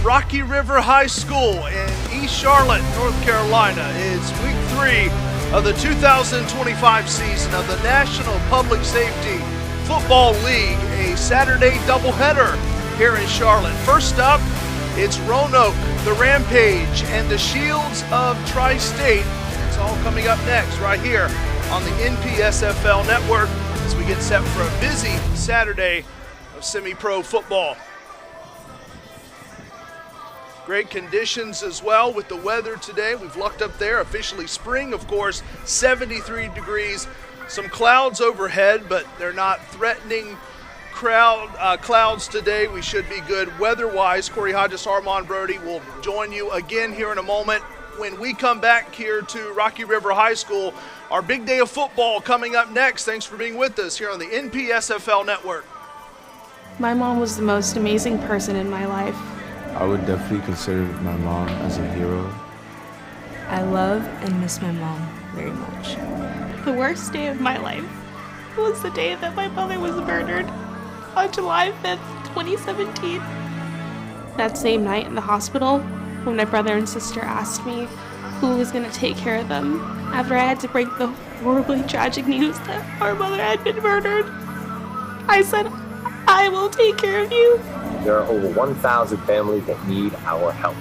Rocky River High School in East Charlotte, North Carolina. It's week 3 of the 2025 season of the National Public Safety Football League, a Saturday doubleheader here in Charlotte. First up, it's Roanoke, the Rampage, and the Shields of Tri-State. It's all coming up next right here on the NPSFL network as we get set for a busy Saturday of semi-pro football. Great conditions as well with the weather today. We've lucked up there, officially spring, of course, 73 degrees. Some clouds overhead, but they're not threatening clouds today. We should be good weather-wise. Corey Hodges, Armand Brody will join you again here in a moment. When we come back here to Rocky River High School, our big day of football coming up next. Thanks for being with us here on the NPSFL network. My mom was the most amazing person in my life. I would definitely consider my mom as a hero. I love and miss my mom very much. The worst day of my life was the day that my mother was murdered on July 5th, 2017. That same night in the hospital, when my brother and sister asked me who was going to take care of them after I had to break the horribly tragic news that our mother had been murdered, I said, I will take care of you. There are over 1,000 families that need our help.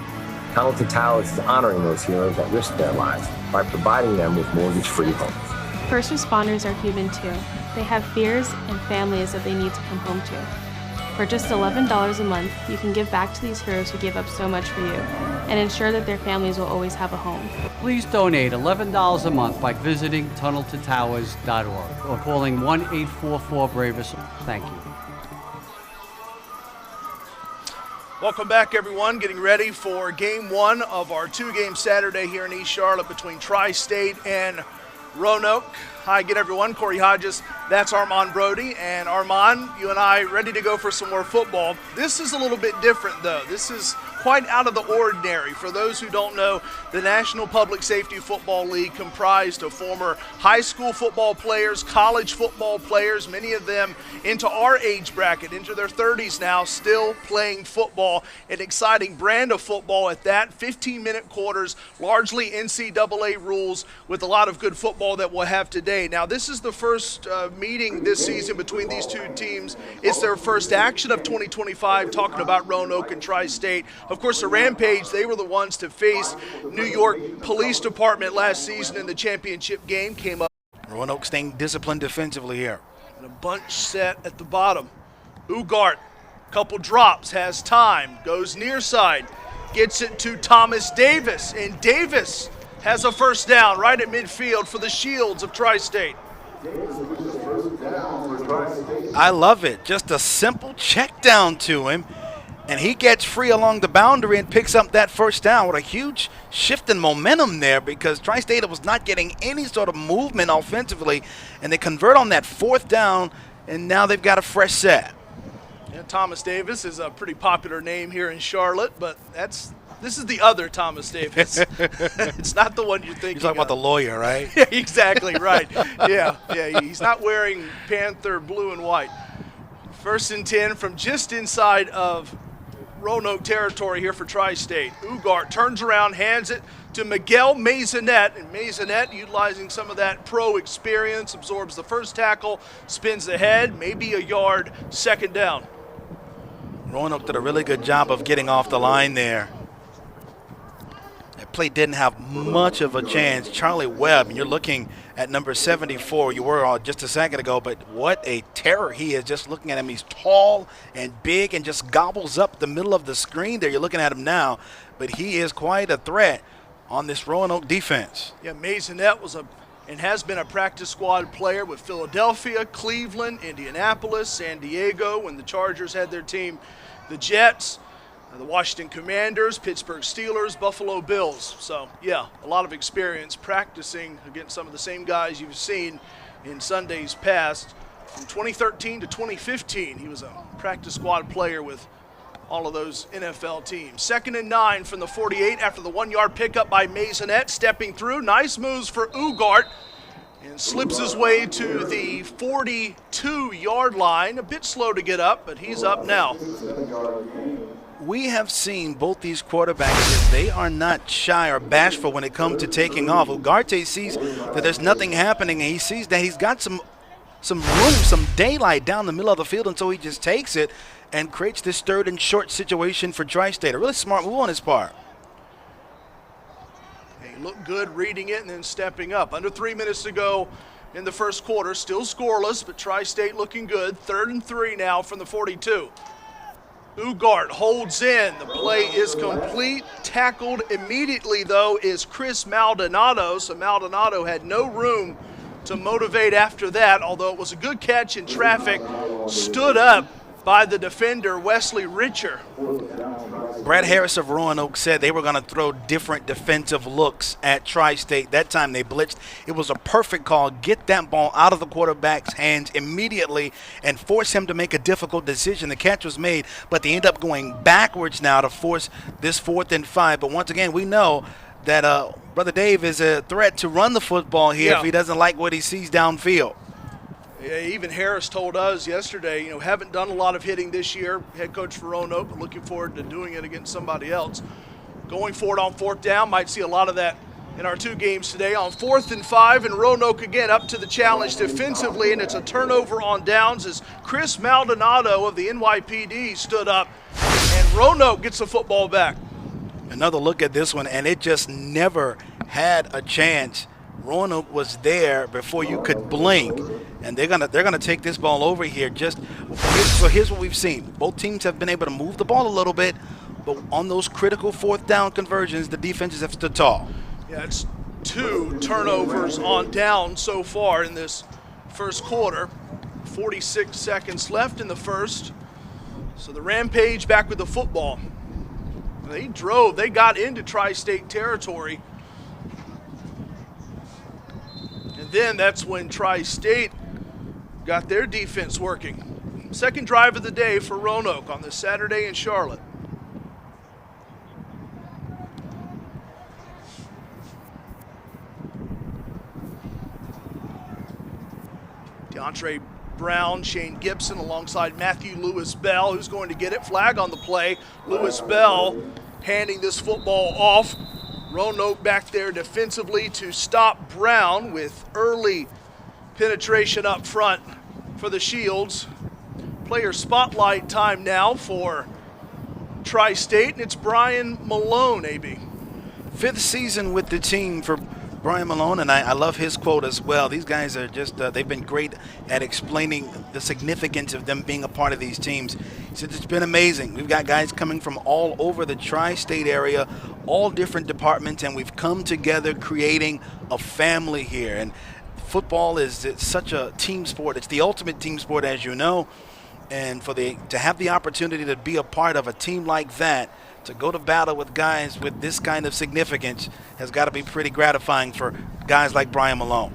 Talented Towers is honoring those heroes that risk their lives by providing them with mortgage-free homes. First responders are human too. They have fears and families that they need to come home to. For just $11 a month, you can give back to these heroes who give up so much for you and ensure that their families will always have a home. Please donate $11 a month by visiting tunneltotowers.org or calling 1-844-BRAVEST. Thank you. Welcome back, everyone. Getting ready for game 1 of our 2-game Saturday here in East Charlotte between Tri-State and Roanoke. Hi again, everyone. Corey Hodges, that's Armand Brody. And Armand, you and I ready to go for some more football. This is a little bit different, though. This is quite out of the ordinary. For those who don't know, the National Public Safety Football League comprised of former high school football players, college football players, many of them into our age bracket, into their 30s now, still playing football. An exciting brand of football at that. 15-minute quarters, largely NCAA rules with a lot of good football that we'll have today. Now, this is the first meeting this season between these two teams. It's their first action of 2025, talking about Roanoke and Tri-State. Of course, the Rampage, they were the ones to face New York Police Department last season in the championship game. Came up. Roanoke staying disciplined defensively here. And a bunch set at the bottom. Ugart, couple drops, has time, goes near side, gets it to Thomas Davis, and Davis has a first down right at midfield for the Shields of Tri-State. I love it. Just a simple check down to him, and he gets free along the boundary and picks up that first down. What a huge shift in momentum there, because Tri-State was not getting any sort of movement offensively, and they convert on that fourth down, and now they've got a fresh set. Yeah, Thomas Davis is a pretty popular name here in Charlotte, but this is the other Thomas Davis. It's not the one you're thinking You're talking about the lawyer, right? Yeah, exactly, right. Yeah, he's not wearing Panther blue and white. 1st and 10 from just inside of Roanoke territory here for Tri-State. Ugart turns around, hands it to Miguel Maisonette, and Maisonette, utilizing some of that pro experience, absorbs the first tackle, spins ahead, maybe a yard, second down. Roanoke did a really good job of getting off the line there. That play didn't have much of a chance. Charlie Webb, you're looking at number 74. You were just a second ago, but what a terror he is. Just looking at him, he's tall and big and just gobbles up the middle of the screen there. You're looking at him now, but he is quite a threat on this Roanoke defense. Yeah, Maisonette was and has been a practice squad player with Philadelphia, Cleveland, Indianapolis, San Diego when the Chargers had their team, the Jets, the Washington Commanders, Pittsburgh Steelers, Buffalo Bills. So, yeah, a lot of experience practicing against some of the same guys you've seen in Sundays past. From 2013 to 2015, he was a practice squad player with all of those NFL teams. 2nd and 9 from the 48 after the 1-yard pickup by Maisonette, stepping through. Nice moves for Ugart, and slips his way to the 42-yard line. A bit slow to get up, but he's up now. we have seen both these quarterbacks, they are not shy or bashful when it comes to taking off. Ugarte sees that there's nothing happening, and he sees that he's got some room, some daylight down the middle of the field, and so he just takes it and creates this third and short situation for Tri-State. A really smart move on his part. He looked good reading it and then stepping up. Under 3 minutes to go in the first quarter, still scoreless, but Tri-State looking good. 3rd and 3 now from the 42. Ugarte holds in. The play is complete. Tackled immediately, though, is Chris Maldonado. So Maldonado had no room to motivate after that, although it was a good catch in traffic. Stood up by the defender, Wesley Richer. Brad Harris of Roanoke said they were going to throw different defensive looks at Tri-State. That time they blitzed. It was a perfect call. Get that ball out of the quarterback's hands immediately and force him to make a difficult decision. The catch was made, but they end up going backwards now to force this 4th and 5. But once again, we know that Brother Dave is a threat to run the football here if he doesn't like what he sees downfield. Yeah, even Harris told us yesterday, haven't done a lot of hitting this year, head coach for Roanoke, but looking forward to doing it against somebody else. Going forward on 4th down, might see a lot of that in our 2 games today. On 4th and 5, and Roanoke again up to the challenge defensively, and it's a turnover on downs as Chris Maldonado of the NYPD stood up, and Roanoke gets the football back. Another look at this one, and it just never had a chance. Roanoke was there before you could blink, and they're gonna take this ball over here. So here's what we've seen: both teams have been able to move the ball a little bit, but on those critical 4th down conversions, the defenses have stood tall. Yeah, it's 2 turnovers on down so far in this first quarter. 46 seconds left in the first. So the Rampage back with the football. They got into Tri-State territory. And then that's when Tri-State got their defense working. Second drive of the day for Roanoke on this Saturday in Charlotte. DeAndre Brown, Shane Gibson alongside Matthew Lewis Bell, who's going to get it. Flag on the play. Lewis Bell handing this football off. Roanoke back there defensively to stop Brown with early penetration up front for the Shields. Player spotlight time now for Tri-State, and it's Brian Malone, AB. 5th season with the team for Brian Malone, and I love his quote as well. These guys are just, they've been great at explaining the significance of them being a part of these teams. He said it's been amazing. We've got guys coming from all over the Tri-State area, all different departments, and we've come together creating a family here. And football it's such a team sport. It's the ultimate team sport, as you know. And to have the opportunity to be a part of a team like that, to go to battle with guys with this kind of significance, has got to be pretty gratifying for guys like Brian Malone.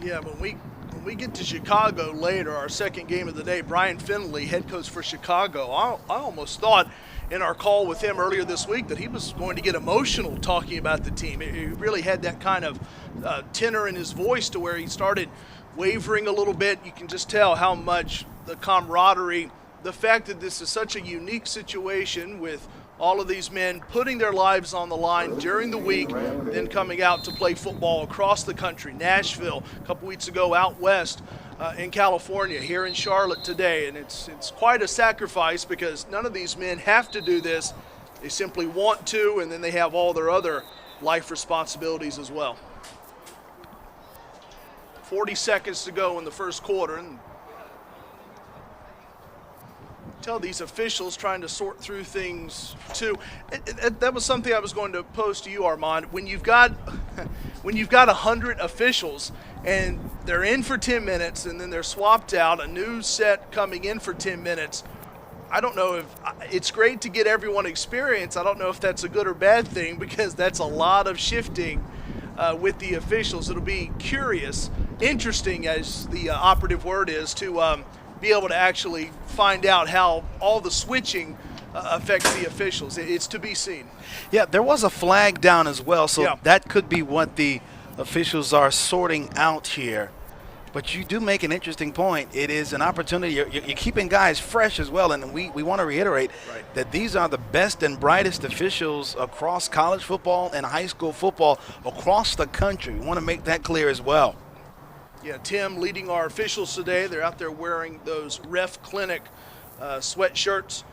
Yeah, when we get to Chicago later, our second game of the day, Brian Finley, head coach for Chicago, I almost thought in our call with him earlier this week that he was going to get emotional talking about the team. He really had that kind of tenor in his voice to where he started wavering a little bit. You can just tell how much the camaraderie, the fact that this is such a unique situation with all of these men putting their lives on the line during the week, then coming out to play football across the country. Nashville a couple weeks ago, out west in California, here in Charlotte today. And it's quite a sacrifice because none of these men have to do this. They simply want to, and then they have all their other life responsibilities as well. 40 seconds to go in the first quarter, and tell these officials trying to sort through things too. That was something I was going to pose to you, Armand. When you've got 100 officials and they're in for 10 minutes and then they're swapped out, a new set coming in for 10 minutes, I don't know if it's great to get everyone experience. I don't know if that's a good or bad thing because that's a lot of shifting with the officials. It'll be interesting as the operative word is to be able to actually find out how all the switching affects the officials. It's to be seen. Yeah, there was a flag down as well, so that could be what the officials are sorting out here. But you do make an interesting point. It is an opportunity. You're keeping guys fresh as well, and we want to reiterate that these are the best and brightest officials across college football and high school football across the country. We want to make that clear as well. Yeah, Tim leading our officials today. They're out there wearing those Ref Clinic sweatshirts.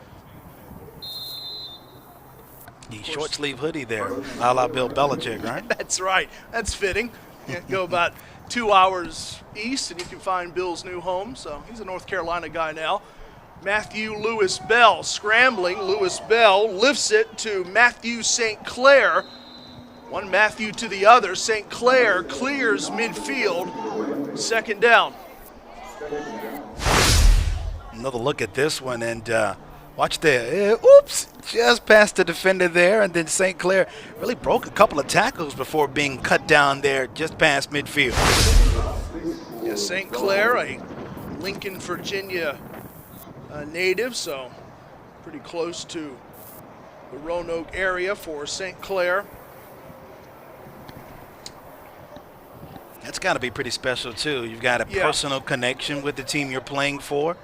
The short sleeve hoodie there, a la Bill Belichick, right? That's right. That's fitting. Go about 2 hours east and you can find Bill's new home. So he's a North Carolina guy now. Matthew Lewis Bell scrambling. Lewis Bell lifts it to Matthew St. Clair. One Matthew to the other. St. Clair clears midfield. Second down. Another look at this one, and watch there. Oops, just past the defender there, and then St. Clair really broke a couple of tackles before being cut down there just past midfield. Yeah, St. Clair, a Lincoln, Virginia native, so pretty close to the Roanoke area for St. Clair. That's got to be pretty special, too. You've got a personal connection with the team you're playing for,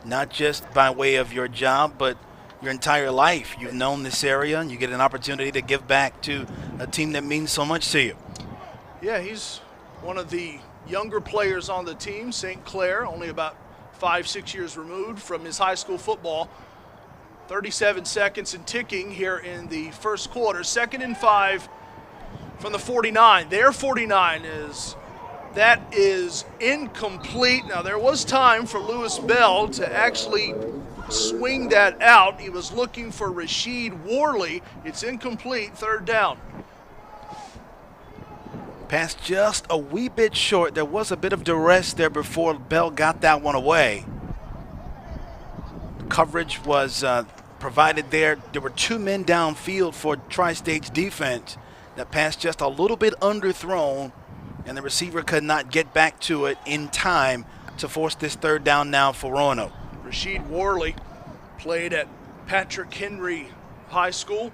not just by way of your job, but your entire life. You've known this area, and you get an opportunity to give back to a team that means so much to you. Yeah, he's one of the younger players on the team, St. Clair, only about 5-6 years removed from his high school football. 37 seconds and ticking here in the first quarter. 2nd and 5 from the 49. Their 49 is incomplete. Now, there was time for Lewis Bell to actually swing that out. He was looking for Rasheed Worley. It's incomplete, 3rd down. Pass just a wee bit short. There was a bit of duress there before Bell got that one away. Coverage was provided there. There were 2 men downfield for Tri-State's defense. That pass just a little bit underthrown, and the receiver could not get back to it in time to force this 3rd down now for Roanoke. Rasheed Worley played at Patrick Henry High School.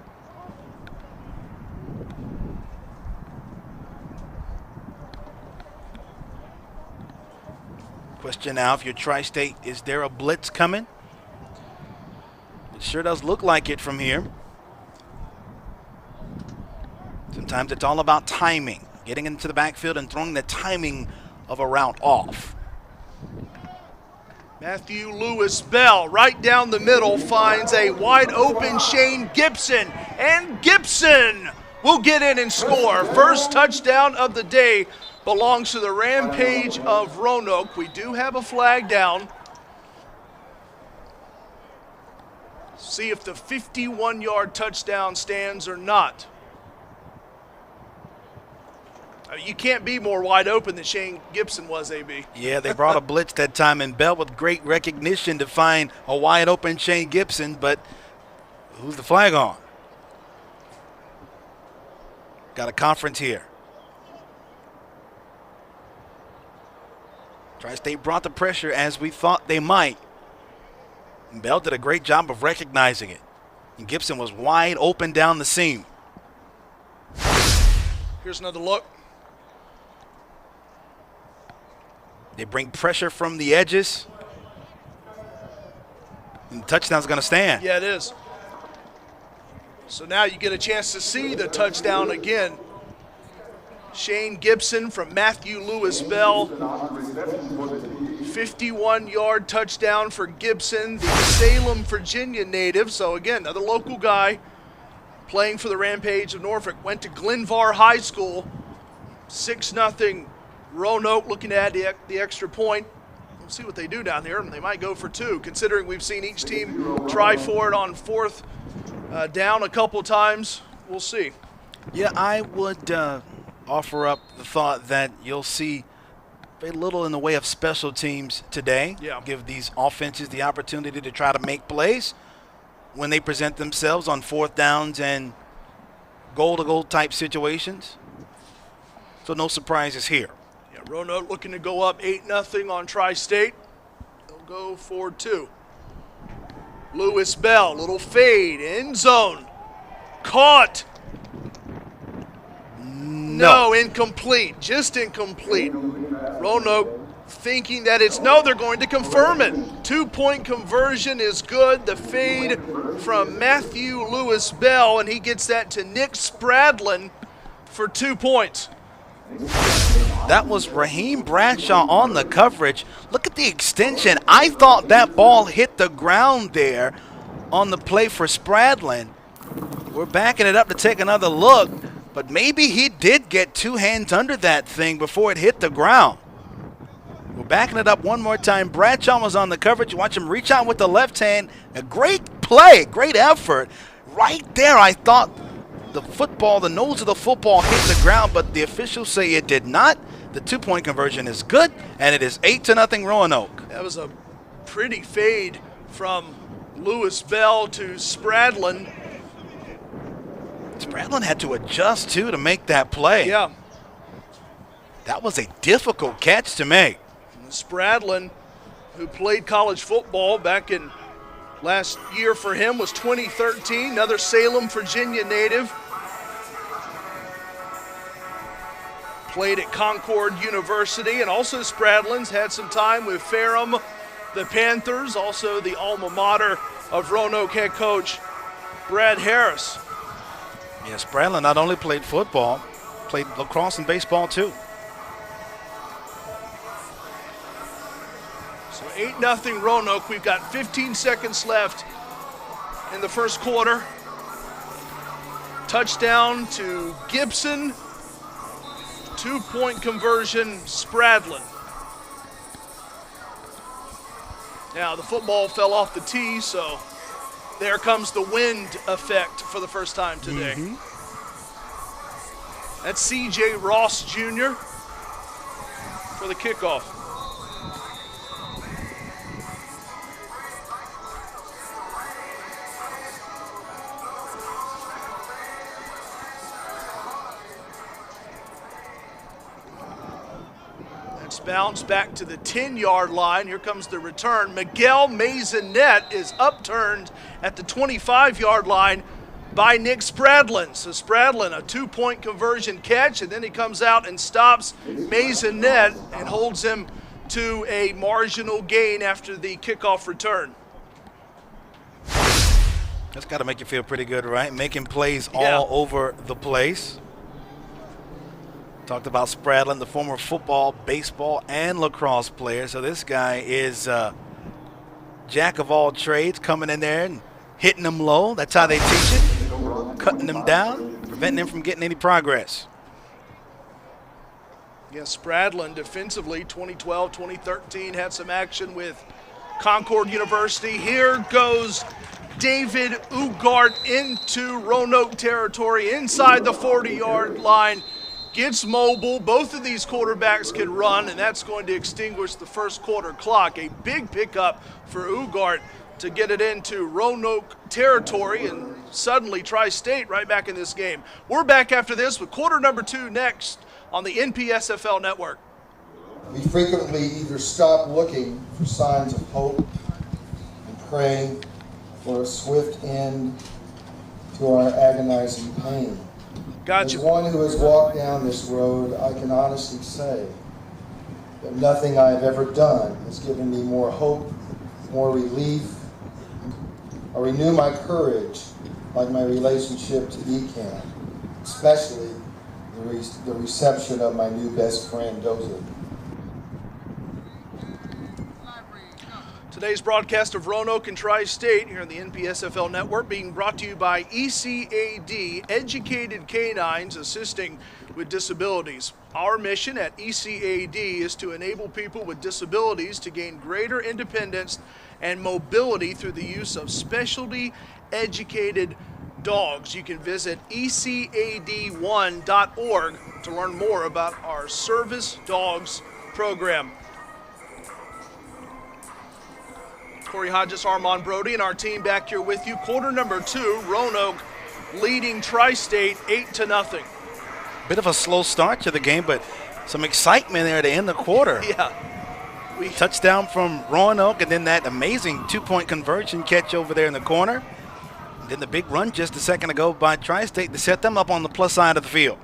Question now, if you're Tri-State, is there a blitz coming? It sure does look like it from here. Sometimes it's all about timing, getting into the backfield and throwing the timing of a route off. Matthew Lewis Bell right down the middle finds a wide open Shane Gibson, and Gibson will get in and score. First touchdown of the day belongs to the Rampage of Roanoke. We do have a flag down. See if the 51-yard touchdown stands or not. You can't be more wide open than Shane Gibson was, AB. Yeah, they brought a blitz that time, and Bell with great recognition to find a wide open Shane Gibson, but who's the flag on? Got a conference here. Tri-State brought the pressure as we thought they might. And Bell did a great job of recognizing it. And Gibson was wide open down the seam. Here's another look. They bring pressure from the edges. And the touchdown's going to stand. Yeah, it is. So now you get a chance to see the touchdown again. Shane Gibson from Matthew Lewis Bell. 51-yard touchdown for Gibson, the Salem, Virginia native. So again, another local guy playing for the Rampage of Norfolk. Went to Glenvar High School. 6-0 Roanoke looking at the extra point. We'll see what they do down there. They might go for 2, considering we've seen each team try for it on 4th down a couple times. We'll see. Yeah, I would offer up the thought that you'll see very little in the way of special teams today. Yeah. Give these offenses the opportunity to try to make plays when they present themselves on 4th downs and goal-to-goal type situations. So no surprises here. Yeah, Roanoke looking to go up 8-0 on Tri-State. They'll go for 2. Lewis Bell, little fade, end zone. Caught. No, incomplete, just incomplete. Roanoke thinking that it's no, they're going to confirm it. 2-point conversion is good. The fade from Matthew Lewis Bell, and he gets that to Nick Spradlin for 2 points. That was Raheem Bradshaw on the coverage. Look at the extension. I thought that ball hit the ground there on the play for Spradlin. We're backing it up to take another look, but maybe he did get 2 hands under that thing before it hit the ground. We're backing it up one more time. Bradshaw was on the coverage. You watch him reach out with the left hand. A great play, great effort. Right there, I thought the football, the nose of the football hit the ground, but the officials say it did not. The 2-point conversion is good, and it is 8-0 Roanoke. That was a pretty fade from Lewis Bell to Spradlin. Spradlin had to adjust, too, to make that play. Yeah. That was a difficult catch to make. Spradlin, who played college football back in last year for him, was 2013, another Salem, Virginia native. Played at Concord University, and also Spradlin's had some time with Ferrum, the Panthers, also the alma mater of Roanoke head coach Brad Harris. Yeah, Spradlin not only played football, played lacrosse and baseball too. So 8-0 Roanoke. We've got 15 seconds left in the first quarter. Touchdown to Gibson. 2-point conversion, Spradlin. Now the football fell off the tee, so there comes the wind effect for the first time today. That's C.J. Ross Jr. for the kickoff. That's bounced back to the 10-yard line. Here comes the return. Miguel Maisonette is upturned at the 25-yard line by Nick Spradlin. So Spradlin, a 2-point conversion catch, and then he comes out and stops Maisonette and holds him to a marginal gain after the kickoff return. That's got to make you feel pretty good, right? Making plays all over the place. Talked about Spradlin, the former football, baseball, and lacrosse player. So this guy is jack of all trades, coming in there and hitting them low. That's how they teach it. Cutting them down, preventing them from getting any progress. Yeah, Spradlin defensively, 2012, 2013, had some action with Concord University. Here goes David Ugart into Roanoke territory inside the 40-yard line. Gets mobile. Both of these quarterbacks can run, and that's going to extinguish the first quarter clock. A big pickup for Ugart to get it into Roanoke territory, and suddenly Tri-State right back in this game. We're back after this with quarter number 2 next on the NPSFL network. We frequently either stop looking for signs of hope and praying for a swift end to our agonizing pain. Gotcha. As one who has walked down this road, I can honestly say that nothing I have ever done has given me more hope, more relief, or renew my courage like my relationship to ECAN, especially the reception of my new best friend, Dozer. Today's broadcast of Roanoke and Tri-State here on the NPSFL network being brought to you by ECAD, Educated Canines Assisting with Disabilities. Our mission at ECAD is to enable people with disabilities to gain greater independence and mobility through the use of specialty educated dogs. You can visit ecad1.org to learn more about our Service Dogs program. Corey Hodges, Armand Brody, and our team back here with you. Quarter number 2, Roanoke leading Tri-State 8-0. Bit of a slow start to the game, but some excitement there to end the quarter. Yeah. Touchdown from Roanoke, and then that amazing 2-point conversion catch over there in the corner. And then the big run just a second ago by Tri-State to set them up on the plus side of the field.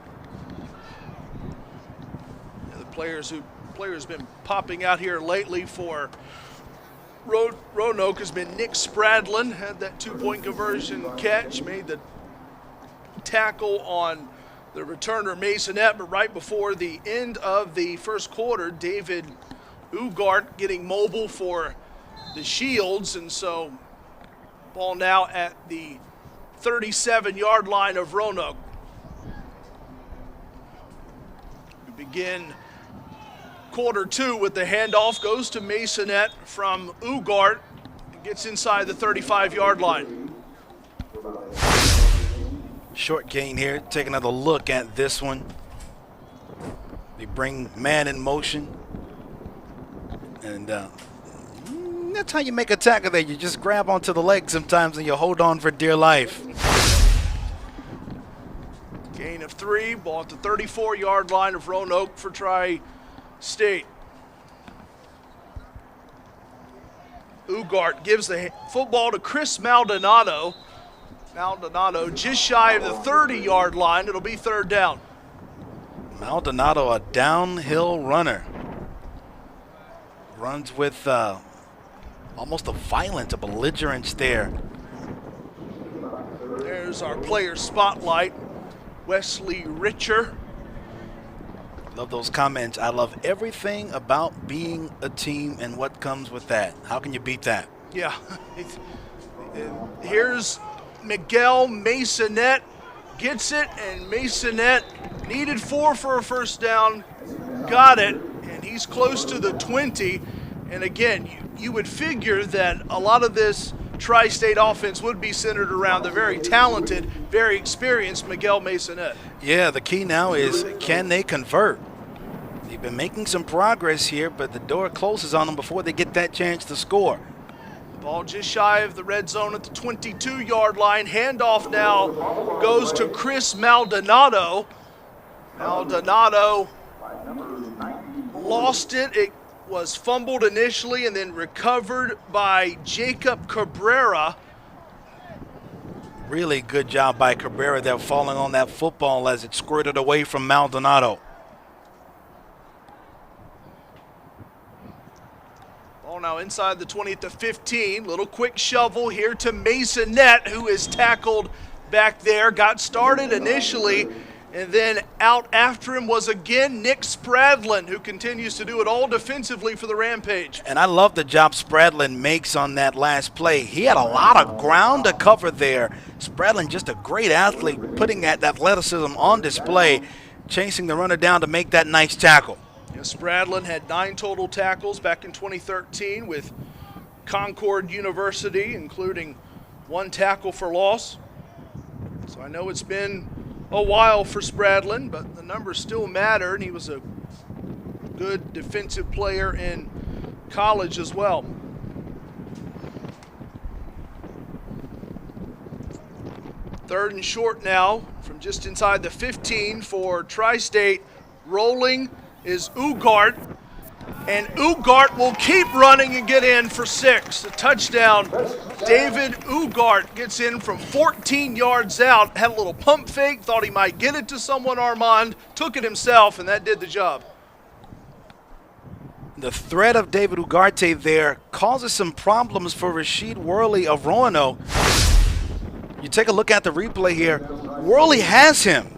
The players who player who's been popping out here lately for Roanoke has been Nick Spradlin. Had that 2-point conversion catch, made the tackle on the returner Masonette, but right before the end of the first quarter, David Ugart getting mobile for the Shields, and so ball now at the 37-yard line of Roanoke. We begin quarter 2 with the handoff, goes to Masonette from Ugart, gets inside the 35-yard line. Short gain here. Take another look at this one. They bring man in motion. And that's how you make a tackle there. You just grab onto the leg sometimes and you hold on for dear life. Gain of 3, ball at the 34-yard line of Roanoke for Tri-State. Ugart gives the football to Chris Maldonado. Maldonado just shy of the 30-yard line. It'll be third down. Maldonado, a downhill runner. Runs with almost a violence, a belligerence there. There's our player spotlight, Wesley Richer. Love those comments. I love everything about being a team and what comes with that. How can you beat that? Yeah. Here's Miguel Masonette, gets it, and Masonette needed 4 for a first down, got it, and he's close to the 20. And again, you would figure that a lot of this Tri-State offense would be centered around the very talented, very experienced Miguel Masonette. Yeah, the key now is, can they convert? They've been making some progress here, but the door closes on them before they get that chance to score. Ball just shy of the red zone at the 22-yard line. Handoff now goes to Chris Maldonado. Maldonado lost it. It was fumbled initially and then recovered by Jacob Cabrera. Really good job by Cabrera there, falling on that football as it squirted away from Maldonado. Ball now inside the 20 at the 15. Little quick shovel here to Masonette, who is tackled back there. Got started initially, and then out after him was again Nick Spradlin, who continues to do it all defensively for the Rampage. And I love the job Spradlin makes on that last play. He had a lot of ground to cover there. Spradlin, just a great athlete, putting that athleticism on display, chasing the runner down to make that nice tackle. Yeah, Spradlin had 9 total tackles back in 2013 with Concord University, including 1 tackle for loss. So I know it's been a while for Spradlin, but the numbers still matter, and he was a good defensive player in college as well. Third and short now from just inside the 15 for Tri-State. Rolling is Ugart, and Ugart will keep running and get in for 6. A touchdown. David Ugart gets in from 14 yards out, had a little pump fake, thought he might get it to someone, Armand, took it himself, and that did the job. The threat of David Ugarte there causes some problems for Rasheed Worley of Roanoke. You take a look at the replay here. Worley has him.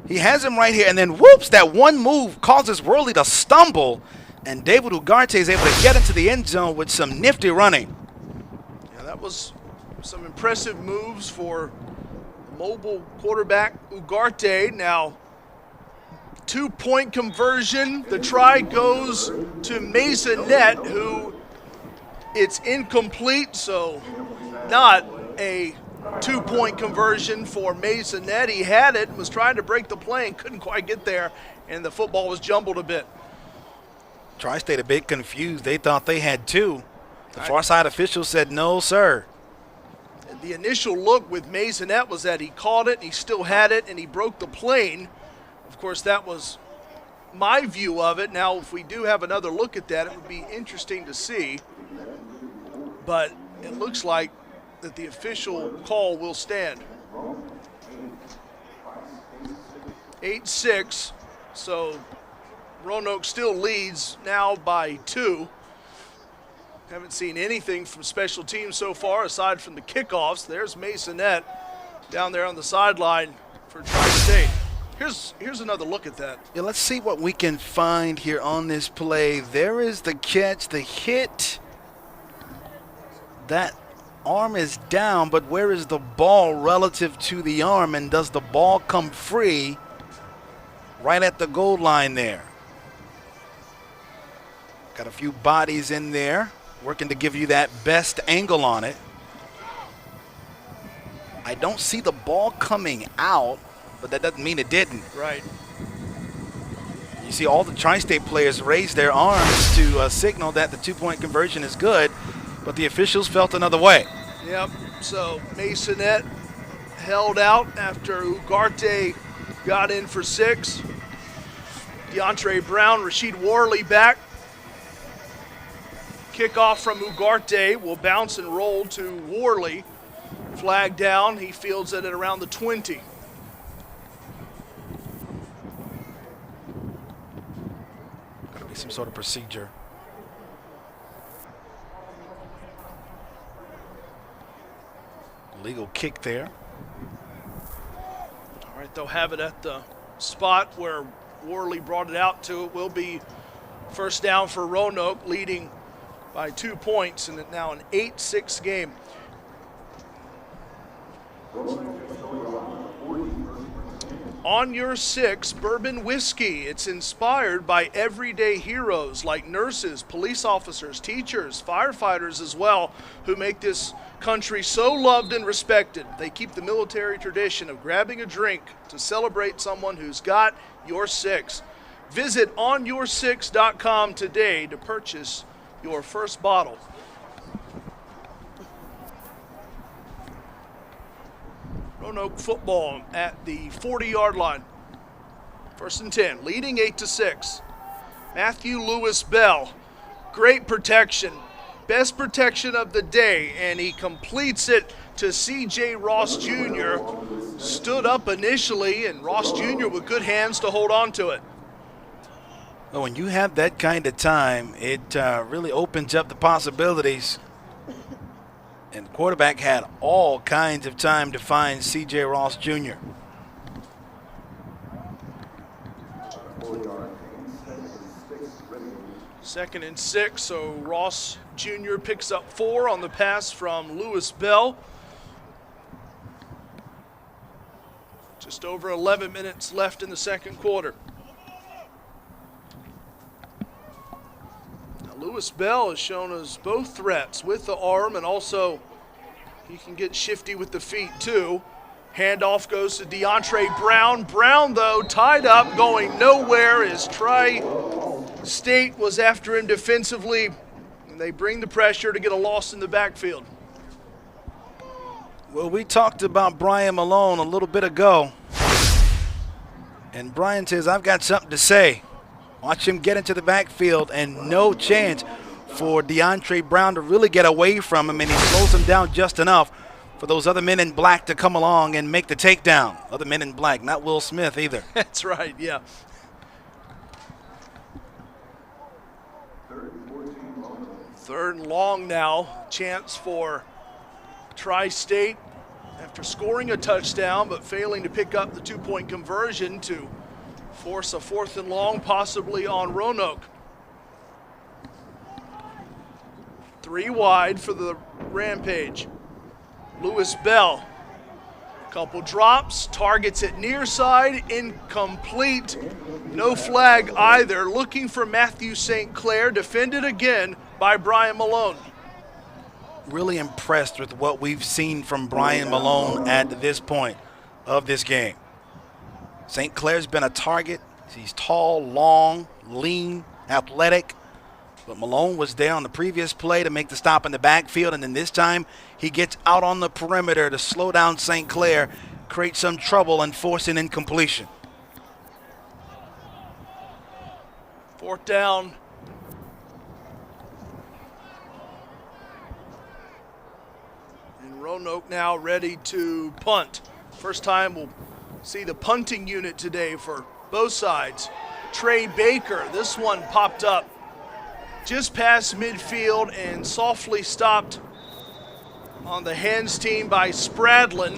He has him right here, and then whoops, that one move causes Worley to stumble, and David Ugarte is able to get into the end zone with some nifty running. Yeah, that was some impressive moves for mobile quarterback Ugarte. Now, 2-point conversion. The try goes to Masonette, who it's incomplete, so not a 2-point conversion for Masonette. He had it, was trying to break the play and couldn't quite get there, and the football was jumbled a bit. Tri-State a bit confused. They thought they had 2. The far side official said no, sir. The initial look with Masonette was that he caught it, and he still had it, and he broke the plane. Of course, that was my view of it. Now, if we do have another look at that, it would be interesting to see. But it looks like that the official call will stand. 8-6, so Roanoke still leads now by 2. Haven't seen anything from special teams so far aside from the kickoffs. There's Masonette down there on the sideline for Tri-State. Here's another look at that. Yeah, let's see what we can find here on this play. There is the catch, the hit. That arm is down, but where is the ball relative to the arm, and does the ball come free right at the goal line there? Got a few bodies in there working to give you that best angle on it. I don't see the ball coming out, but that doesn't mean it didn't. Right. You see all the Tri-State players raise their arms to signal that the two-point conversion is good, but the officials felt another way. Yep, so Masonette held out after Ugarte got in for 6. DeAndre Brown, Rasheed Worley back. Kickoff from Ugarte will bounce and roll to Worley. Flag down, he fields it at around the 20. Gotta be some sort of procedure. Legal kick there. All right, they'll have it at the spot where Worley brought it out to. It will be first down for Roanoke, leading by 2 points, and now an 8-6 game. On Your 6 Bourbon Whiskey. It's inspired by everyday heroes like nurses, police officers, teachers, firefighters as well, who make this country so loved and respected. They keep the military tradition of grabbing a drink to celebrate someone who's got your 6. Visit onyour6.com today to purchase your first bottle. Roanoke football at the 40-yard line. 1st and 10, leading 8-6. Matthew Lewis Bell, great protection, best protection of the day, and he completes it to C.J. Ross Jr. Stood up initially, and Ross Jr. with good hands to hold on to it. Well, when you have that kind of time, it really opens up the possibilities. And the quarterback had all kinds of time to find C.J. Ross Jr. Second and 6, so Ross Jr. picks up 4 on the pass from Lewis Bell. Just over 11 minutes left in the second quarter. Lewis Bell has shown us both threats with the arm, and also he can get shifty with the feet too. Handoff goes to DeAndre Brown. Brown, though, tied up, going nowhere as Tri-State was after him defensively, and they bring the pressure to get a loss in the backfield. Well, we talked about Brian Malone a little bit ago, and Brian says, I've got something to say. Watch him get into the backfield, and no chance for DeAndre Brown to really get away from him, and he slows him down just enough for those other men in black to come along and make the takedown. Other men in black, not Will Smith either. That's right, yeah. Third and long now. Chance for Tri-State after scoring a touchdown but failing to pick up the 2-point conversion to force a 4th and long, possibly on Roanoke. 3 wide for the Rampage. Lewis Bell, couple drops, targets it near side, incomplete. No flag either. Looking for Matthew St. Clair, defended again by Brian Malone. Really impressed with what we've seen from Brian Malone at this point of this game. St. Clair's been a target. He's tall, long, lean, athletic. But Malone was there on the previous play to make the stop in the backfield, and then this time he gets out on the perimeter to slow down St. Clair, create some trouble, and force an incompletion. 4th down. And Roanoke now ready to punt. First time we'll see the punting unit today for both sides. Trey Baker. This one popped up just past midfield and softly stopped on the hands team by Spradlin.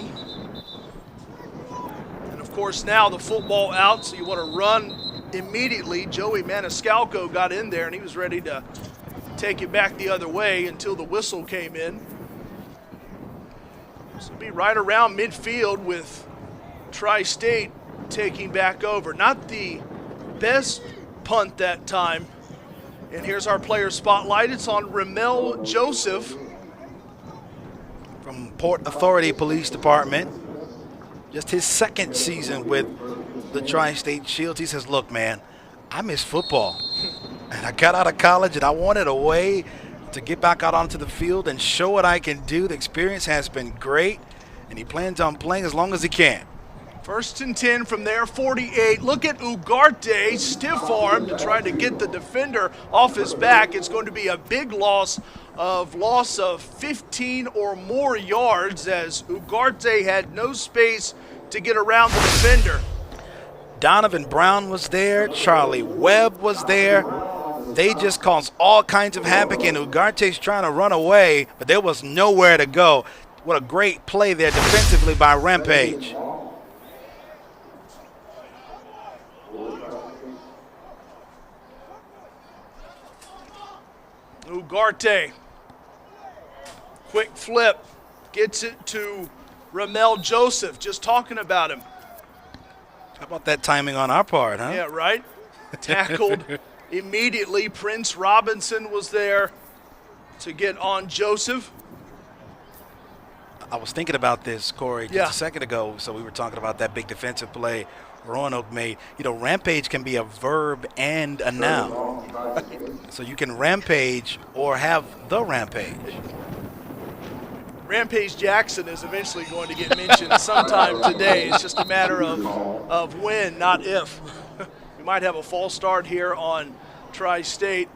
And of course now the football out, so you want to run immediately. Joey Maniscalco got in there and he was ready to take it back the other way until the whistle came in. So it'll be right around midfield with Tri-State taking back over. Not the best punt that time. And here's our player spotlight. It's on Ramel Joseph. From Port Authority Police Department. Just his second season with the Tri-State Shields. He says, look, man, I miss football. And I got out of college and I wanted a way to get back out onto the field and show what I can do. The experience has been great, and he plans on playing as long as he can. 1st and 10 from their 48. Look at Ugarte, stiff-armed to try to get the defender off his back. It's going to be a big loss of 15 or more yards as Ugarte had no space to get around the defender. Donovan Brown was there. Charlie Webb was there. They just caused all kinds of havoc, and Ugarte's trying to run away, but there was nowhere to go. What a great play there defensively by Rampage. Ugarte, quick flip, gets it to Ramel Joseph, just talking about him. How about that timing on our part, huh? Yeah, right? Tackled immediately. Prince Robinson was there to get on Joseph. I was thinking about this, Corey, just a second ago. So we were talking about that big defensive play Roanoke made. You know, rampage can be a verb and a noun. So you can rampage or have the rampage. Rampage Jackson is eventually going to get mentioned sometime today. It's just a matter of when, not if. We might have a false start here on Tri-State.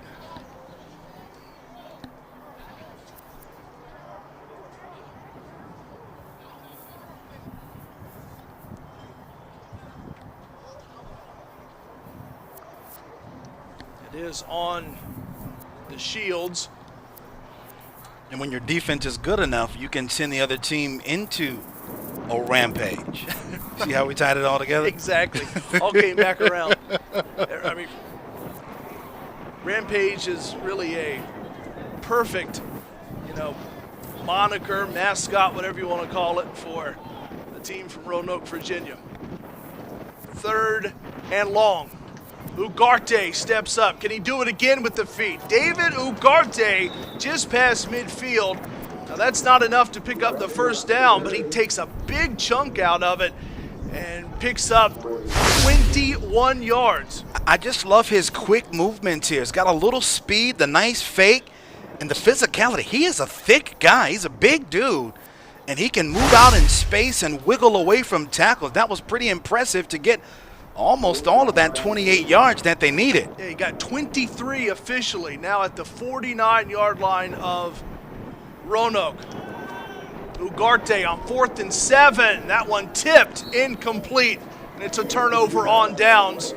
It is on the Shields. And when your defense is good enough, you can send the other team into a rampage. See how we tied it all together? Exactly. All came back around. I mean, Rampage is really a perfect, moniker, mascot, whatever you want to call it, for the team from Roanoke, Virginia. 3rd and long. Ugarte steps up. Can he do it again with the feet? David Ugarte just past midfield. Now that's not enough to pick up the first down, but he takes a big chunk out of it and picks up 21 yards. I just love his quick movements here. He's got a little speed, the nice fake, and the physicality. He is a thick guy. He's a big dude, and he can move out in space and wiggle away from tackles. That was pretty impressive to get almost all of that 28 yards that they needed. Yeah, he got 23 officially, now at the 49-yard line of Roanoke. Ugarte on 4th and 7. That one tipped, incomplete, and it's a turnover on downs.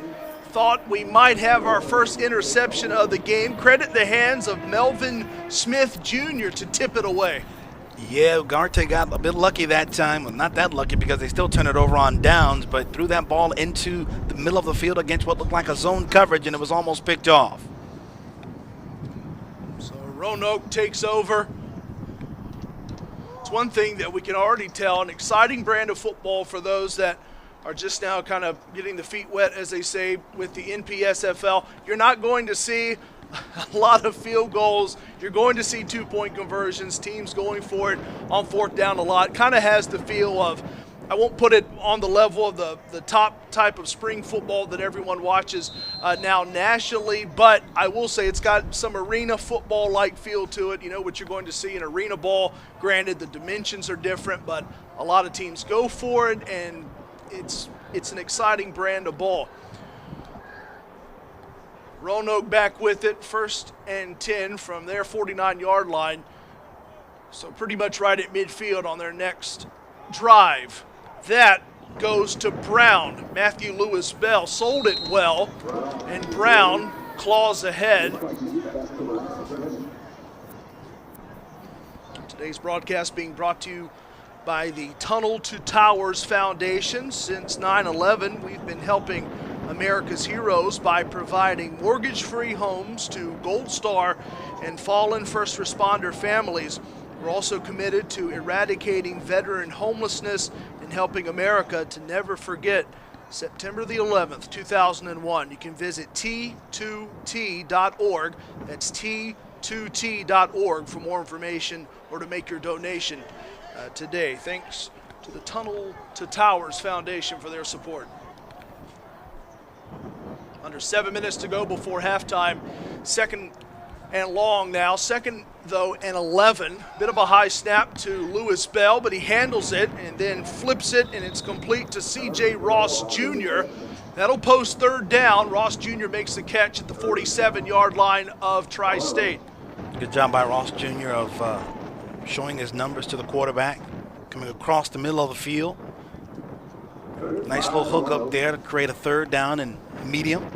Thought we might have our first interception of the game. Credit the hands of Melvin Smith Jr. to tip it away. Yeah, Ugarte got a bit lucky that time. Well, not that lucky because they still turn it over on downs, but threw that ball into the middle of the field against what looked like a zone coverage, and it was almost picked off. So Roanoke takes over. It's one thing that we can already tell, an exciting brand of football for those that are just now kind of getting the feet wet, as they say, with the NPSFL. You're not going to see a lot of field goals. You're going to see 2-point conversions, teams going for it on 4th down a lot. Kind of has the feel of, I won't put it on the level of the top type of spring football that everyone watches now nationally, but I will say it's got some arena football-like feel to it. You know what you're going to see in arena ball. Granted, the dimensions are different, but a lot of teams go for it, and it's an exciting brand of ball. Roanoke back with it, 1st and 10 from their 49-yard line. So pretty much right at midfield on their next drive. That goes to Brown. Matthew Lewis Bell sold it well, and Brown claws ahead. Today's broadcast being brought to you by the Tunnel to Towers Foundation. Since 9/11, we've been helping America's heroes by providing mortgage-free homes to Gold Star and fallen first responder families. We're also committed to eradicating veteran homelessness and helping America to never forget September the 11th, 2001. You can visit T2T.org. That's T2T.org for more information or to make your donation today. Thanks to the Tunnel to Towers Foundation for their support. Under 7 minutes to go before halftime. Second and long now. Second, though, and 11. Bit of a high snap to Lewis Bell, but he handles it and then flips it, and it's complete to C.J. Ross Jr. That'll post third down. Ross Jr. makes the catch at the 47-yard line of Tri-State. Good job by Ross Jr. of showing his numbers to the quarterback, coming across the middle of the field. Nice little hook up there to create a third down and medium.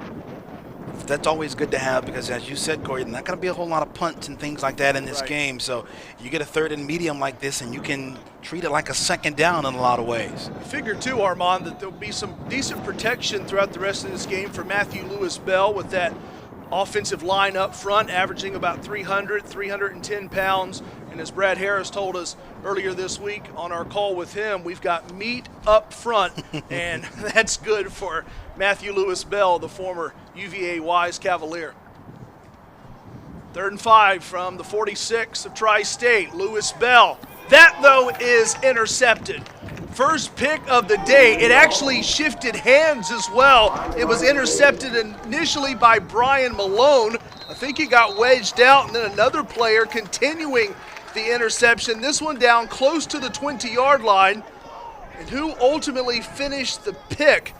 That's always good to have because, as you said, Corey, there's not going to be a whole lot of punts and things like that in this game. So you get a third and medium like this, and you can treat it like a second down in a lot of ways. I figure, too, Armand, that there'll be some decent protection throughout the rest of this game for Matthew Lewis Bell with that offensive line up front, averaging about 310 pounds. And as Brad Harris told us earlier this week on our call with him, we've got meat up front, and that's good for Matthew Lewis Bell, the former UVA Wise Cavalier. 3rd and 5 from the 46 of Tri-State. Lewis Bell. That, though, is intercepted. First pick of the day. It actually shifted hands as well. It was intercepted initially by Brian Malone. I think he got wedged out, and then another player continuing the interception. This one down close to the 20-yard line. And who ultimately finished the pick?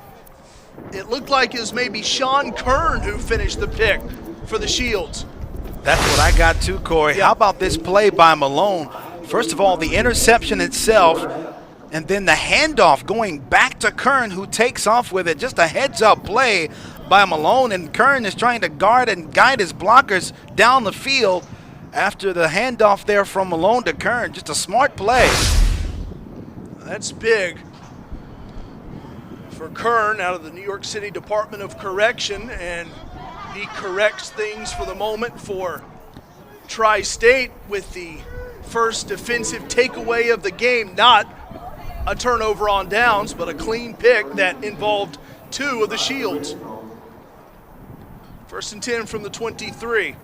It looked like it was maybe Sean Kern who finished the pick for the Shields. That's what I got too, Corey. How about this play by Malone? First of all, the interception itself, and then the handoff going back to Kern, who takes off with it. Just a heads-up play by Malone, and Kern is trying to guard and guide his blockers down the field after the handoff there from Malone to Kern. Just a smart play. That's big for Kern out of the New York City Department of Correction, and he corrects things for the moment for Tri-State with the first defensive takeaway of the game. Not a turnover on downs, but a clean pick that involved 2 of the Shields. 1st and 10 from the 23.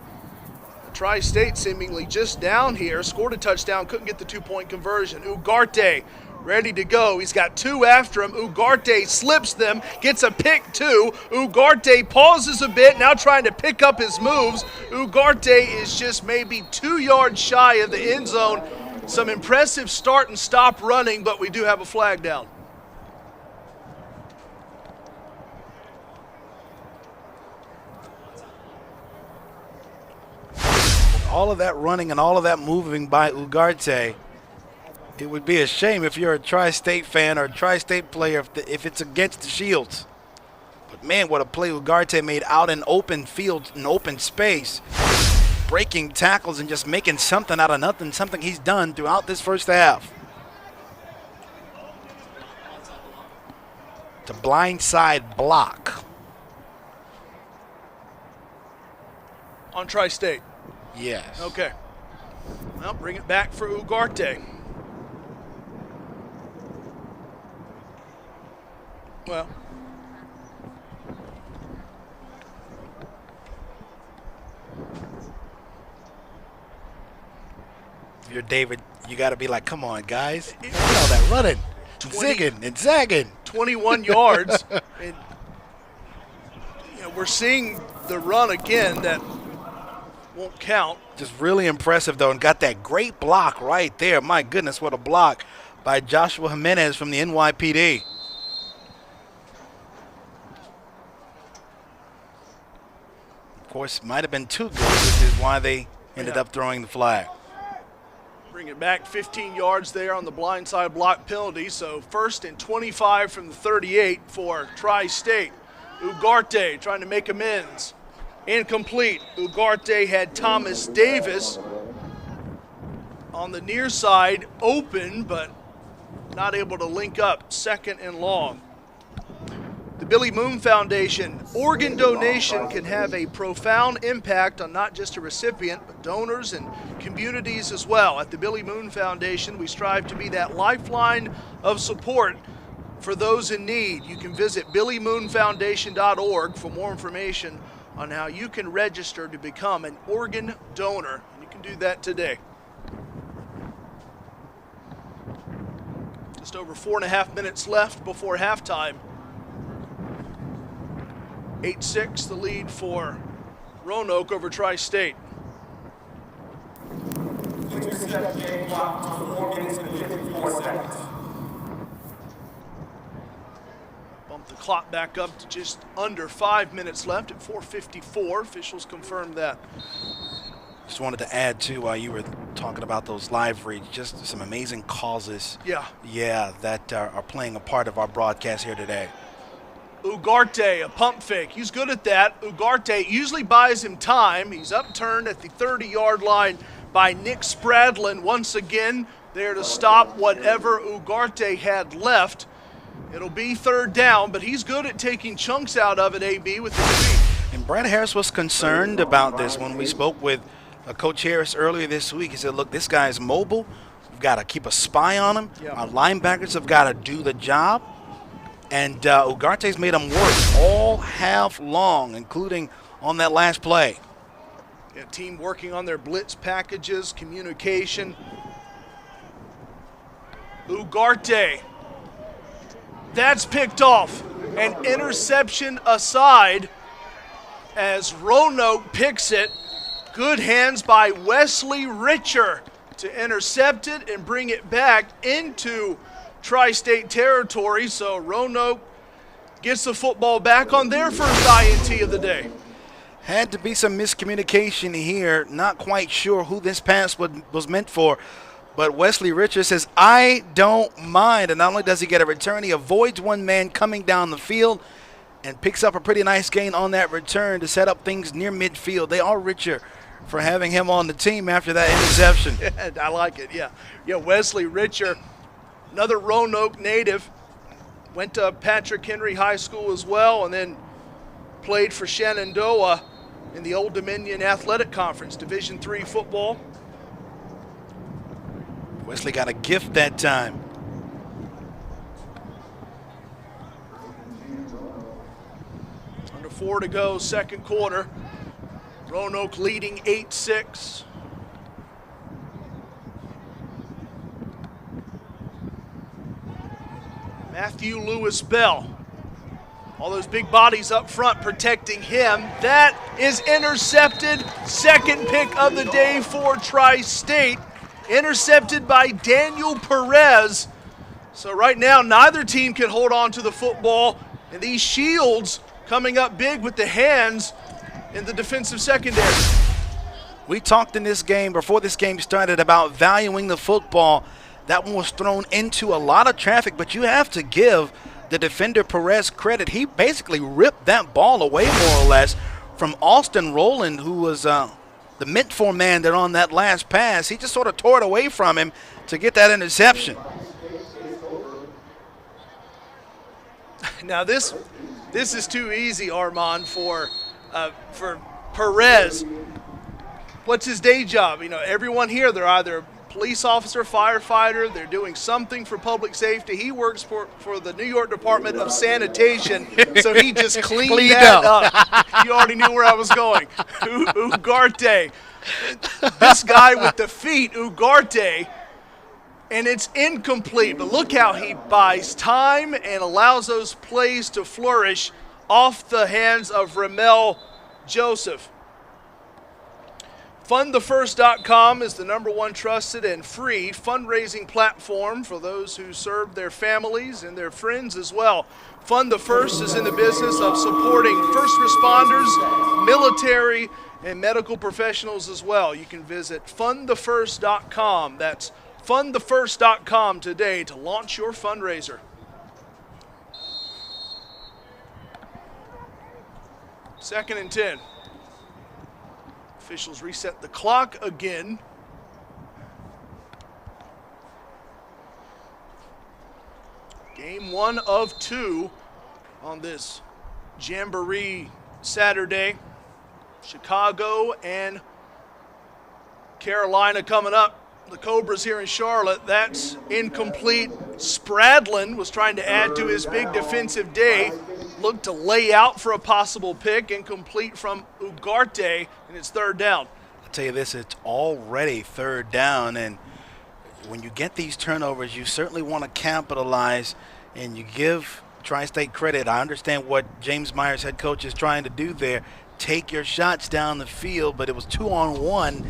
Tri-State seemingly just down here, scored a touchdown, couldn't get the 2-point conversion. Ugarte ready to go. He's got 2 after him. Ugarte slips them, gets a pick too. Ugarte pauses a bit, now trying to pick up his moves. Ugarte is just maybe 2 yards shy of the end zone. Some impressive start and stop running, but we do have a flag down. All of that running and all of that moving by Ugarte, it would be a shame if you're a Tri-State fan or a Tri-State player if it's against the Shields. But man, what a play Ugarte made out in open field, in open space, breaking tackles and just making something out of nothing, something he's done throughout this first half. It's a blindside block. On Tri-State. Yes. Okay. Well, bring it back for Ugarte. Well. If you're David, you got to be like, come on, guys. Look at all that running, zigging and zagging. 21 yards. And, we're seeing the run again that won't count. Just really impressive, though, and got that great block right there. My goodness, what a block by Joshua Jimenez from the NYPD. Of course, might have been too good, which is why they ended up throwing the flag. Bring it back 15 yards there on the blindside block penalty. So 1st and 25 from the 38 for Tri-State. Ugarte trying to make amends. Incomplete. Ugarte had Thomas Davis on the near side open, but not able to link up. 2nd and long. The Billy Moon Foundation. Organ donation can have a profound impact on not just a recipient, but donors and communities as well. At the Billy Moon Foundation, we strive to be that lifeline of support for those in need. You can visit billymoonfoundation.org for more information on how you can register to become an organ donor. And you can do that today. Just over 4.5 minutes left before halftime. 8-6 the lead for Roanoke over Tri-State. Bump the clock back up to just under 5 minutes left at 4:54. Officials confirmed that. Just wanted to add, too, while you were talking about those live reads, just some amazing causes. Yeah, that are playing a part of our broadcast here today. Ugarte, a pump fake. He's good at that. Ugarte usually buys him time. He's upturned at the 30-yard line by Nick Spradlin once again, there to stop whatever Ugarte had left. It'll be 3rd down, but he's good at taking chunks out of it, AB, with his feet. And Brad Harris was concerned about this when we spoke with Coach Harris earlier this week. He said, look, this guy's mobile. We've got to keep a spy on him. Yeah. Our linebackers have got to do the job. And Ugarte's made them work all half long, including on that last play. Yeah, team working on their blitz packages, communication. Ugarte. That's picked off. An interception aside as Roanoke picks it. Good hands by Wesley Richer to intercept it and bring it back into Tri-State territory, so Roanoke gets the football back on their first INT of the day. Had to be some miscommunication here. Not quite sure who this pass was meant for, but Wesley Richer says, I don't mind. And not only does he get a return, he avoids one man coming down the field and picks up a pretty nice gain on that return to set up things near midfield. They are Richer for having him on the team after that interception. Yeah, I like it, yeah. Yeah, Wesley Richer, another Roanoke native, went to Patrick Henry High School as well, and then played for Shenandoah in the Old Dominion Athletic Conference, Division III football. Wesley got a gift that time. Under 4 to go, 2nd quarter. Roanoke leading 8-6. Matthew Lewis Bell. All those big bodies up front protecting him. That is intercepted. 2nd pick of the day for Tri-State. Intercepted by Daniel Perez. So right now, neither team can hold on to the football. And these Shields coming up big with the hands in the defensive secondary. We talked in this game, before this game started, about valuing the football. That one was thrown into a lot of traffic, but you have to give the defender Perez credit. He basically ripped that ball away, more or less, from Austin Rowland, who was the meant-for man there on that last pass. He just sort of tore it away from him to get that interception. Now this is too easy, Armand, for Perez. What's his day job? You know, everyone here, they're either police officer, firefighter, they're doing something for public safety. He works for the New York Department of Sanitation, so he just cleaned that up. You already knew where I was going. Ugarte. This guy with the feet, Ugarte, and it's incomplete, but look how he buys time and allows those plays to flourish off the hands of Ramel Joseph. FundTheFirst.com is the #1 trusted and free fundraising platform for those who serve their families and their friends as well. Fund the First is in the business of supporting first responders, military, and medical professionals as well. You can visit fundthefirst.com. That's fundthefirst.com today to launch your fundraiser. Second and 10. Officials reset the clock again. Game 1 of 2 on this Jamboree Saturday. Chicago and Carolina coming up. The Cobras here in Charlotte. That's incomplete. Spradlin was trying to add to his big defensive day. Looked to lay out for a possible pick. Incomplete from Ugarte, and it's third down. I'll tell you this, it's already third down, and when you get these turnovers, you certainly want to capitalize, and you give Tri-State credit. I understand what James Myers, head coach, is trying to do there. Take your shots down the field, but it was 2-on-1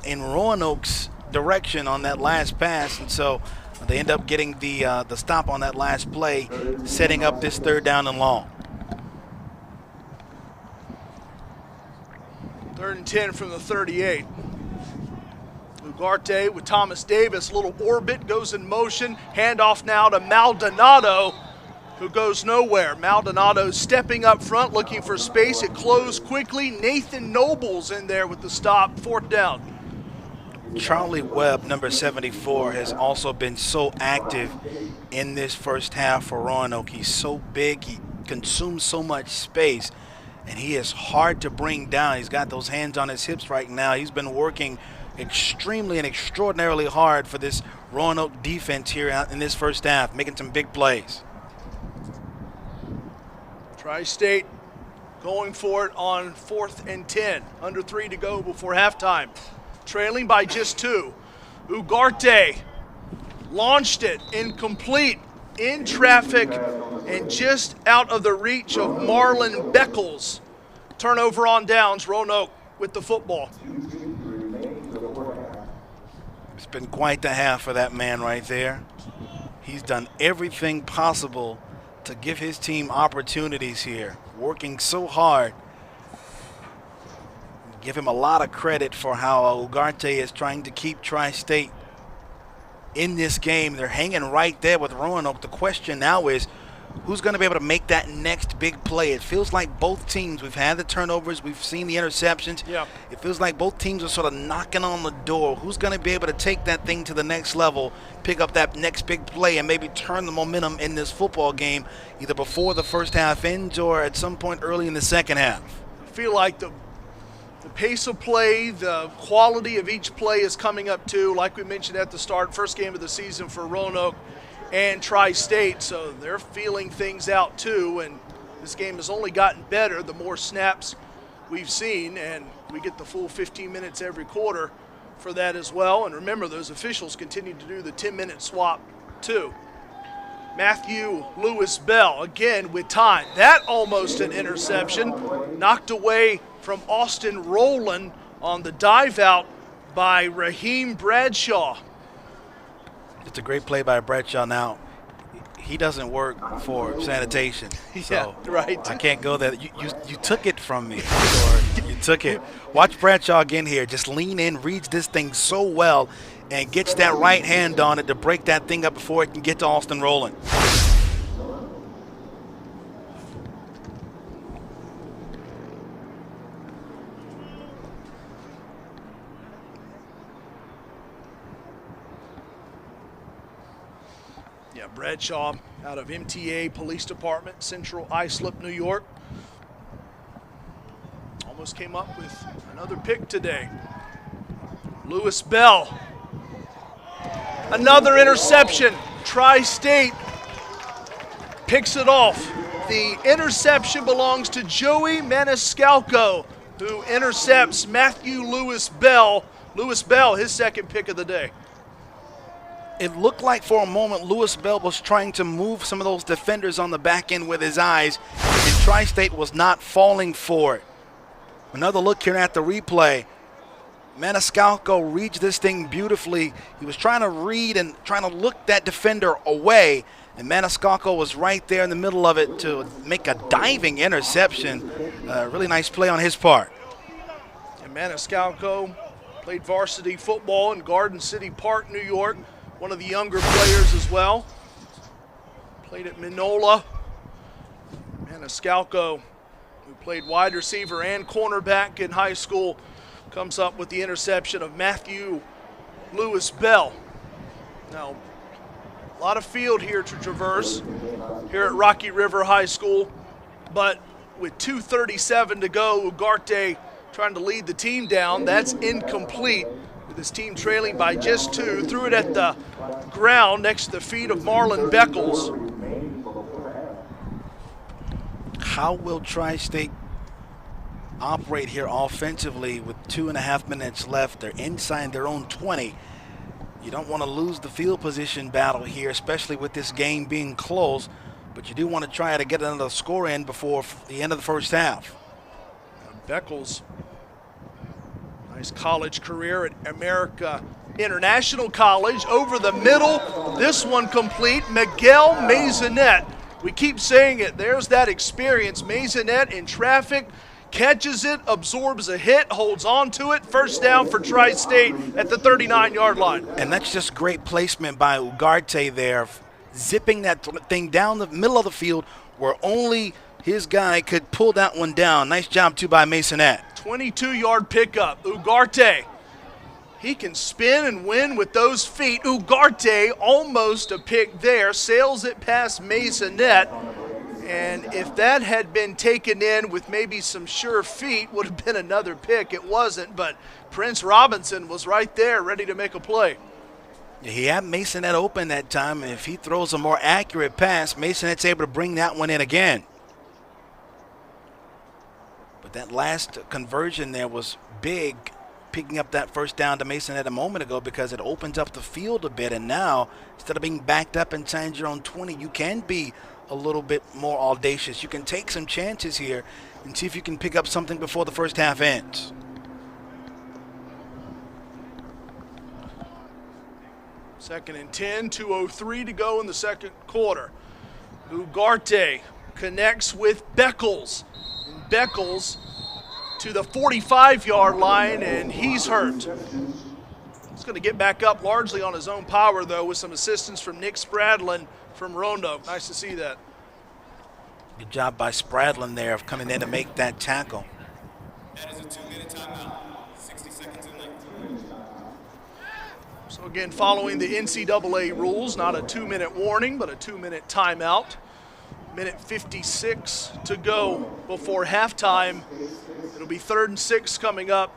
in Roanoke's direction on that last pass, and so they end up getting the stop on that last play, setting up this third down and long. Third and 10 from the 38. Ugarte with Thomas Davis, little orbit, goes in motion. Handoff now to Maldonado, who goes nowhere. Maldonado stepping up front, looking for space. It closed quickly. Nathan Noble's in there with the stop, fourth down. Charlie Webb, number 74, has also been so active in this first half for Roanoke. He's so big, he consumes so much space, and he is hard to bring down. He's got those hands on his hips right now. He's been working extremely and extraordinarily hard for this Roanoke defense here in this first half, making some big plays. Tri-State going for it on 4th and 10. Under 3 to go before halftime. Trailing by just 2. Ugarte launched it, incomplete, in traffic, and just out of the reach of Marlon Beckles. Turnover on downs, Roanoke with the football. It's been quite the half for that man right there. He's done everything possible to give his team opportunities here, working so hard. Give him a lot of credit for how Ugarte is trying to keep Tri-State in this game. They're hanging right there with Roanoke. The question now is, who's going to be able to make that next big play? It feels like both teams, we've had the turnovers, we've seen the interceptions. Yeah. It feels like both teams are sort of knocking on the door. Who's going to be able to take that thing to the next level, pick up that next big play, and maybe turn the momentum in this football game, either before the first half ends or at some point early in the second half? I feel like the pace of play, the quality of each play is coming up too, like we mentioned at the start, first game of the season for Roanoke and Tri-State, so they're feeling things out too, and this game has only gotten better the more snaps we've seen, and we get the full 15 minutes every quarter for that as well. And remember, those officials continue to do the 10-minute swap too. Matthew Lewis Bell, again with time. That almost an interception, knocked away from Austin Rowland on the dive out by Raheem Bradshaw. It's a great play by Bradshaw. Now, he doesn't work for sanitation. So yeah, right. I can't go there. You took it from me. Or you took it. Watch Bradshaw again here. Just lean in, reads this thing so well, and gets that right hand on it to break that thing up before it can get to Austin Rowland. Yeah, Bradshaw out of MTA Police Department, Central Islip, New York. Almost came up with another pick today. Lewis Bell. Another interception. Tri-State picks it off. The interception belongs to Joey Maniscalco, who intercepts Matthew Lewis Bell. Lewis Bell, his second pick of the day. It looked like for a moment Lewis Bell was trying to move some of those defenders on the back end with his eyes, and Tri-State was not falling for it. Another look here at the replay. Maniscalco reads this thing beautifully. He was trying to read and trying to look that defender away, and Maniscalco was right there in the middle of it to make a diving interception. Really nice play on his part. And Maniscalco played varsity football in Garden City Park, New York. One of the younger players as well. Played at Minola. Maniscalco, who played wide receiver and cornerback in high school, comes up with the interception of Matthew Lewis Bell. Now, a lot of field here to traverse here at Rocky River High School, but with 2:37 to go, Ugarte trying to lead the team down. That's incomplete, with his team trailing by just 2. Threw it at the ground next to the feet of Marlon Beckles. How will Tri-State operate here offensively with 2.5 minutes left? They're inside their own 20. You don't want to lose the field position battle here, especially with this game being close, but you do want to try to get another score in before the end of the first half. Beckles, nice college career at America International College. Over the middle, this one complete. Miguel Maisonette. We keep saying it. There's that experience. Maisonette in traffic, catches it, absorbs a hit, holds on to it. First down for Tri-State at the 39-yard line. And that's just great placement by Ugarte there, zipping that thing down the middle of the field where only his guy could pull that one down. Nice job, too, by Maisonette. 22-yard pickup. Ugarte, he can spin and win with those feet. Ugarte, almost a pick there, sails it past Maisonette. And if that had been taken in with maybe some sure feet, would have been another pick. It wasn't, but Prince Robinson was right there ready to make a play. He had Maisonette open that time, and if he throws a more accurate pass, Maisonette's able to bring that one in again. But that last conversion there was big, picking up that first down to Maisonette a moment ago, because it opens up the field a bit, and now instead of being backed up inside your own 20, you can be a little bit more audacious. You can take some chances here and see if you can pick up something before the first half ends. Second and 10, 2:03 to go in the second quarter. Ugarte connects with Beckles. And Beckles to the 45-yard line, and he's hurt. He's going to get back up largely on his own power, though, with some assistance from Nick Spradlin from Roanoke. Nice to see that. Good job by Spradlin there of coming in to make that tackle. That is a 2-minute timeout. 60 seconds in length. So again, following the NCAA rules, not a 2-minute warning, but a 2-minute timeout. Minute 56 to go before halftime. It'll be 3rd and 6 coming up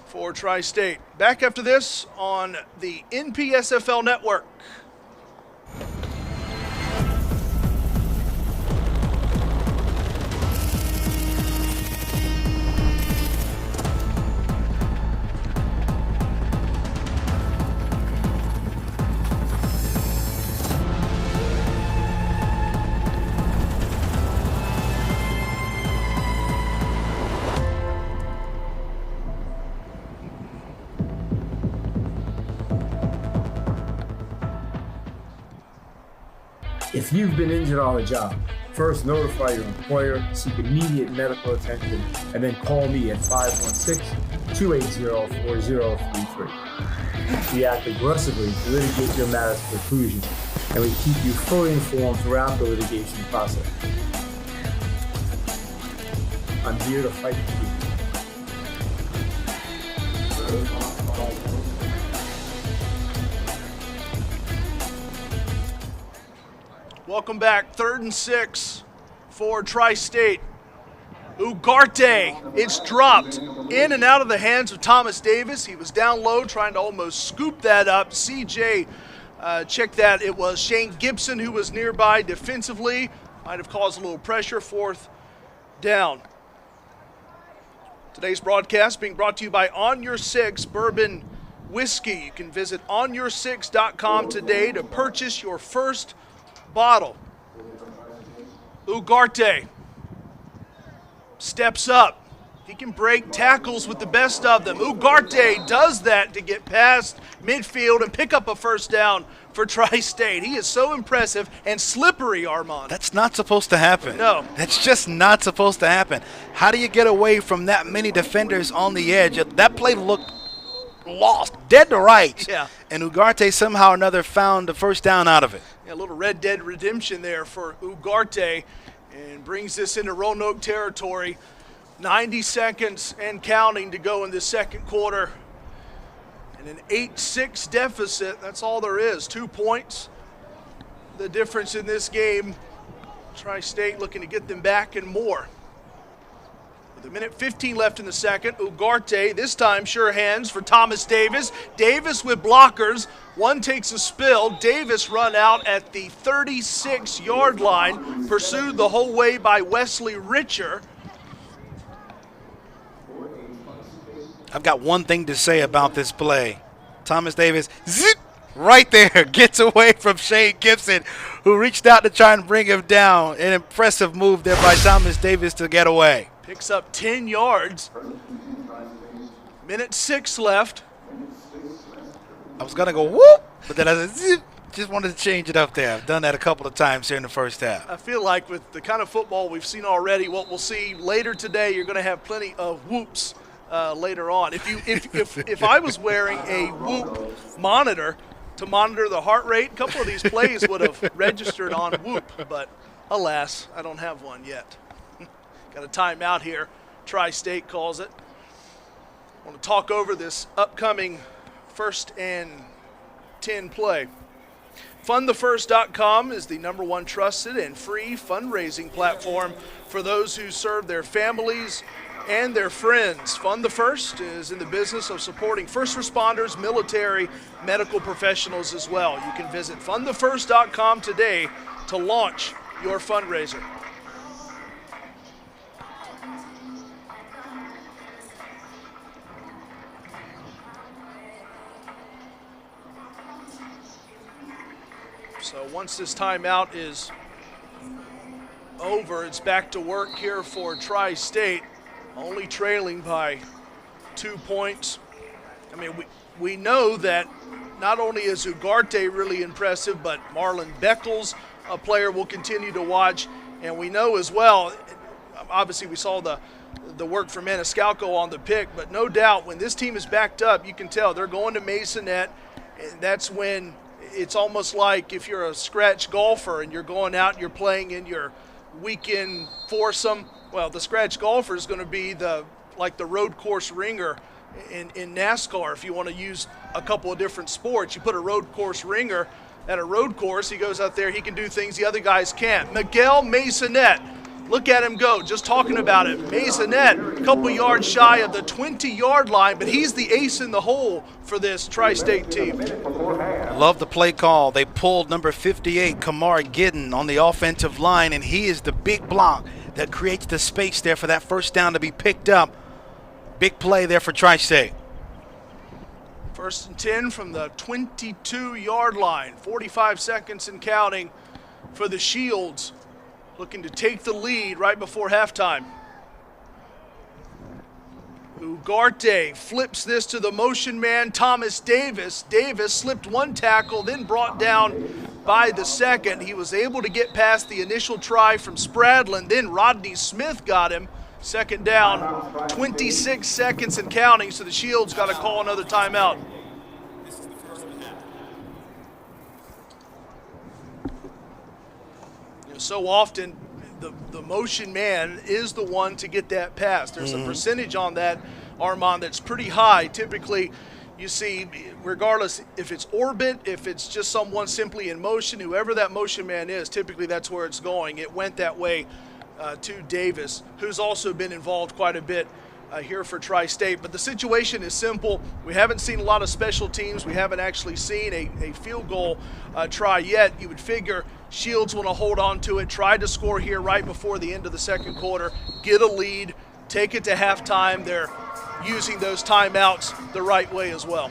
for Tri-State. Back after this on the NPSFL network. If you've been injured on the job, first notify your employer, seek immediate medical attention, and then call me at 516-280-4033. We act aggressively to litigate your matter's preclusion, and we keep you fully informed throughout the litigation process. I'm here to fight for you. Welcome back. 3rd and 6 for Tri-State. Ugarte, it's dropped in and out of the hands of Thomas Davis. He was down low trying to almost scoop that up. CJ checked that. It was Shane Gibson who was nearby defensively. Might have caused a little pressure. 4th down. Today's broadcast being brought to you by On Your Six Bourbon Whiskey. You can visit onyour6.com today to purchase your first bottle. Ugarte steps up, He can break tackles with the best of them. Ugarte does that to get past midfield and pick up a first down for Tri-State. He is so impressive and slippery, Armand. That's not supposed to happen. No. That's just not supposed to happen. How do you get away from that many defenders on the edge? That play looked lost, dead to rights. Yeah. And Ugarte somehow or another found the first down out of it. Yeah, a little Red Dead redemption there for Ugarte, and brings this into Roanoke territory. 90 seconds and counting to go in the second quarter. And an 8-6 deficit, that's all there is. 2 points. The difference in this game. Tri-State looking to get them back and more. With a minute 15 left in the second, Ugarte, this time sure hands for Thomas Davis. Davis with blockers. One takes a spill. Davis run out at the 36-yard line, pursued the whole way by Wesley Richer. I've got one thing to say about this play. Thomas Davis, zip, right there, gets away from Shane Gibson, who reached out to try and bring him down. An impressive move there by Thomas Davis to get away. Picks up 10 yards. Minute 6 left. I was going to go whoop, but then I said zip. Just wanted to change it up there. I've done that a couple of times here in the first half. I feel like with the kind of football we've seen already, what we'll see later today, you're going to have plenty of whoops later on. If I was wearing a whoop monitor to monitor the heart rate, a couple of these plays would have registered on whoop, but alas, I don't have one yet. Got a timeout here. Tri-State calls it. I want to talk over this upcoming 1st and 10 play. FundTheFirst.com is the #1 trusted and free fundraising platform for those who serve their families and their friends. Fund the First is in the business of supporting first responders, military, medical professionals as well. You can visit fundthefirst.com today to launch your fundraiser. So once this timeout is over, it's back to work here for Tri-State, only trailing by 2 points. I mean, we know that not only is Ugarte really impressive, but Marlon Beckles, a player we'll continue to watch. And we know as well, obviously we saw the work from Maniscalco on the pick, but no doubt when this team is backed up, you can tell they're going to Masonette. And that's when it's almost like if you're a scratch golfer and you're going out and you're playing in your weekend foursome, well, the scratch golfer is going to be like the road course ringer in NASCAR. If you want to use a couple of different sports, you put a road course ringer at a road course, he goes out there, he can do things the other guys can't. Miguel Masonette, look at him go, just talking about it. Masonette, a couple yards shy of the 20-yard line, but he's the ace in the hole for this Tri-State team. Love the play call. They pulled number 58, Kamar Gidden, on the offensive line, and he is the big block that creates the space there for that first down to be picked up. Big play there for Tri-State. 1st and 10 from the 22-yard line. 45 seconds and counting for the Shields, looking to take the lead right before halftime. Ugarte flips this to the motion man, Thomas Davis. Davis slipped one tackle, then brought down by the second. He was able to get past the initial try from Spradlin. Then Rodney Smith got him. Second down, 26 seconds and counting, so the Shields got to call another timeout. So often the motion man is the one to get that pass. There's a percentage on that, Armand, that's pretty high. Typically, you see, regardless if it's orbit, if it's just someone simply in motion, whoever that motion man is, typically that's where it's going. It went that way to Davis, who's also been involved quite a bit here for Tri-State. But the situation is simple. We haven't seen a lot of special teams. We haven't actually seen a field goal try yet. You would figure Shields want to hold on to it, try to score here right before the end of the second quarter, get a lead, take it to halftime. They're using those timeouts the right way as well.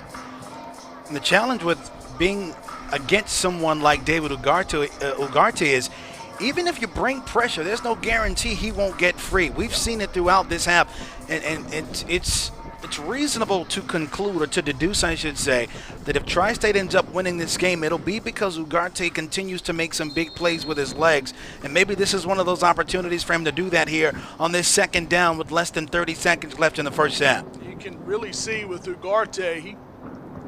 And the challenge with being against someone like David Ugarte is even if you bring pressure, there's no guarantee he won't get free. We've seen it throughout this half, and it's reasonable to conclude, or to deduce, I should say, that if Tri-State ends up winning this game, it'll be because Ugarte continues to make some big plays with his legs, and maybe this is one of those opportunities for him to do that here on this second down with less than 30 seconds left in the first half. You can really see with Ugarte, he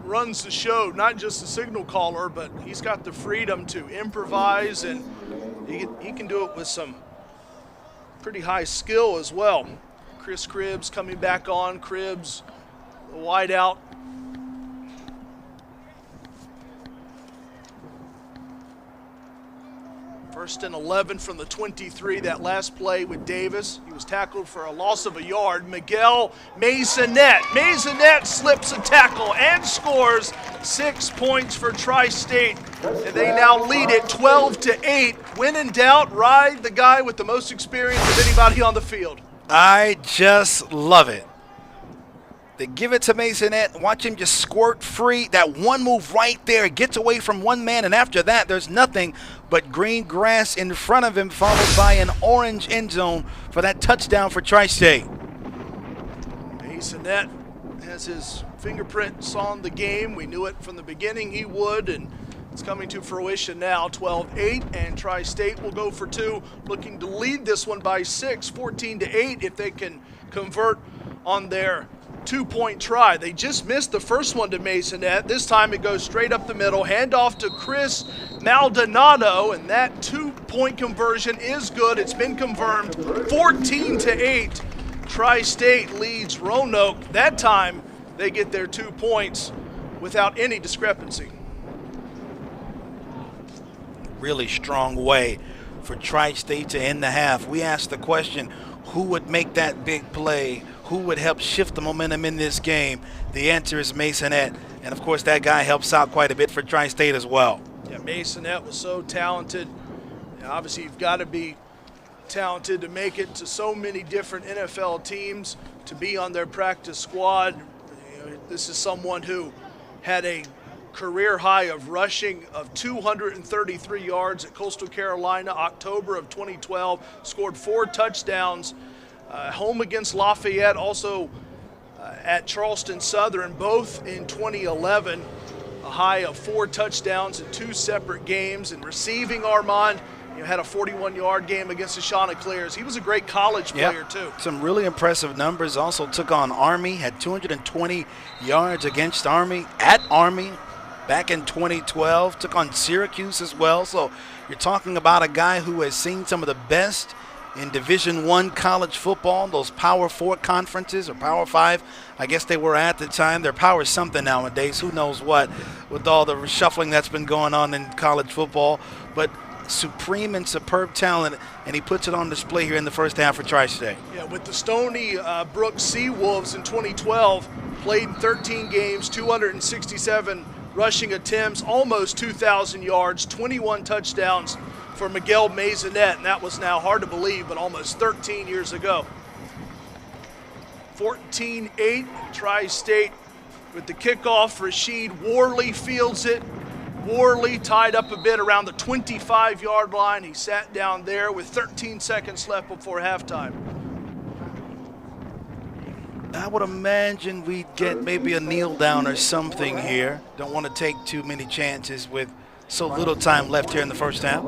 runs the show, not just the signal caller, but he's got the freedom to improvise, and he can do it with some pretty high skill as well. Chris Cribbs coming back on. Cribbs, the wide out. First and 11 from the 23, that last play with Davis. He was tackled for a loss of a yard. Miguel Maisonette. Maisonette slips a tackle and scores 6 points for Tri-State. And they now lead it 12-8. When in doubt, ride the guy with the most experience of anybody on the field. I just love it. They give it to Maisonette. Watch him just squirt free. That one move right there gets away from one man, and after that, there's nothing but green grass in front of him, followed by an orange end zone for that touchdown for Tri-State. Maisonette has his fingerprints on the game. We knew it from the beginning he would, and it's coming to fruition now. 12-8, and Tri-State will go for two, looking to lead this one by 6, 14-8, if they can convert on their two-point try. They just missed the first one to Maisonette. This time it goes straight up the middle, handoff to Chris Maldonado, and that two-point conversion is good. It's been confirmed. 14-8. Tri-State leads Roanoke. That time they get their 2 points without any discrepancy. Really strong way for Tri-State to end the half. We asked the question, who would make that big play? Who would help shift the momentum in this game? The answer is Maisonette, and of course that guy helps out quite a bit for Tri-State as well. Yeah, Maisonette was so talented. Obviously you've got to be talented to make it to so many different NFL teams, to be on their practice squad. This is someone who had a career high of rushing of 233 yards at Coastal Carolina, October of 2012, scored 4 touchdowns, home against Lafayette, also at Charleston Southern, both in 2011, a high of 4 touchdowns in 2 separate games, and receiving Armand, had a 41-yard game against the Chanticleers. He was a great college player, too. Some really impressive numbers. Also took on Army, had 220 yards against Army, at Army, back in 2012, took on Syracuse as well. So you're talking about a guy who has seen some of the best in Division I college football, those Power 4 conferences, or Power 5, I guess they were at the time. They're Power something nowadays, who knows what, with all the reshuffling that's been going on in college football. But supreme and superb talent, and he puts it on display here in the first half for Tri-State. Yeah, with the Stony Brook Seawolves in 2012, played in 13 games, 267 rushing attempts, almost 2,000 yards, 21 touchdowns for Miguel Maisonette, and that was now hard to believe, but almost 13 years ago. 14-8, Tri-State with the kickoff. Rasheed Worley fields it. Worley tied up a bit around the 25-yard line. He sat down there with 13 seconds left before halftime. I would imagine we'd get maybe a kneel down or something here. Don't want to take too many chances with so little time left here in the first half.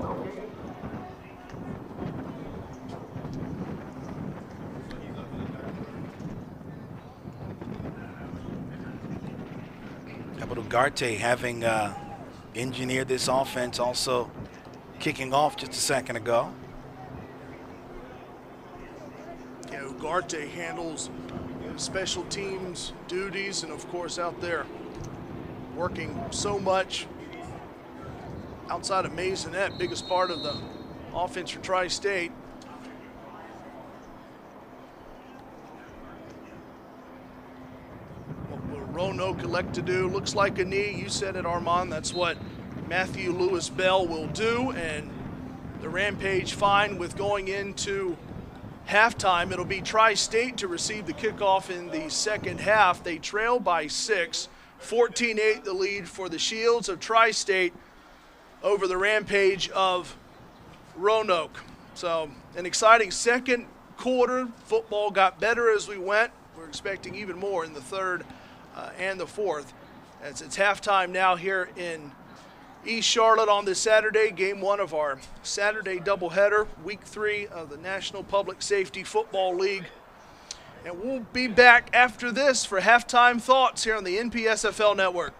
Ugarte having engineered this offense, also kicking off just a second ago. Yeah, Ugarte handles special teams duties, and of course out there working so much outside of Maisonette, biggest part of the offense for Tri-State. Roanoke elect to do, looks like a knee. You said it, Armand. That's what Matthew Lewis Bell will do, and the Rampage fine with going into halftime. It'll be Tri-State to receive the kickoff in the second half. They trail by 6, 14-8 the lead for the Shields of Tri-State over the Rampage of Roanoke. So an exciting second quarter. Football got better as we went. We're expecting even more in the third and the fourth. As it's halftime now here in East Charlotte on this Saturday, game one of our Saturday doubleheader, week 3 of the National Public Safety Football League. And we'll be back after this for halftime thoughts here on the NPSFL Network.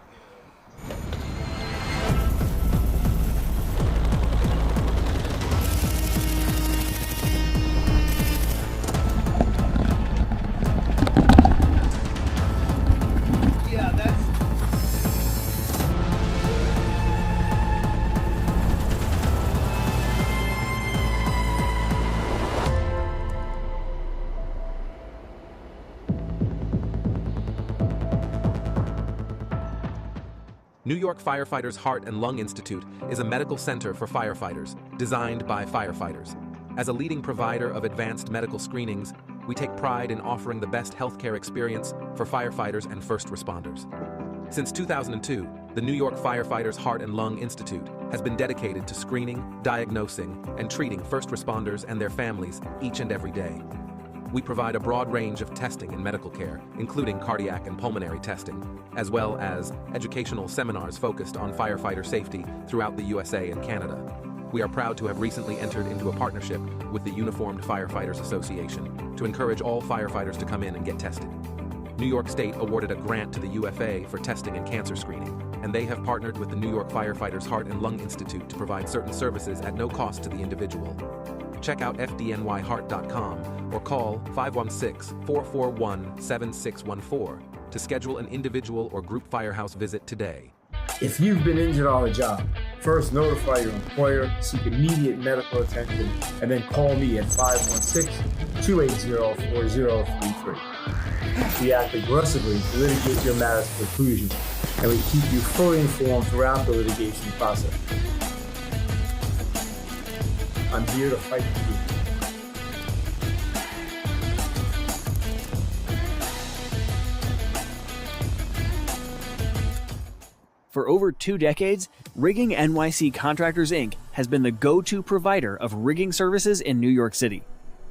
New York Firefighters Heart and Lung Institute is a medical center for firefighters, designed by firefighters. As a leading provider of advanced medical screenings, we take pride in offering the best healthcare experience for firefighters and first responders. Since 2002, the New York Firefighters Heart and Lung Institute has been dedicated to screening, diagnosing, and treating first responders and their families each and every day. We provide a broad range of testing and medical care, including cardiac and pulmonary testing, as well as educational seminars focused on firefighter safety throughout the USA and Canada. We are proud to have recently entered into a partnership with the Uniformed Firefighters Association to encourage all firefighters to come in and get tested. New York State awarded a grant to the UFA for testing and cancer screening, and they have partnered with the New York Firefighters Heart and Lung Institute to provide certain services at no cost to the individual. Check out fdnyheart.com or call 516-441-7614 to schedule an individual or group firehouse visit today. If you've been injured on the job, first notify your employer, seek immediate medical attention, and then call me at 516-280-4033. We act aggressively to litigate your matters to conclusion, and we keep you fully informed throughout the litigation process. I'm here to fight for you. For over 2 decades, Rigging NYC Contractors, Inc. has been the go-to provider of rigging services in New York City.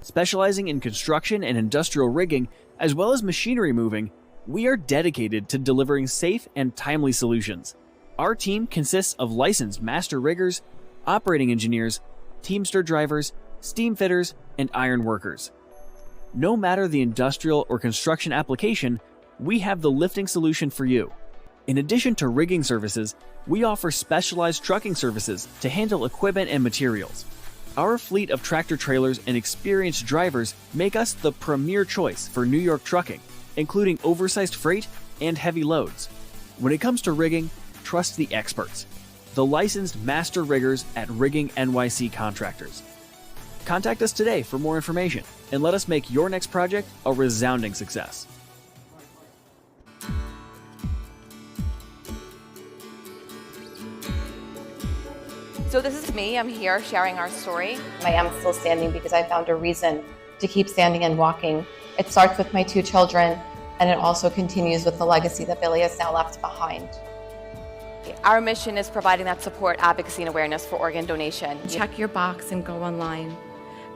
Specializing in construction and industrial rigging, as well as machinery moving, we are dedicated to delivering safe and timely solutions. Our team consists of licensed master riggers, operating engineers, Teamster drivers, steam fitters, and iron workers. No matter the industrial or construction application, we have the lifting solution for you. In addition to rigging services, we offer specialized trucking services to handle equipment and materials. Our fleet of tractor trailers and experienced drivers make us the premier choice for New York trucking, including oversized freight and heavy loads. When it comes to rigging, trust the experts, the licensed master riggers at Rigging NYC Contractors. Contact us today for more information and let us make your next project a resounding success. So this is me. I'm here sharing our story. I am still standing because I found a reason to keep standing and walking. It starts with my 2 children, and it also continues with the legacy that Billy has now left behind. Our mission is providing that support, advocacy, and awareness for organ donation. Check your box and go online.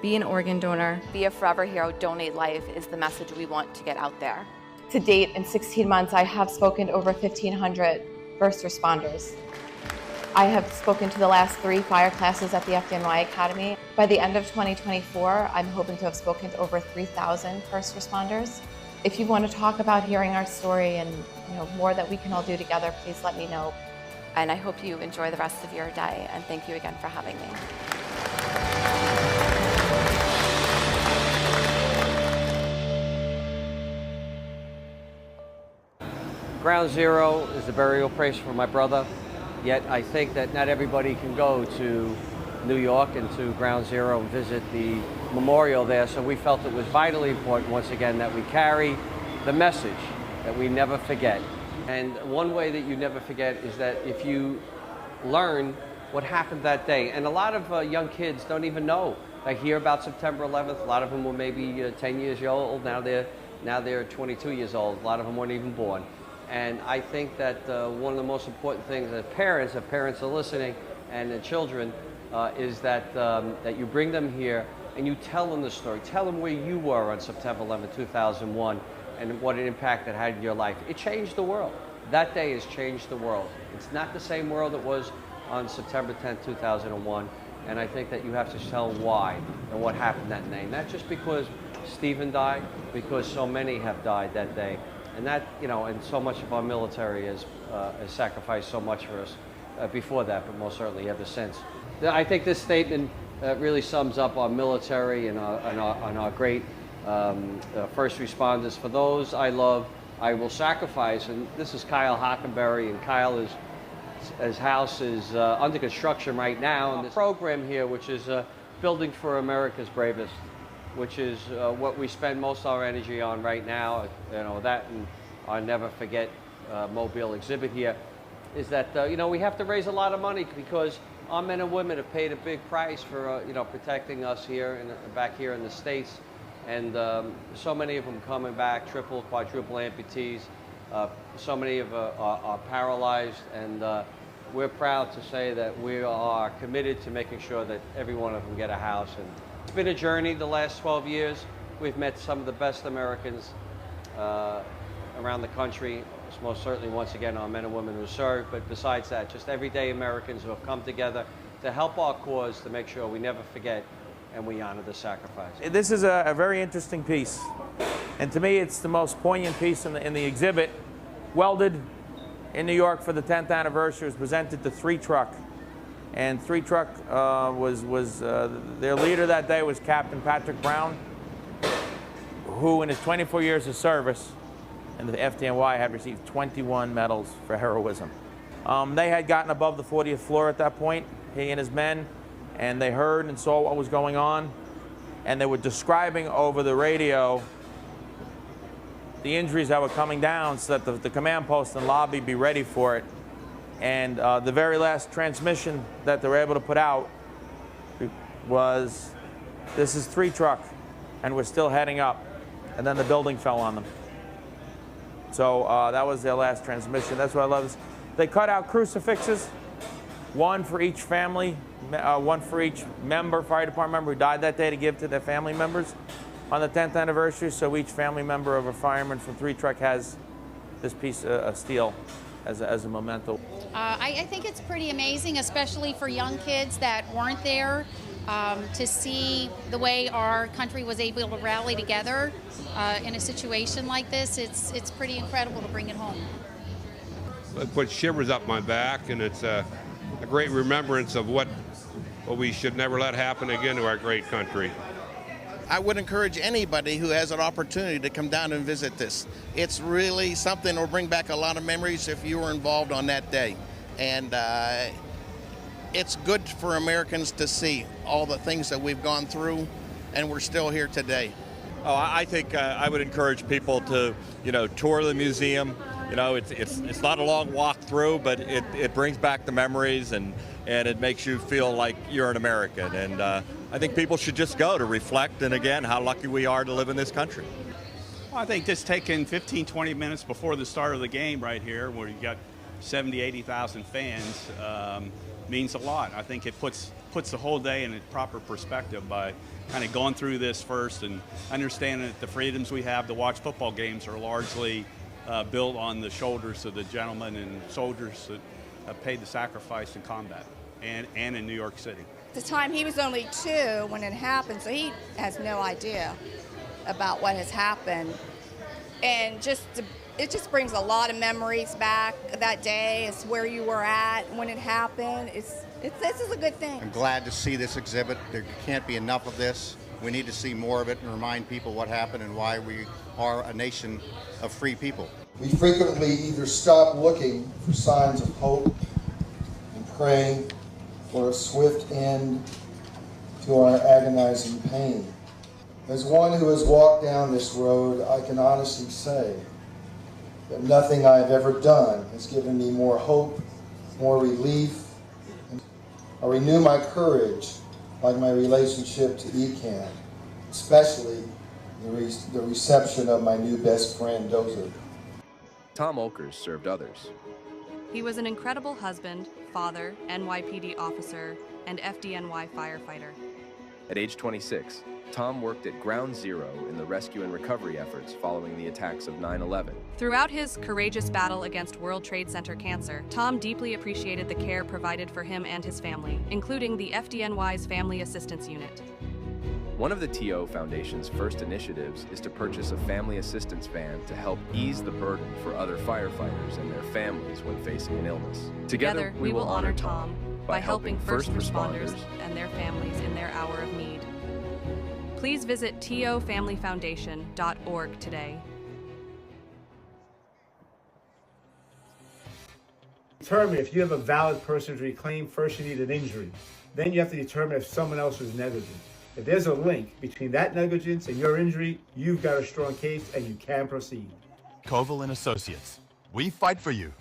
Be an organ donor. Be a forever hero, donate life is the message we want to get out there. To date, in 16 months, I have spoken to over 1,500 first responders. I have spoken to the last 3 fire classes at the FDNY Academy. By the end of 2024, I'm hoping to have spoken to over 3,000 first responders. If you want to talk about hearing our story and more that we can all do together, please let me know. And I hope you enjoy the rest of your day, and thank you again for having me. Ground Zero is the burial place for my brother, yet I think that not everybody can go to New York and to Ground Zero and visit the memorial there, so we felt it was vitally important once again that we carry the message that we never forget. And one way that you never forget is that if you learn what happened that day, and a lot of young kids don't even know. They hear about September 11th. A lot of them were maybe 10 years old. Now they're 22 years old. A lot of them weren't even born. And I think that one of the most important things as parents, if parents are listening, and the children, is that, that you bring them here and you tell them the story. Tell them where you were on September 11, 2001 and what an impact it had in your life. It changed the world. That day has changed the world. It's not the same world it was on September 10, 2001. And I think that you have to tell why and what happened that day. Not just because Stephen died, because so many have died that day. And that, you know, and so much of our military has sacrificed so much for us before that, but most certainly ever since. I think this statement really sums up our military and our great first responders. For those I love, I will sacrifice. And this is Kyle Hockenberry, and Kyle is, his house is under construction right now. And this program here, which is Building for America's Bravest, which is what we spend most of our energy on right now. You know, that and our Never Forget Mobile exhibit here, is that you know, we have to raise a lot of money because our men and women have paid a big price for you know, protecting us here back here in the States, and so many of them coming back, triple, quadruple amputees. So many of are paralyzed, and we're proud to say that we are committed to making sure that every one of them get a house. And it's been a journey the last 12 years. We've met some of the best Americans around the country. It's most certainly, once again, our men and women who serve, but besides that, just everyday Americans who have come together to help our cause, to make sure we never forget and we honor the sacrifice. This is a very interesting piece, and to me it's the most poignant piece in the exhibit. Welded in New York for the 10th anniversary, was presented to 3 Truck, and 3 Truck their leader that day was Captain Patrick Brown, who in his 24 years of service in the FDNY had received 21 medals for heroism. They had gotten above the 40th floor at that point, he and his men, and they heard and saw what was going on, and they were describing over the radio the injuries that were coming down so that the command post and lobby be ready for it. And the very last transmission that they were able to put out was, "This is 3 Truck, and we're still heading up." And then the building fell on them. So that was their last transmission. That's what I love. They cut out crucifixes, one for each family, one for each member, fire department member who died that day, to give to their family members on the 10th anniversary. So each family member of a fireman from 3 Truck has this piece of steel as a memento. I think it's pretty amazing, especially for young kids that weren't there, to see the way our country was able to rally together in a situation like this. It's pretty incredible to bring it home. It puts shivers up my back, and it's a great remembrance of what we should never let happen again to our great country. I would encourage anybody who has an opportunity to come down and visit this. It's really something that will bring back a lot of memories if you were involved on that day. And it's good for Americans to see all the things that we've gone through, and we're still here today. Oh, I think I would encourage people to, you know, tour the museum. You know, it's not a long walk through, but it brings back the memories, and it makes you feel like you're an American. And I think people should just go to reflect, and again, how lucky we are to live in this country. Well, I think just taking 15, 20 minutes before the start of the game right here, where you got 70, 80,000 fans, means a lot. I think it puts the whole day in a proper perspective by kind of going through this first and understanding that the freedoms we have to watch football games are largely built on the shoulders of the gentlemen and soldiers that have paid the sacrifice in combat and in New York City. At the time, he was only 2 when it happened, so he has no idea about what has happened. And it just brings a lot of memories back that day. It's where you were at when it happened. This is a good thing. I'm glad to see this exhibit. There can't be enough of this. We need to see more of it and remind people what happened and why we are a nation of free people. We frequently either stop looking for signs of hope and praying for a swift end to our agonizing pain. As one who has walked down this road, I can honestly say that nothing I have ever done has given me more hope, more relief. I renew my courage like my relationship to ECAN, especially the reception of my new best friend, Dozer. Tom Olkers served others. He was an incredible husband, father, NYPD officer, and FDNY firefighter. At age 26, Tom worked at Ground Zero in the rescue and recovery efforts following the attacks of 9/11. Throughout his courageous battle against World Trade Center cancer, Tom deeply appreciated the care provided for him and his family, including the FDNY's Family Assistance Unit. One of the TO Foundation's first initiatives is to purchase a family assistance van to help ease the burden for other firefighters and their families when facing an illness. Together, we will honor Tom by helping first responders and their families in their hour of need. Please visit tofamilyfoundation.org today. Determine if you have a valid person's injury claim. First, you need an injury. Then you have to determine if someone else was negligent. If there's a link between that negligence and your injury, you've got a strong case and you can proceed. Koval and Associates. We fight for you.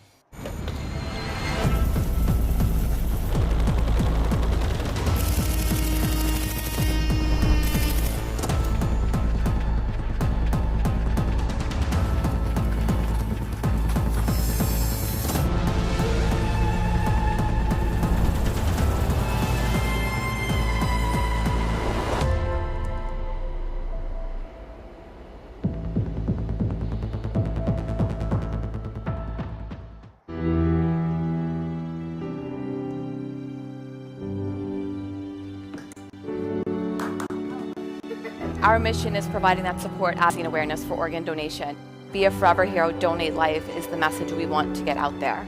Our mission is providing that support, asking awareness for organ donation. Be a forever hero, donate life is the message we want to get out there.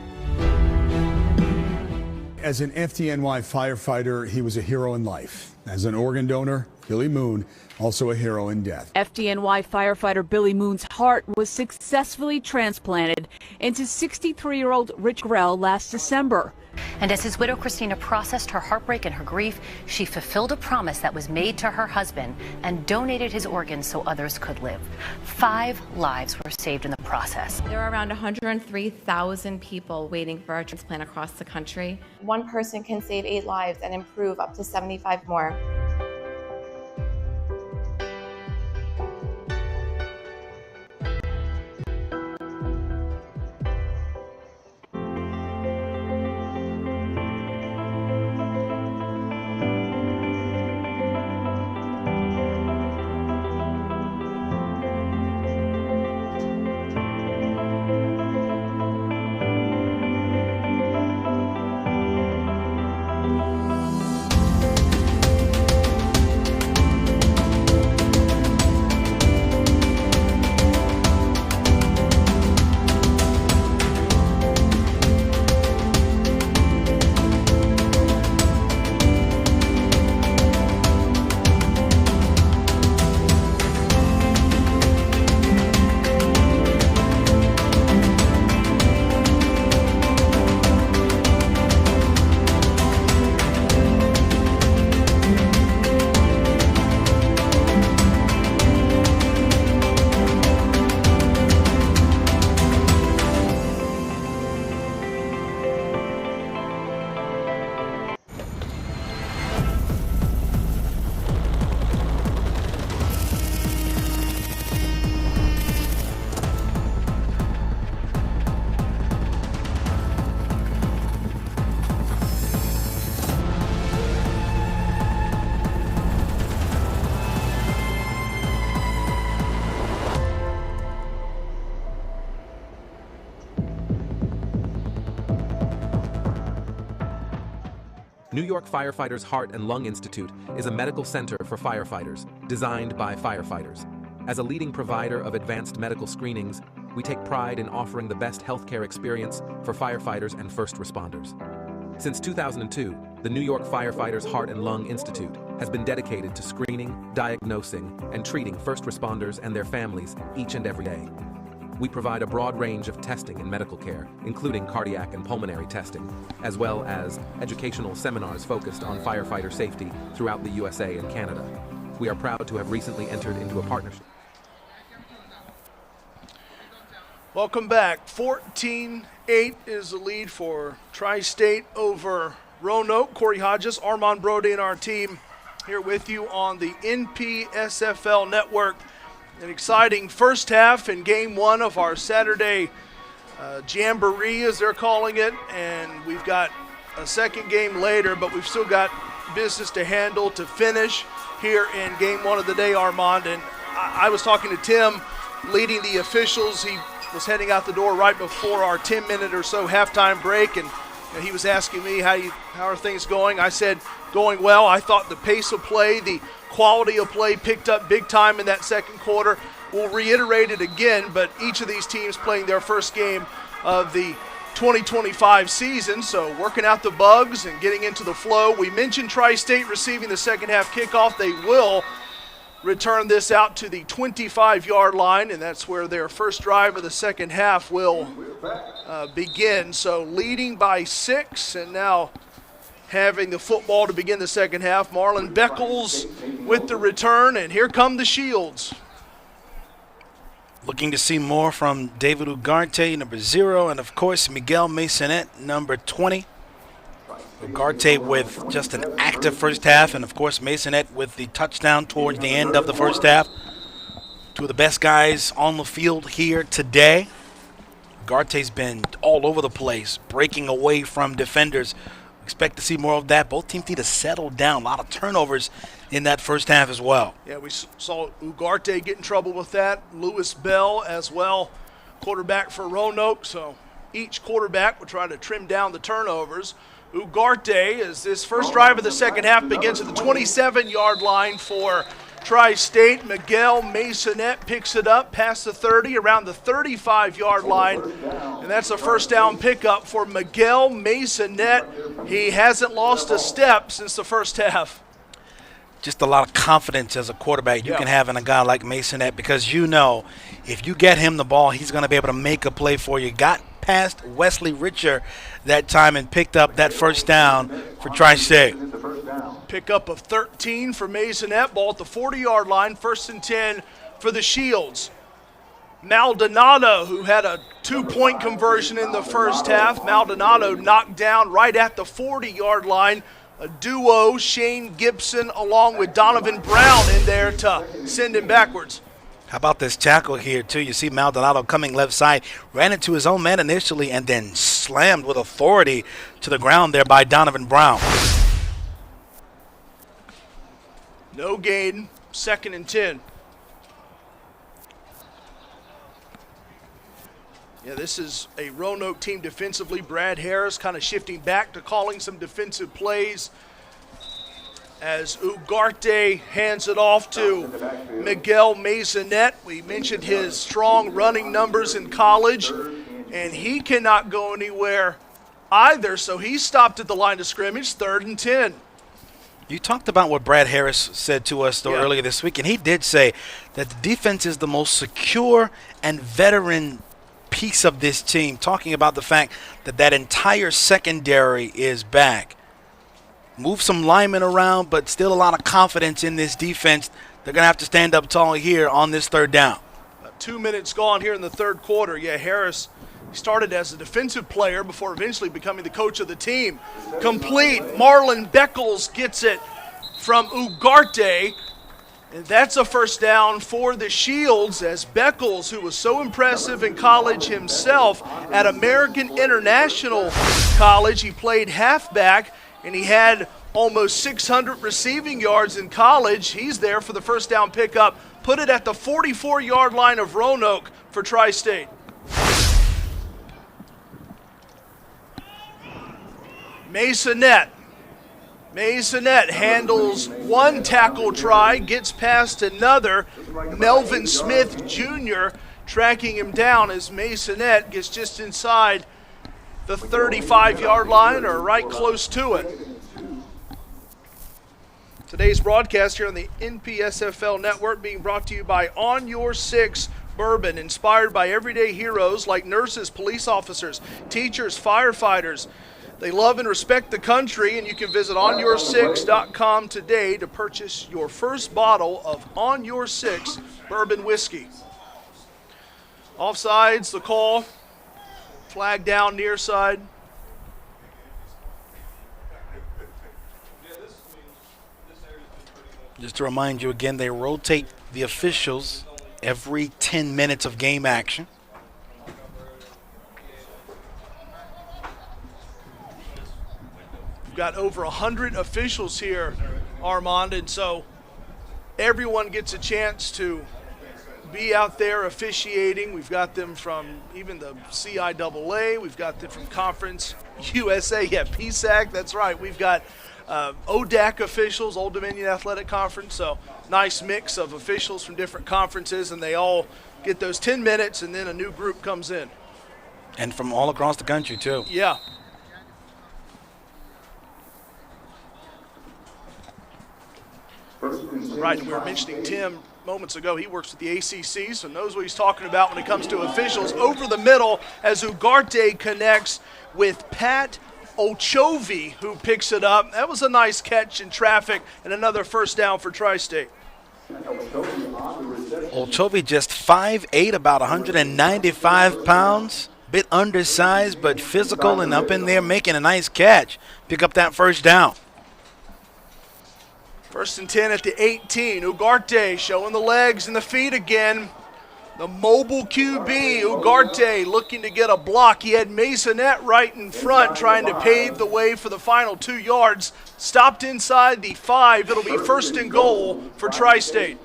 As an FDNY firefighter, he was a hero in life. As an organ donor, Billy Moon, also a hero in death. FDNY firefighter Billy Moon's heart was successfully transplanted into 63-year-old Rich Grell last December. And as his widow, Christina, processed her heartbreak and her grief, she fulfilled a promise that was made to her husband and donated his organs so others could live. 5 lives were saved in the process. There are around 103,000 people waiting for our transplant across the country. One person can save 8 lives and improve up to 75 more. New York Firefighters Heart and Lung Institute is a medical center for firefighters, designed by firefighters. As a leading provider of advanced medical screenings, we take pride in offering the best healthcare experience for firefighters and first responders. Since 2002, the New York Firefighters Heart and Lung Institute has been dedicated to screening, diagnosing, and treating first responders and their families each and every day. We provide a broad range of testing and medical care, including cardiac and pulmonary testing, as well as educational seminars focused on firefighter safety throughout the USA and Canada. We are proud to have recently entered into a partnership. Welcome back. 14-8 is the lead for Tri-State over Roanoke. Corey Hodges, Armand Brody, and our team here with you on the NPSFL network. An exciting first half in game one of our Saturday jamboree, as they're calling it, and we've got a second game later, but we've still got business to handle to finish here in game one of the day, Armand. And I was talking to Tim, leading the officials. He was heading out the door right before our 10-minute or so halftime break, and he was asking me, how are things going? I said, going well. I thought the pace of play, the quality of play picked up big time in that second quarter. We'll reiterate it again, but each of these teams playing their first game of the 2025 season, so working out the bugs and getting into the flow. We mentioned Tri-State receiving the second half kickoff. They will return this out to the 25-yard line, and that's where their first drive of the second half will begin. So leading by 6, and now having the football to begin the second half. Marlon Beckles with the return, and here come the Shields. Looking to see more from David Ugarte, number 0, and of course Miguel Masonette, number 20. Ugarte with just an active first half, and of course Masonette with the touchdown towards the end of the first half. Two of the best guys on the field here today. Ugarte's been all over the place, breaking away from defenders. Expect to see more of that. Both teams need to settle down. A lot of turnovers in that first half as well. Yeah, we saw Ugarte get in trouble with that. Lewis Bell as well, quarterback for Roanoke. So each quarterback will try to trim down the turnovers. Ugarte, as this first drive of the second half begins at the 27-yard line for Tri-State. Miguel Masonette picks it up past the 30, around the 35-yard line, and that's a first down pickup for Miguel Masonette. He hasn't lost a step since the first half. Just a lot of confidence as a quarterback you can have in a guy like Masonette, because you know if you get him the ball, he's going to be able to make a play for you. Got past Wesley Richer that time and picked up that first down for Tri-State. Pickup of 13 for Masonette. Ball at the 40-yard line, 1st and 10 for the Shields. Maldonado, who had a 2-point conversion in the first half. Maldonado knocked down right at the 40-yard line. A duo, Shane Gibson along with Donovan Brown in there to send him backwards. How about this tackle here, too? You see Maldonado coming left side, ran into his own man initially, and then slammed with authority to the ground there by Donovan Brown. No gain, 2nd and 10. Yeah, this is a Roanoke team defensively. Brad Harris kind of shifting back to calling some defensive plays as Ugarte hands it off to Miguel Masonette. We mentioned his strong running numbers in college, and he cannot go anywhere either, so he stopped at the line of scrimmage, 3rd and 10. You talked about what Brad Harris said to us earlier this week, and he did say that the defense is the most secure and veteran piece of this team, talking about the fact that that entire secondary is back. Move some linemen around, but still a lot of confidence in this defense. They're going to have to stand up tall here on this 3rd down. 2 minutes gone here in the 3rd quarter. Yeah, Harris started as a defensive player before eventually becoming the coach of the team. Complete. Marlon Beckles gets it from Ugarte. And that's a first down for the Shields, as Beckles, who was so impressive in college himself at American International College, he played halfback, and he had almost 600 receiving yards in college. He's there for the first down pickup. Put it at the 44-yard line of Roanoke for Tri-State. Masonette handles one tackle try, gets past another. Melvin Smith Jr. tracking him down as Masonette gets just inside the 35-yard line, or right close to it. Today's broadcast here on the NPSFL Network being brought to you by On Your 6 Bourbon, inspired by everyday heroes like nurses, police officers, teachers, firefighters. They love and respect the country, and you can visit onyour6.com today to purchase your first bottle of On Your 6 Bourbon Whiskey. Offsides, the call. Flag down near side. Just to remind you again, they rotate the officials every 10 minutes of game action. We've got over 100 officials here, Armand, and so everyone gets a chance to be out there officiating. We've got them from even the CIAA. We've got them from Conference USA. Yeah, PSAC, that's right. We've got ODAC officials, Old Dominion Athletic Conference. So nice mix of officials from different conferences, and they all get those 10 minutes, and then a new group comes in. And from all across the country, too. Yeah. Right, and we were mentioning Tim moments ago. He works with the ACC, so knows what he's talking about when it comes to officials. Over the middle as Ugarte connects with Pat Ochovi, who picks it up. That was a nice catch in traffic and another first down for Tri-State. Ochovi just 5'8", about 195 pounds. Bit undersized, but physical and up in there making a nice catch. Pick up that first down. 1st and 10 at the 18. Ugarte showing the legs and the feet again. The mobile QB, Ugarte, looking to get a block. He had Masonette right in front trying to pave the way for the final 2 yards. Stopped inside the 5. It'll be 1st and goal for Tri-State.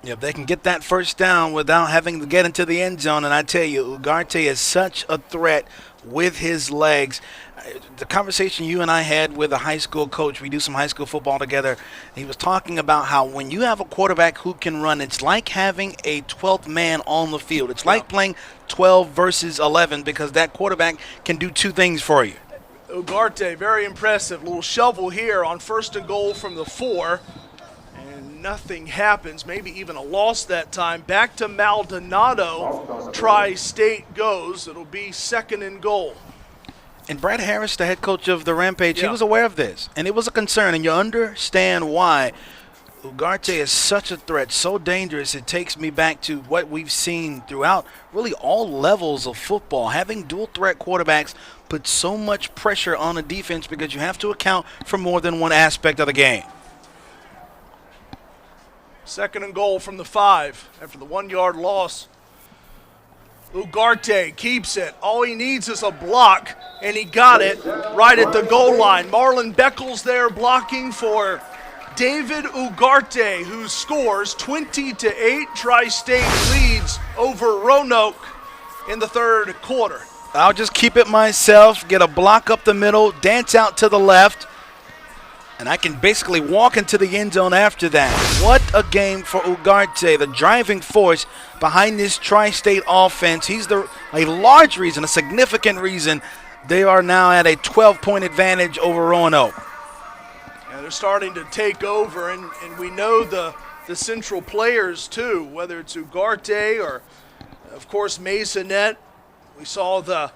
Yeah, if they can get that first down without having to get into the end zone, and I tell you, Ugarte is such a threat with his legs. The conversation you and I had with a high school coach, we do some high school football together, he was talking about how when you have a quarterback who can run, it's like having a 12th man on the field. It's like playing 12 versus 11 because that quarterback can do 2 things for you. Ugarte, very impressive. Little shovel here on 1st and goal from the 4. And nothing happens, maybe even a loss that time. Back to Maldonado. Tri-State goes. It'll be 2nd and goal. And Brad Harris, the head coach of the Rampage, he was aware of this. And it was a concern, and you understand why. Ugarte is such a threat, so dangerous. It takes me back to what we've seen throughout really all levels of football. Having dual threat quarterbacks put so much pressure on a defense because you have to account for more than one aspect of the game. 2nd and goal from the 5 after the 1-yard loss. Ugarte keeps it. All he needs is a block, and he got it right at the goal line. Marlon Beckles there blocking for David Ugarte, who scores 20-8. Tri-State leads over Roanoke in the 3rd quarter. I'll just keep it myself, get a block up the middle, dance out to the left, and I can basically walk into the end zone after that. What a game for Ugarte, the driving force behind this Tri-State offense. He's a large reason, a significant reason they are now at a 12-point advantage over Roanoke. Yeah, they're starting to take over, and we know the central players too, whether it's Ugarte or, of course, Masonette. We saw the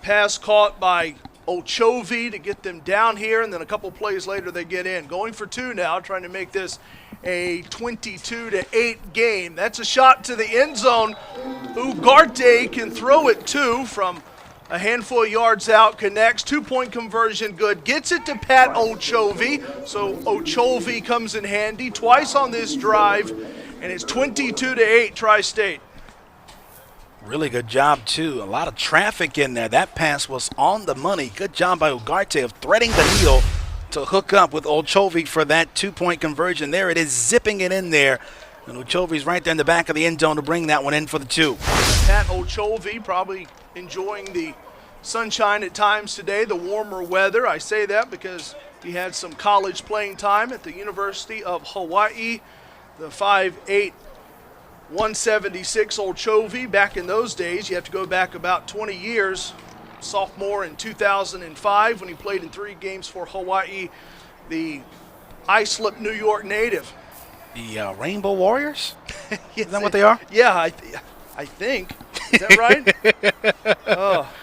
pass caught by Ochovi to get them down here, and then a couple plays later they get in. Going for 2 now, trying to make this a 22-8 game. That's a shot to the end zone. Ugarte can throw it too from a handful of yards out, connects, 2-point conversion, good. Gets it to Pat Ochovi, so Ochovi comes in handy twice on this drive, and it's 22-8 Tri-State. Really good job, too. A lot of traffic in there. That pass was on the money. Good job by Ugarte of threading the needle to hook up with Ochovi for that 2-point conversion. There it is, zipping it in there. And Ochovi's right there in the back of the end zone to bring that one in for the 2. Pat Ochovi probably enjoying the sunshine at times today, the warmer weather. I say that because he had some college playing time at the University of Hawaii. The 5'8", 176 Ochovi. Back in those days, you have to go back about 20 years. Sophomore in 2005 when he played in 3 games for Hawaii, the Islip, New York native. The Rainbow Warriors? Is that what they are? Yeah, I think. Is that right? Oh.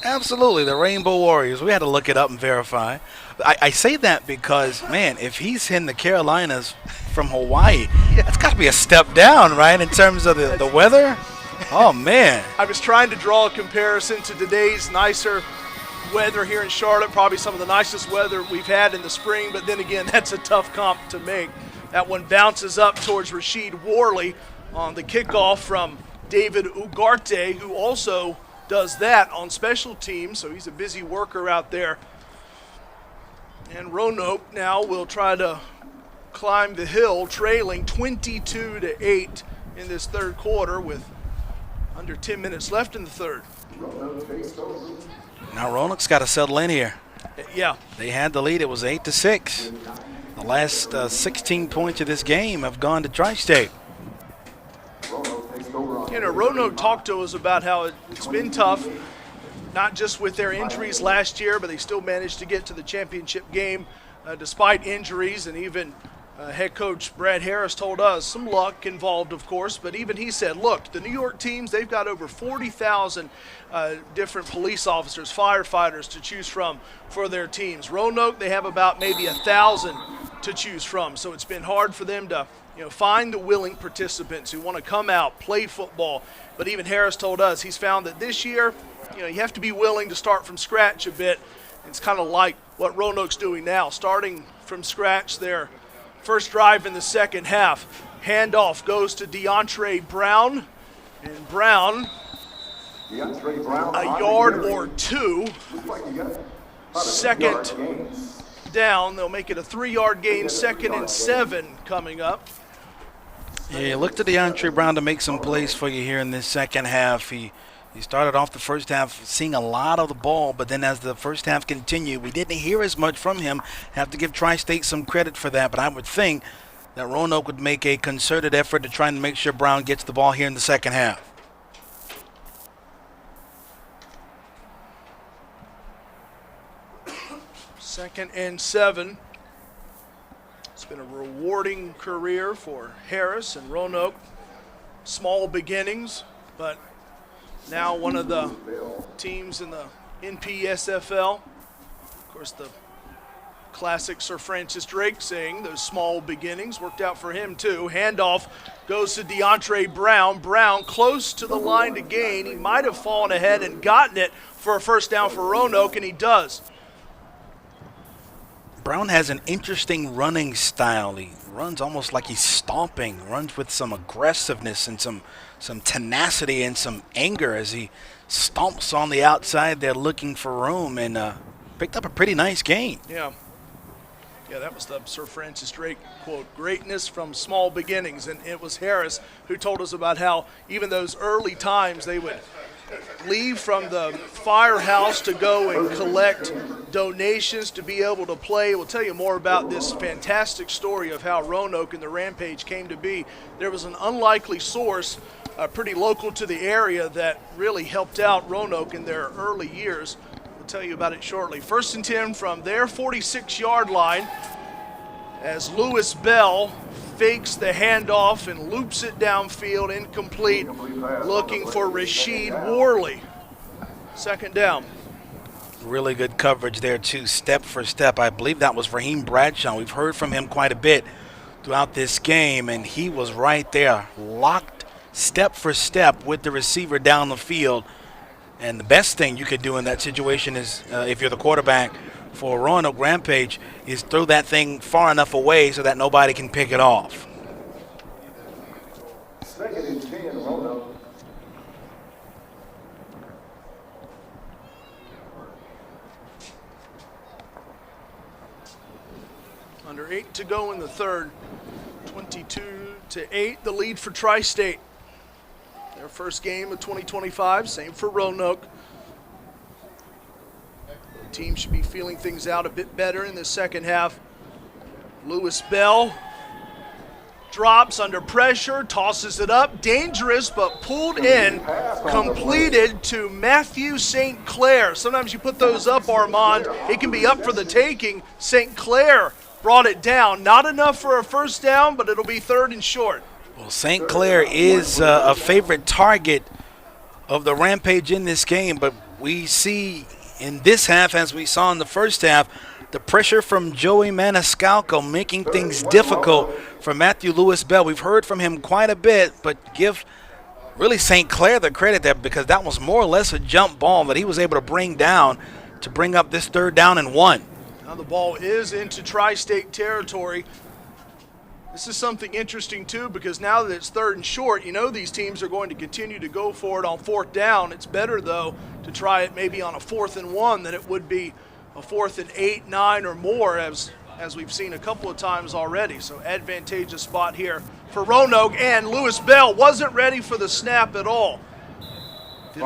Absolutely, the Rainbow Warriors. We had to look it up and verify. I say that because, man, if he's in the Carolinas from Hawaii, that's got to be a step down, right, in terms of the weather? Oh, man. I was trying to draw a comparison to today's nicer weather here in Charlotte, probably some of the nicest weather we've had in the spring, but then again, that's a tough comp to make. That one bounces up towards Rasheed Worley on the kickoff from David Ugarte, who also does that on special teams, so he's a busy worker out there. And Roanoke now will try to climb the hill, trailing 22-8 in this third quarter with under 10 minutes left in the third. Now Roanoke's got to settle in here. Yeah. They had the lead. It was 8-6. The last 16 points of this game have gone to Tri-State. You know, Roanoke talked to us about how it's been tough, not just with their injuries last year, but they still managed to get to the championship game despite injuries. And even head coach Brad Harris told us some luck involved, of course, but even he said, look, the New York teams, they've got over 40,000 different police officers, firefighters to choose from for their teams. Roanoke, they have about maybe 1,000 to choose from. So it's been hard for them to find the willing participants who want to come out, play football. But even Harris told us he's found that this year, you have to be willing to start from scratch a bit. It's kind of like what Roanoke's doing now, starting from scratch there. First drive in the second half. Handoff goes to DeAndre Brown. And Brown, a yard or two. Second down. They'll make it a 3-yard gain, 2nd and 7 coming up. Yeah, look to DeAndre Brown to make some plays for you here in this second half. He started off the first half seeing a lot of the ball, but then as the first half continued, we didn't hear as much from him. Have to give Tri-State some credit for that, but I would think that Roanoke would make a concerted effort to try and make sure Brown gets the ball here in the second half. Second and 7. It's been a rewarding career for Harris and Roanoke. Small beginnings, but now one of the teams in the NPSFL. Of course, the classic Sir Francis Drake saying those small beginnings worked out for him too. Handoff goes to DeAndre Brown. Brown close to the line to gain. He might have fallen ahead and gotten it for a first down for Roanoke, and he does. Brown has an interesting running style. He runs almost like he's stomping, runs with some aggressiveness and some tenacity and some anger as he stomps on the outside there looking for room, and picked up a pretty nice gain. Yeah, that was the Sir Francis Drake quote, greatness from small beginnings. And it was Harris who told us about how even those early times they would leave from the firehouse to go and collect donations to be able to play. We'll tell you more about this fantastic story of how Roanoke and the Rampage came to be. There was an unlikely source pretty local to the area that really helped out Roanoke in their early years. We'll tell you about it shortly. 1st and 10 from their 46-yard line as Lewis Bell fakes the handoff and loops it downfield, incomplete, looking for Rasheed Worley. 2nd down. Really good coverage there too, step for step. I believe that was Raheem Bradshaw. We've heard from him quite a bit throughout this game, and he was right there, locked step for step with the receiver down the field. And the best thing you could do in that situation is, if you're the quarterback for Roanoke Rampage, is throw that thing far enough away so that nobody can pick it off. 2nd and 10, Roanoke. Under 8 to go in the third. 22-8, the lead for Tri-State. Their first game of 2025, same for Roanoke. The team should be feeling things out a bit better in the second half. Lewis Bell drops under pressure, tosses it up, dangerous but pulled in, completed to Matthew St. Clair. Sometimes you put those up, Armand, it can be up for the taking. St. Clair brought it down. Not enough for a first down, but it'll be 3rd and short. Well, St. Clair is a favorite target of the Rampage in this game, but we see in this half, as we saw in the first half, the pressure from Joey Maniscalco making things difficult for Matthew Lewis Bell. We've heard from him quite a bit, but give really St. Clair the credit there, because that was more or less a jump ball that he was able to bring down to bring up this 3rd down and 1. Now the ball is into Tri-State territory. This is something interesting, too, because now that it's 3rd and short, you know these teams are going to continue to go for it on 4th down. It's better, though, to try it maybe on a 4th and 1 than it would be a 4th and 8, 9, or more, as we've seen a couple of times already. So advantageous spot here for Roanoke, and Lewis Bell wasn't ready for the snap at all. Did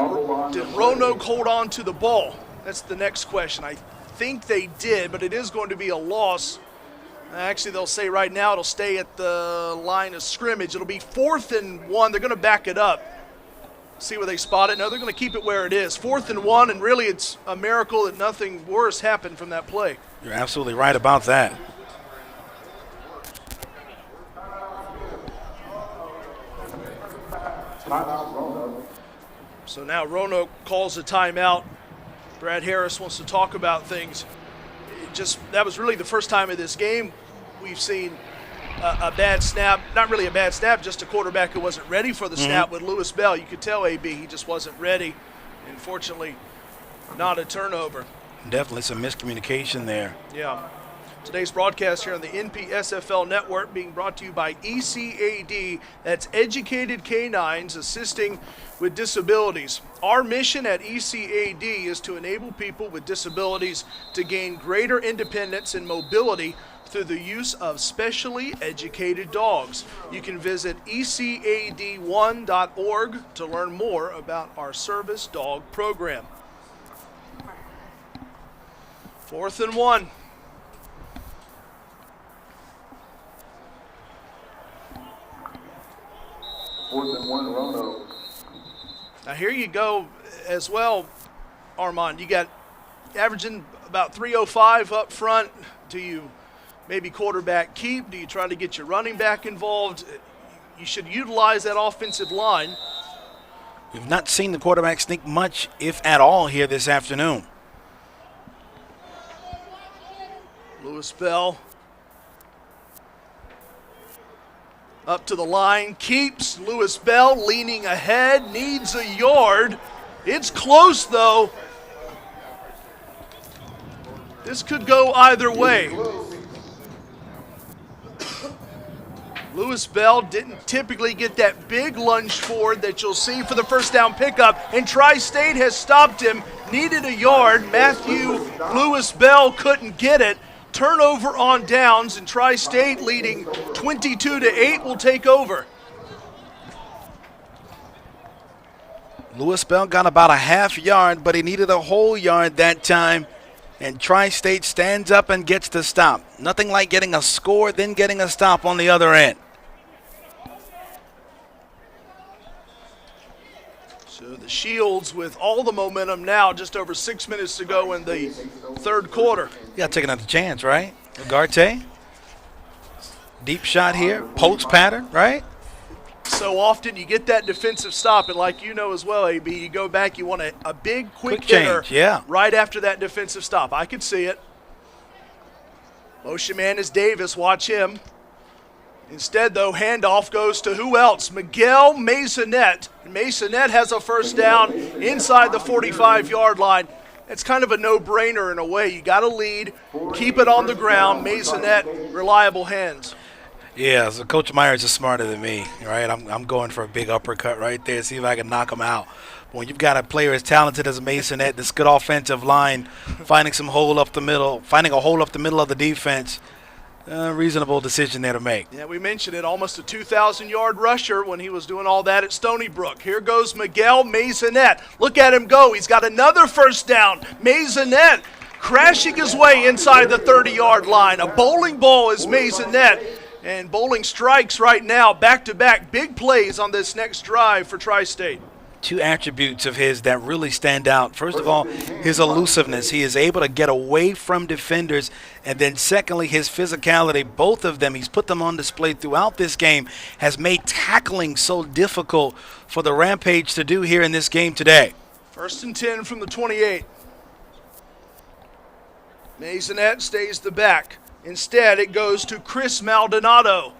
Roanoke hold on to the ball? That's the next question. I think they did, but it is going to be a loss. Actually, they'll say right now it'll stay at the line of scrimmage. It'll be 4th and 1. They're going to back it up. See where they spot it. No, they're going to keep it where it is. 4th and 1, and really it's a miracle that nothing worse happened from that play. You're absolutely right about that. So now Roanoke calls a timeout. Brad Harris wants to talk about things. That was really the first time in this game we've seen a bad snap. Not really a bad snap, just a quarterback who wasn't ready for the snap with Lewis Bell. You could tell, AB, he just wasn't ready. Unfortunately, not a turnover. Definitely some miscommunication there. Yeah. Today's broadcast here on the NPSFL network being brought to you by ECAD. That's Educated Canines Assisting with Disabilities. Our mission at ECAD is to enable people with disabilities to gain greater independence and mobility through the use of specially educated dogs. You can visit ecad1.org to learn more about our service dog program. 4th and 1. Roanoke. Now here you go as well, Armand. You got averaging about 305 up front. Do you maybe quarterback keep? Do you try to get your running back involved? You should utilize that offensive line. We've not seen the quarterback sneak much, if at all, here this afternoon. Lewis Bell up to the line, keeps. Lewis Bell leaning ahead, needs a yard. It's close, though. This could go either way. Lewis Bell didn't typically get that big lunge forward that you'll see for the first down pickup, and Tri-State has stopped him, needed a yard. Matthew Lewis Bell couldn't get it. Turnover on downs, and Tri-State leading 22-8 will take over. Lewis Bell got about a half yard, but he needed a whole yard that time. And Tri-State stands up and gets the stop. Nothing like getting a score, then getting a stop on the other end. So the Shields with all the momentum now, just over 6 minutes to go in the 3rd quarter. You got to take another chance, right? Ugarte. Deep shot here. Post pattern, right? So often you get that defensive stop, and like you know as well, AB, you go back, you want a big, quick hitter change, yeah, right after that defensive stop. I could see it. Motion man is Davis. Watch him. Instead, though, handoff goes to who else? Miguel Masonette. Masonette has a first down inside the 45-yard line. It's kind of a no-brainer in a way. You got to lead, keep it on the ground. Masonette, reliable hands. Yeah, so Coach Myers is smarter than me, right? I'm going for a big uppercut right there, see if I can knock him out. But when you've got a player as talented as Masonette, this good offensive line, finding a hole up the middle of the defense, reasonable decision there to make. Yeah, we mentioned it, almost a 2,000-yard rusher when he was doing all that at Stony Brook. Here goes Miguel Masonette. Look at him go. He's got another first down. Masonette crashing his way inside the 30-yard line. A bowling ball is Masonette. And bowling strikes right now, back-to-back big plays on this next drive for Tri-State. Two attributes of his that really stand out. First of all, his elusiveness. He is able to get away from defenders. And then secondly, his physicality. Both of them, he's put them on display throughout this game, has made tackling so difficult for the Rampage to do here in this game today. 1st and 10 from the 28. Masonette stays the back. Instead, it goes to Chris Maldonado.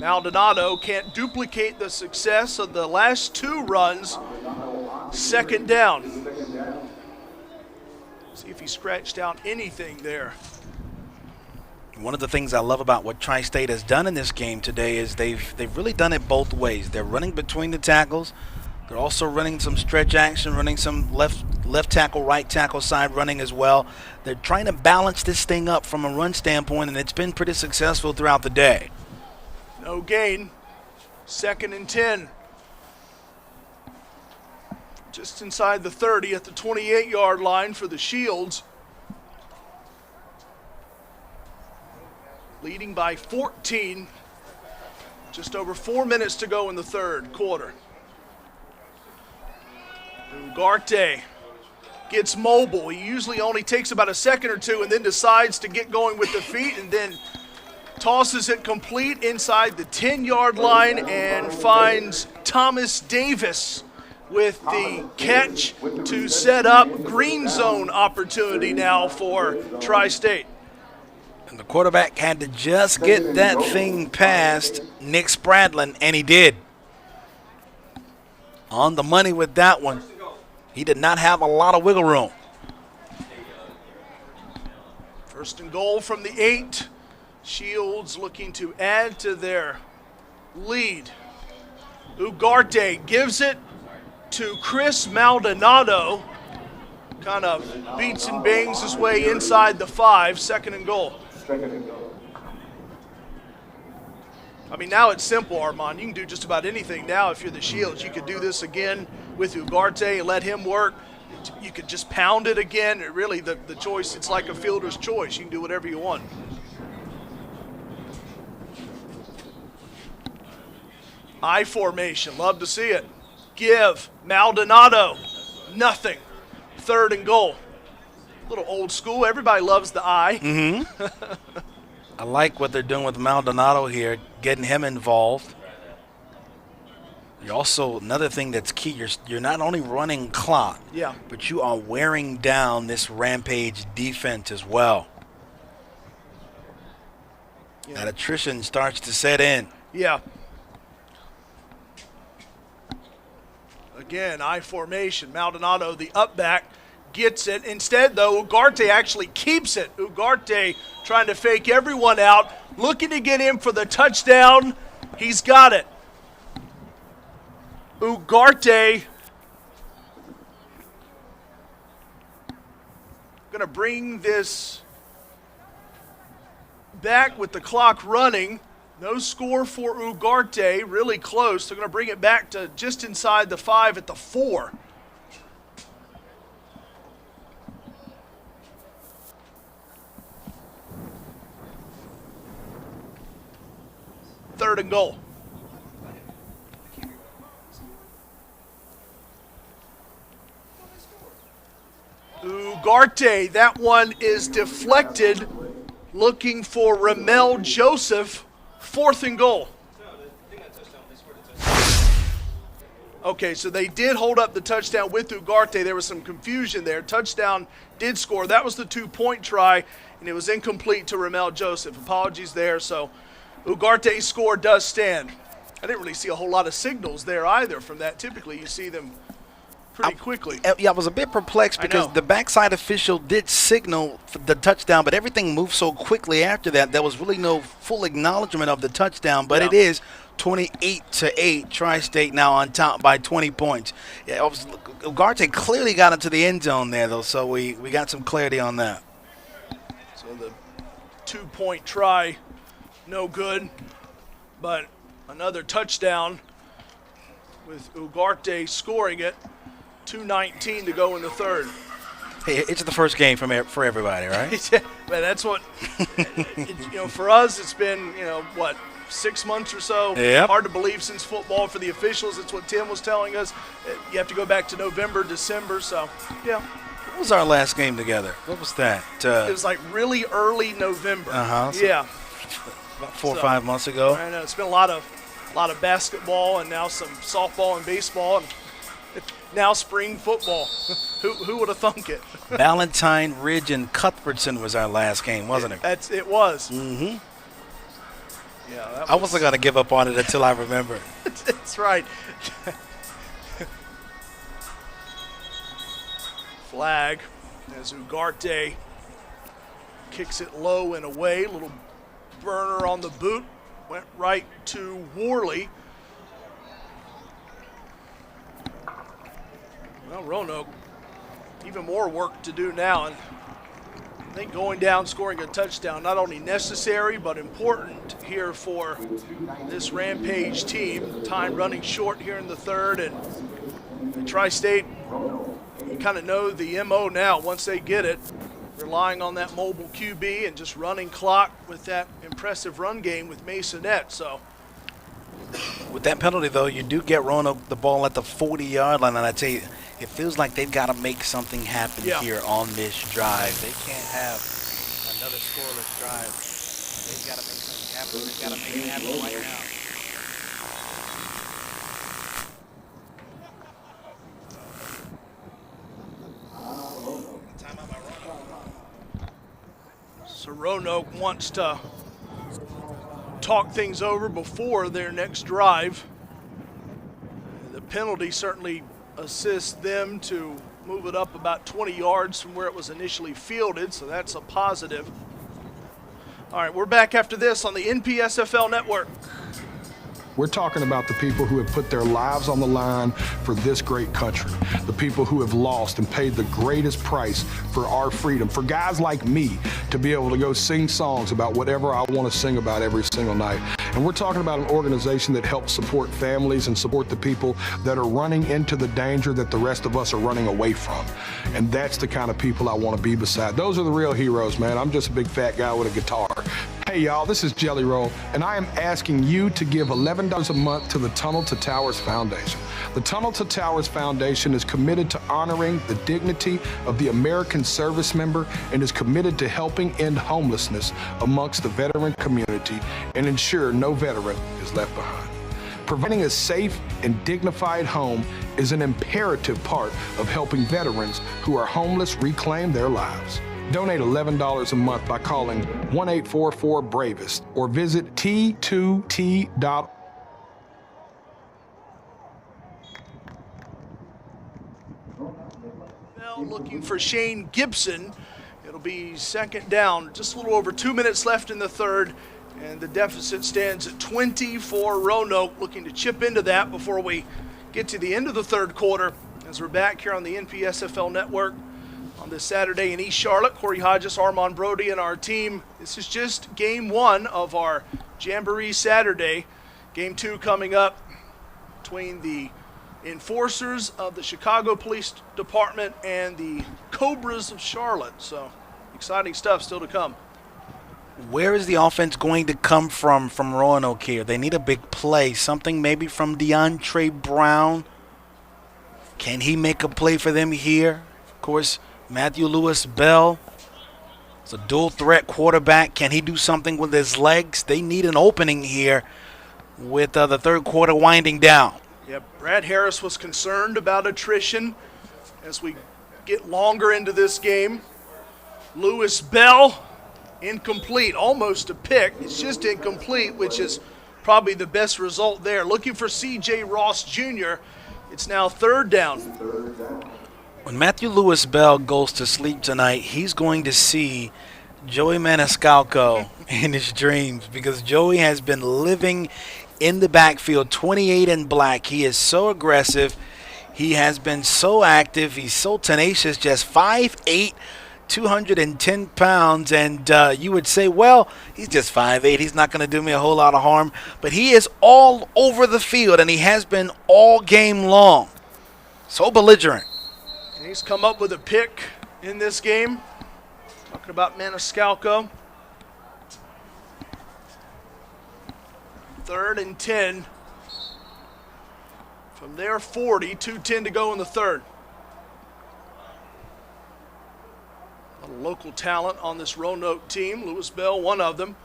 Maldonado can't duplicate the success of the last 2 runs. 2nd down. See if he scratched out anything there. One of the things I love about what Tri-State has done in this game today is they've really done it both ways. They're running between the tackles. They're also running some stretch action, running some left tackle, right tackle side running as well. They're trying to balance this thing up from a run standpoint, and it's been pretty successful throughout the day. No gain. 2nd and 10. Just inside the 30 at the 28-yard line for the Shields. Leading by 14. Just over 4 minutes to go in the third quarter. Ugarte gets mobile. He usually only takes about a second or two and then decides to get going with the feet and then tosses it complete inside the 10-yard line and finds Thomas Davis with the catch to set up green zone opportunity now for Tri-State. And the quarterback had to just get that thing past Nick Spradlin, and he did. On the money with that one. He did not have a lot of wiggle room. 1st and goal from the 8. Shields looking to add to their lead. Ugarte gives it to Chris Maldonado. Kind of beats and bangs his way inside the 5. 2nd and goal. I mean, now it's simple, Armand. You can do just about anything now if you're the Shields. You could do this again with Ugarte and let him work. You could just pound it again. Really, the choice, it's like a fielder's choice. You can do whatever you want. I formation, love to see it. Give, Maldonado, nothing. 3rd and goal. A little old school, everybody loves the I. Mm-hmm. I like what they're doing with Maldonado here, getting him involved. You're also, another thing that's key, you're not only running clock, yeah, but you are wearing down this Rampage defense as well. Yeah. That attrition starts to set in. Yeah. Again, I formation. Maldonado, the up back, gets it. Instead, though, Ugarte actually keeps it. Ugarte trying to fake everyone out, looking to get him for the touchdown. He's got it. Ugarte going to bring this back with the clock running. No score for Ugarte, really close. They're going to bring it back to just inside the 5 at the 4. Third and goal. Ugarte, that one is deflected. Looking for Ramel Joseph. 4th and goal. Okay, so they did hold up the touchdown with Ugarte. There was some confusion there. Touchdown did score. That was the 2-point try, and it was incomplete to Ramel Joseph. Apologies there. So Ugarte's score does stand. I didn't really see a whole lot of signals there either from that. Typically, you see them pretty quickly. Yeah, I was a bit perplexed because the backside official did signal for the touchdown, but everything moved so quickly after that, there was really no full acknowledgement of the touchdown, but it is 28-8, Tri-State now on top by 20 points. Yeah, Ugarte clearly got into the end zone there, though, so we got some clarity on that. So the 2-point try, no good, but another touchdown with Ugarte scoring it. 2:19 to go in the third. Hey, it's the first game for everybody, right? Man, that's what, for us, it's been, 6 months or so. Yep. Hard to believe since football for the officials. It's what Tim was telling us. You have to go back to November, December, so, yeah. What was our last game together? What was that? It was like really early November. So yeah. About 4 or 5 months ago. I know. It's been a lot of basketball and now some softball and baseball and now spring football. Who would have thunk it? Valentine Ridge and Cuthbertson was our last game, wasn't it? It was. Mm-hmm. Yeah, I wasn't going to give up on it until I remembered. That's right. Flag as Ugarte kicks it low and away. Little burner on the boot. Went right to Worley. Well, Roanoke, even more work to do now. And I think going down, scoring a touchdown, not only necessary, but important here for this Rampage team. Time running short here in the third, and Tri-State, you kind of know the MO now once they get it, relying on that mobile QB and just running clock with that impressive run game with Masonette. So, with that penalty, though, you do get Roanoke the ball at the 40-yard line, and I tell you, it feels like they've got to make something happen here on this drive. They can't have another scoreless drive. They've got to make something happen. They've got to make it happen right now. So Roanoke wants to talk things over before their next drive. The penalty certainly assists them to move it up about 20 yards from where it was initially fielded, so that's a positive. All right, we're back after this on the NPSFL Network. We're talking about the people who have put their lives on the line for this great country, the people who have lost and paid the greatest price for our freedom, for guys like me to be able to go sing songs about whatever I want to sing about every single night. And we're talking about an organization that helps support families and support the people that are running into the danger that the rest of us are running away from. And that's the kind of people I want to be beside. Those are the real heroes, man. I'm just a big fat guy with a guitar. Hey y'all, this is Jelly Roll, and I am asking you to give $11 a month to the Tunnel to Towers Foundation. The Tunnel to Towers Foundation is committed to honoring the dignity of the American service member and is committed to helping end homelessness amongst the veteran community and ensure no veteran is left behind. Providing a safe and dignified home is an imperative part of helping veterans who are homeless reclaim their lives. Donate $11 a month by calling 1-844-BRAVEST or visit t2t.org. Looking for Shane Gibson. It'll be second down, just a little over 2 minutes left in the third, and the deficit stands at 20 for Roanoke, looking to chip into that before we get to the end of the third quarter as we're back here on the NPSFL Network on this Saturday in East Charlotte. Corey Hodges, Armand Brody, and our team. This is just game one of our Jamboree Saturday. Game two coming up between the enforcers of the Chicago Police Department and the Cobras of Charlotte. So exciting stuff still to come. Where is the offense going to come from Roanoke here? They need a big play, something maybe from DeAndre Brown. Can he make a play for them here? Of course, Matthew Lewis Bell is a dual threat quarterback. Can he do something with his legs? They need an opening here with the third quarter winding down. Yeah, Brad Harris was concerned about attrition as we get longer into this game. Lewis Bell, incomplete, almost a pick. It's just incomplete, which is probably the best result there. Looking for C.J. Ross Jr. It's now third down. When Matthew Lewis Bell goes to sleep tonight, he's going to see Joey Maniscalco in his dreams, because Joey has been living in the backfield, 28 in black. He is so aggressive. He has been so active. He's so tenacious, just 5'8", 210 pounds. And you would say, well, he's just 5'8". He's not going to do me a whole lot of harm. But he is all over the field, and he has been all game long. So belligerent. He's come up with a pick in this game. Talking about Maniscalco. 3rd and 10. From there, 40, 2:10 to go in the third. A lot of local talent on this Roanoke team. Lewis Bell, one of them.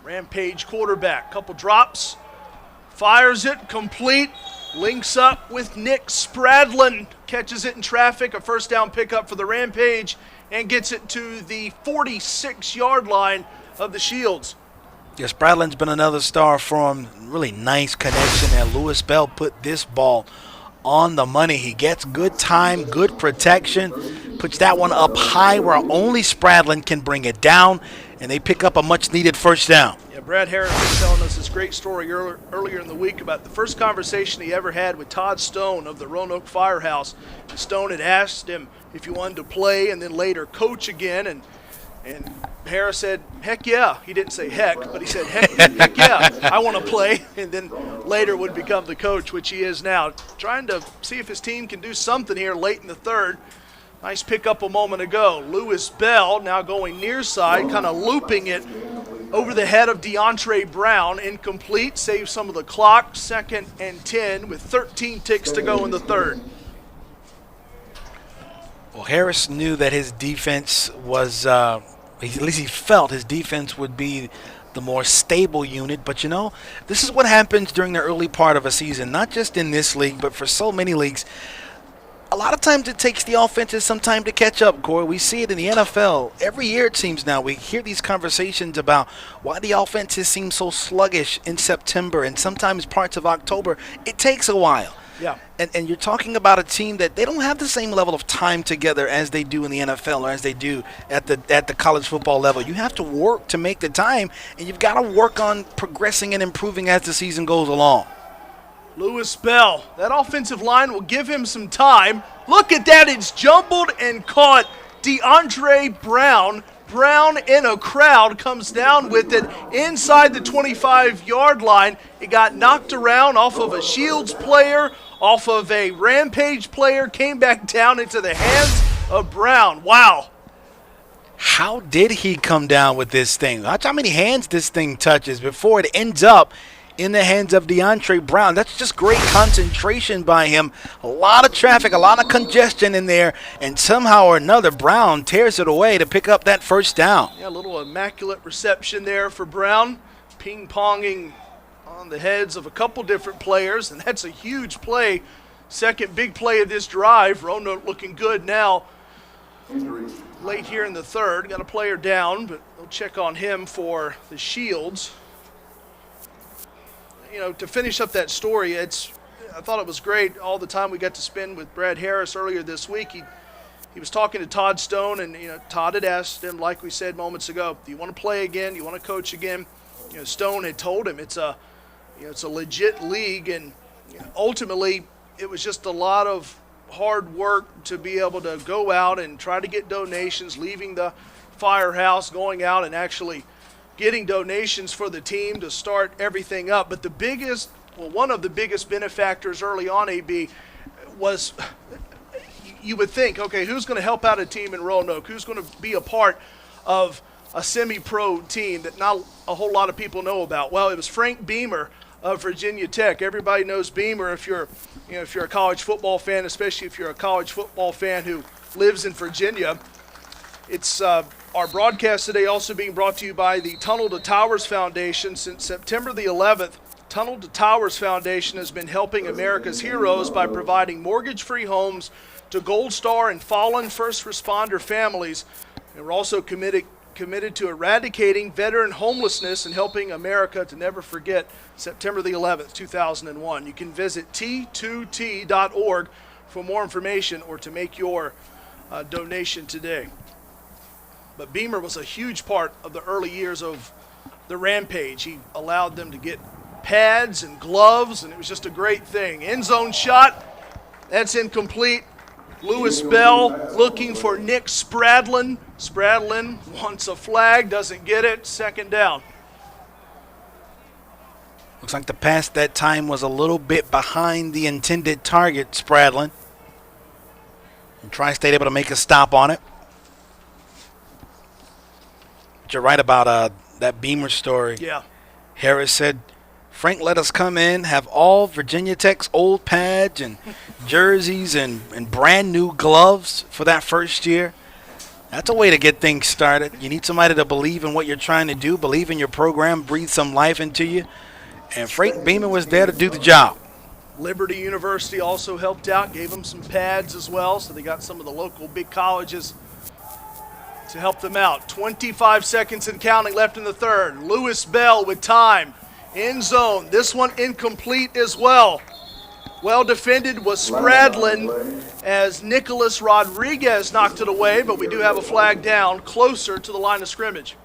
Rampage quarterback. Couple drops. Fires it, complete. Links up with Nick Spradlin. Catches it in traffic. A first down pickup for the Rampage and gets it to the 46-yard line of the Shields. Yes, Spradlin's been another star for him. Really nice connection, and Lewis Bell put this ball on the money. He gets good time, good protection, puts that one up high where only Spradlin can bring it down, and they pick up a much-needed first down. Yeah, Brad Harris was telling us this great story earlier in the week about the first conversation he ever had with Todd Stone of the Roanoke Firehouse. Stone had asked him if he wanted to play and then later coach again, and Harris said, heck yeah. He didn't say heck, but he said, heck yeah, I want to play, and then later would become the coach, which he is now. Trying to see if his team can do something here late in the third. Nice pickup a moment ago. Lewis Bell now going near side, kind of looping it over the head of DeAndre Brown. Incomplete, saves some of the clock. 2nd and 10 with 13 ticks to go in the third. Well, Harris knew that his defense was, at least he felt his defense would be the more stable unit. But, you know, this is what happens during the early part of a season, not just in this league, but for so many leagues. A lot of times it takes the offenses some time to catch up, Corey. We see it in the NFL. Every year it seems now we hear these conversations about why the offenses seem so sluggish in September and sometimes parts of October. It takes a while. Yeah. And you're talking about a team that they don't have the same level of time together as they do in the NFL or as they do at the college football level. You have to work to make the time, and you've got to work on progressing and improving as the season goes along. Lewis Bell, that offensive line will give him some time. Look at that, it's jumbled and caught. DeAndre Brown. Brown in a crowd comes down with it inside the 25-yard line. It got knocked around off of a Shields player, off of a Rampage player, came back down into the hands of Brown. Wow. How did he come down with this thing? Watch how many hands this thing touches before it ends up in the hands of DeAndre Brown. That's just great concentration by him. A lot of traffic, a lot of congestion in there, and somehow or another Brown tears it away to pick up that first down. Yeah, a little immaculate reception there for Brown, ping-ponging on the heads of a couple different players, and that's a huge play. Second big play of this drive. Roanoke looking good now. Late here in the third, got a player down, but we'll check on him for the Shields. You know, to finish up that story, I thought it was great all the time we got to spend with Brad Harris earlier this week. He was talking to Todd Stone, and you know, Todd had asked him, like we said moments ago, do you want to play again? Do you want to coach again? You know, Stone had told him it's a legit league, and you know, ultimately it was just a lot of hard work to be able to go out and try to get donations, leaving the firehouse, going out and actually getting donations for the team to start everything up. But one of the biggest benefactors early on, AB, was you would think, okay, who's going to help out a team in Roanoke? Who's going to be a part of a semi-pro team that not a whole lot of people know about? Well, it was Frank Beamer of Virginia Tech. Everybody knows Beamer if you're a college football fan, especially if you're a college football fan who lives in Virginia. It's our broadcast today also being brought to you by the Tunnel to Towers Foundation. Since September the 11th, Tunnel to Towers Foundation has been helping America's heroes by providing mortgage-free homes to Gold Star and fallen first responder families. And we're also committed to eradicating veteran homelessness and helping America to never forget September the 11th, 2001. You can visit t2t.org for more information or to make your donation today. But Beamer was a huge part of the early years of the Rampage. He allowed them to get pads and gloves, and it was just a great thing. End zone shot, that's incomplete. Lewis Bell looking for Nick Spradlin. Spradlin wants a flag, doesn't get it. Second down. Looks like the pass that time was a little bit behind the intended target, Spradlin. And Tri-State able to make a stop on it. But you're right about that Beamer story. Yeah. Harris said, Frank let us come in, have all Virginia Tech's old pads and jerseys and brand new gloves for that first year. That's a way to get things started. You need somebody to believe in what you're trying to do, believe in your program, breathe some life into you. And Frank Beamer was there to do the job. Liberty University also helped out, gave them some pads as well, so they got some of the local big colleges to help them out. 25 seconds and counting left in the third. Lewis Bell with time. End zone. This one incomplete as well. Well defended was Spradlin as Nicholas Rodriguez knocked it away, but we do have a flag down closer to the line of scrimmage.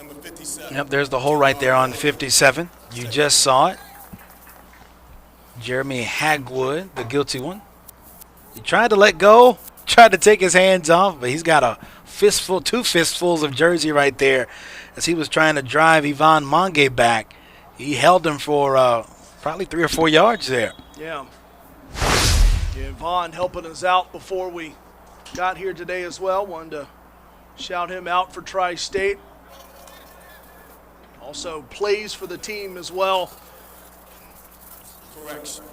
Number 57. Yep, there's the hole right there on 57. You just saw it. Jeremy Hagwood, the guilty one. He tried to let go, tried to take his hands off, but he's got a fistful, 2 fistfuls of jersey right there as he was trying to drive Yvonne Monge back. He held him for probably 3 or 4 yards there. Yeah. Yvonne helping us out before we got here today as well. Wanted to shout him out for Tri-State. Also plays for the team as well. Correction.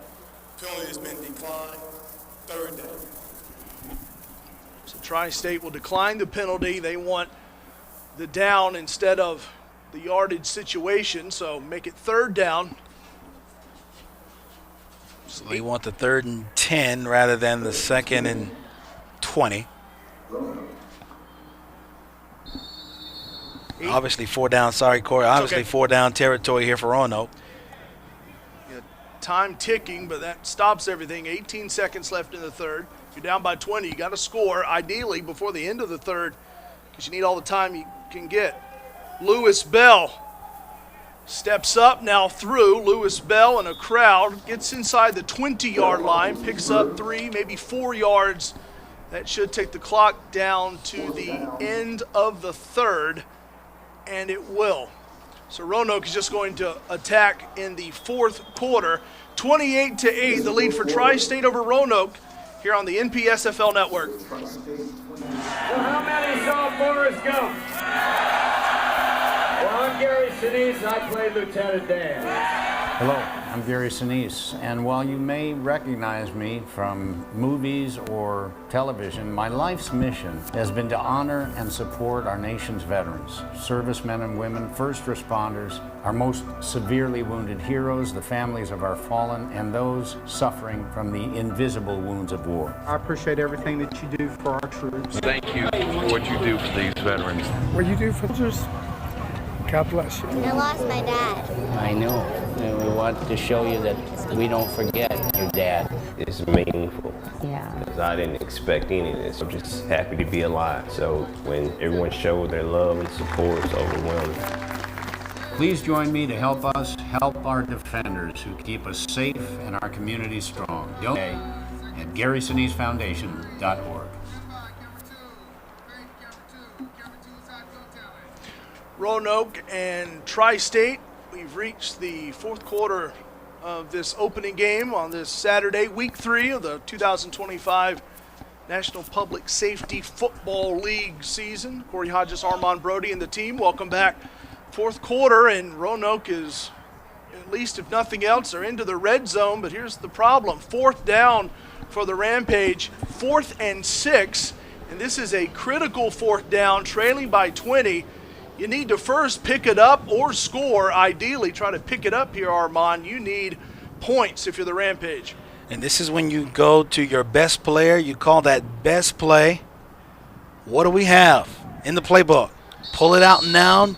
Penalty has been declined. 3rd down. So Tri-State will decline the penalty. They want the down instead of the yardage situation, so make it 3rd down. So they want the 3rd and 10 rather than the 2nd and 20. Obviously 4 down, sorry Corey, obviously okay. 4 down territory here for Roanoke. Yeah, time ticking, but that stops everything. 18 seconds left in the 3rd. If you're down by 20, you got to score, ideally before the end of the 3rd, because you need all the time you can get. Lewis Bell steps up now through. Lewis Bell in a crowd, gets inside the 20-yard line, picks up 3, maybe 4 yards. That should take the clock down to the end of the 3rd, and it will. So Roanoke is just going to attack in the 4th quarter. 28-8, the lead for Tri-State over Roanoke here on the NPSFL Network. So how many sophomores go? Well, I'm Gary Sinise, and I play Lieutenant Dan. Hello, I'm Gary Sinise, and while you may recognize me from movies or television, my life's mission has been to honor and support our nation's veterans, servicemen and women, first responders, our most severely wounded heroes, the families of our fallen, and those suffering from the invisible wounds of war. I appreciate everything that you do for our troops. Thank you for what you do for these veterans. What you do for others, God bless you. I lost my dad. I know, and we want to show you that we don't forget your dad. It's meaningful. Yeah. Because I didn't expect any of this. I'm just happy to be alive. So when everyone showed their love and support, it's overwhelming. Please join me to help us help our defenders who keep us safe and our communities strong. Donate at GarySineseFoundation.org. Roanoke and Tri-State, we've reached the 4th quarter of this opening game on this Saturday, week 3 of the 2025 National Public Safety Football League season. Corey Hodges, Armand Brody, and the team. Welcome back. 4th quarter, and Roanoke is, at least if nothing else, they're into the red zone, but here's the problem. 4th down for the Rampage, 4th and 6, and this is a critical 4th down, trailing by 20. You need to first pick it up or score. Ideally, try to pick it up here, Armand. You need points if you're the Rampage. And this is when you go to your best player. You call that best play. What do we have in the playbook? Pull it out now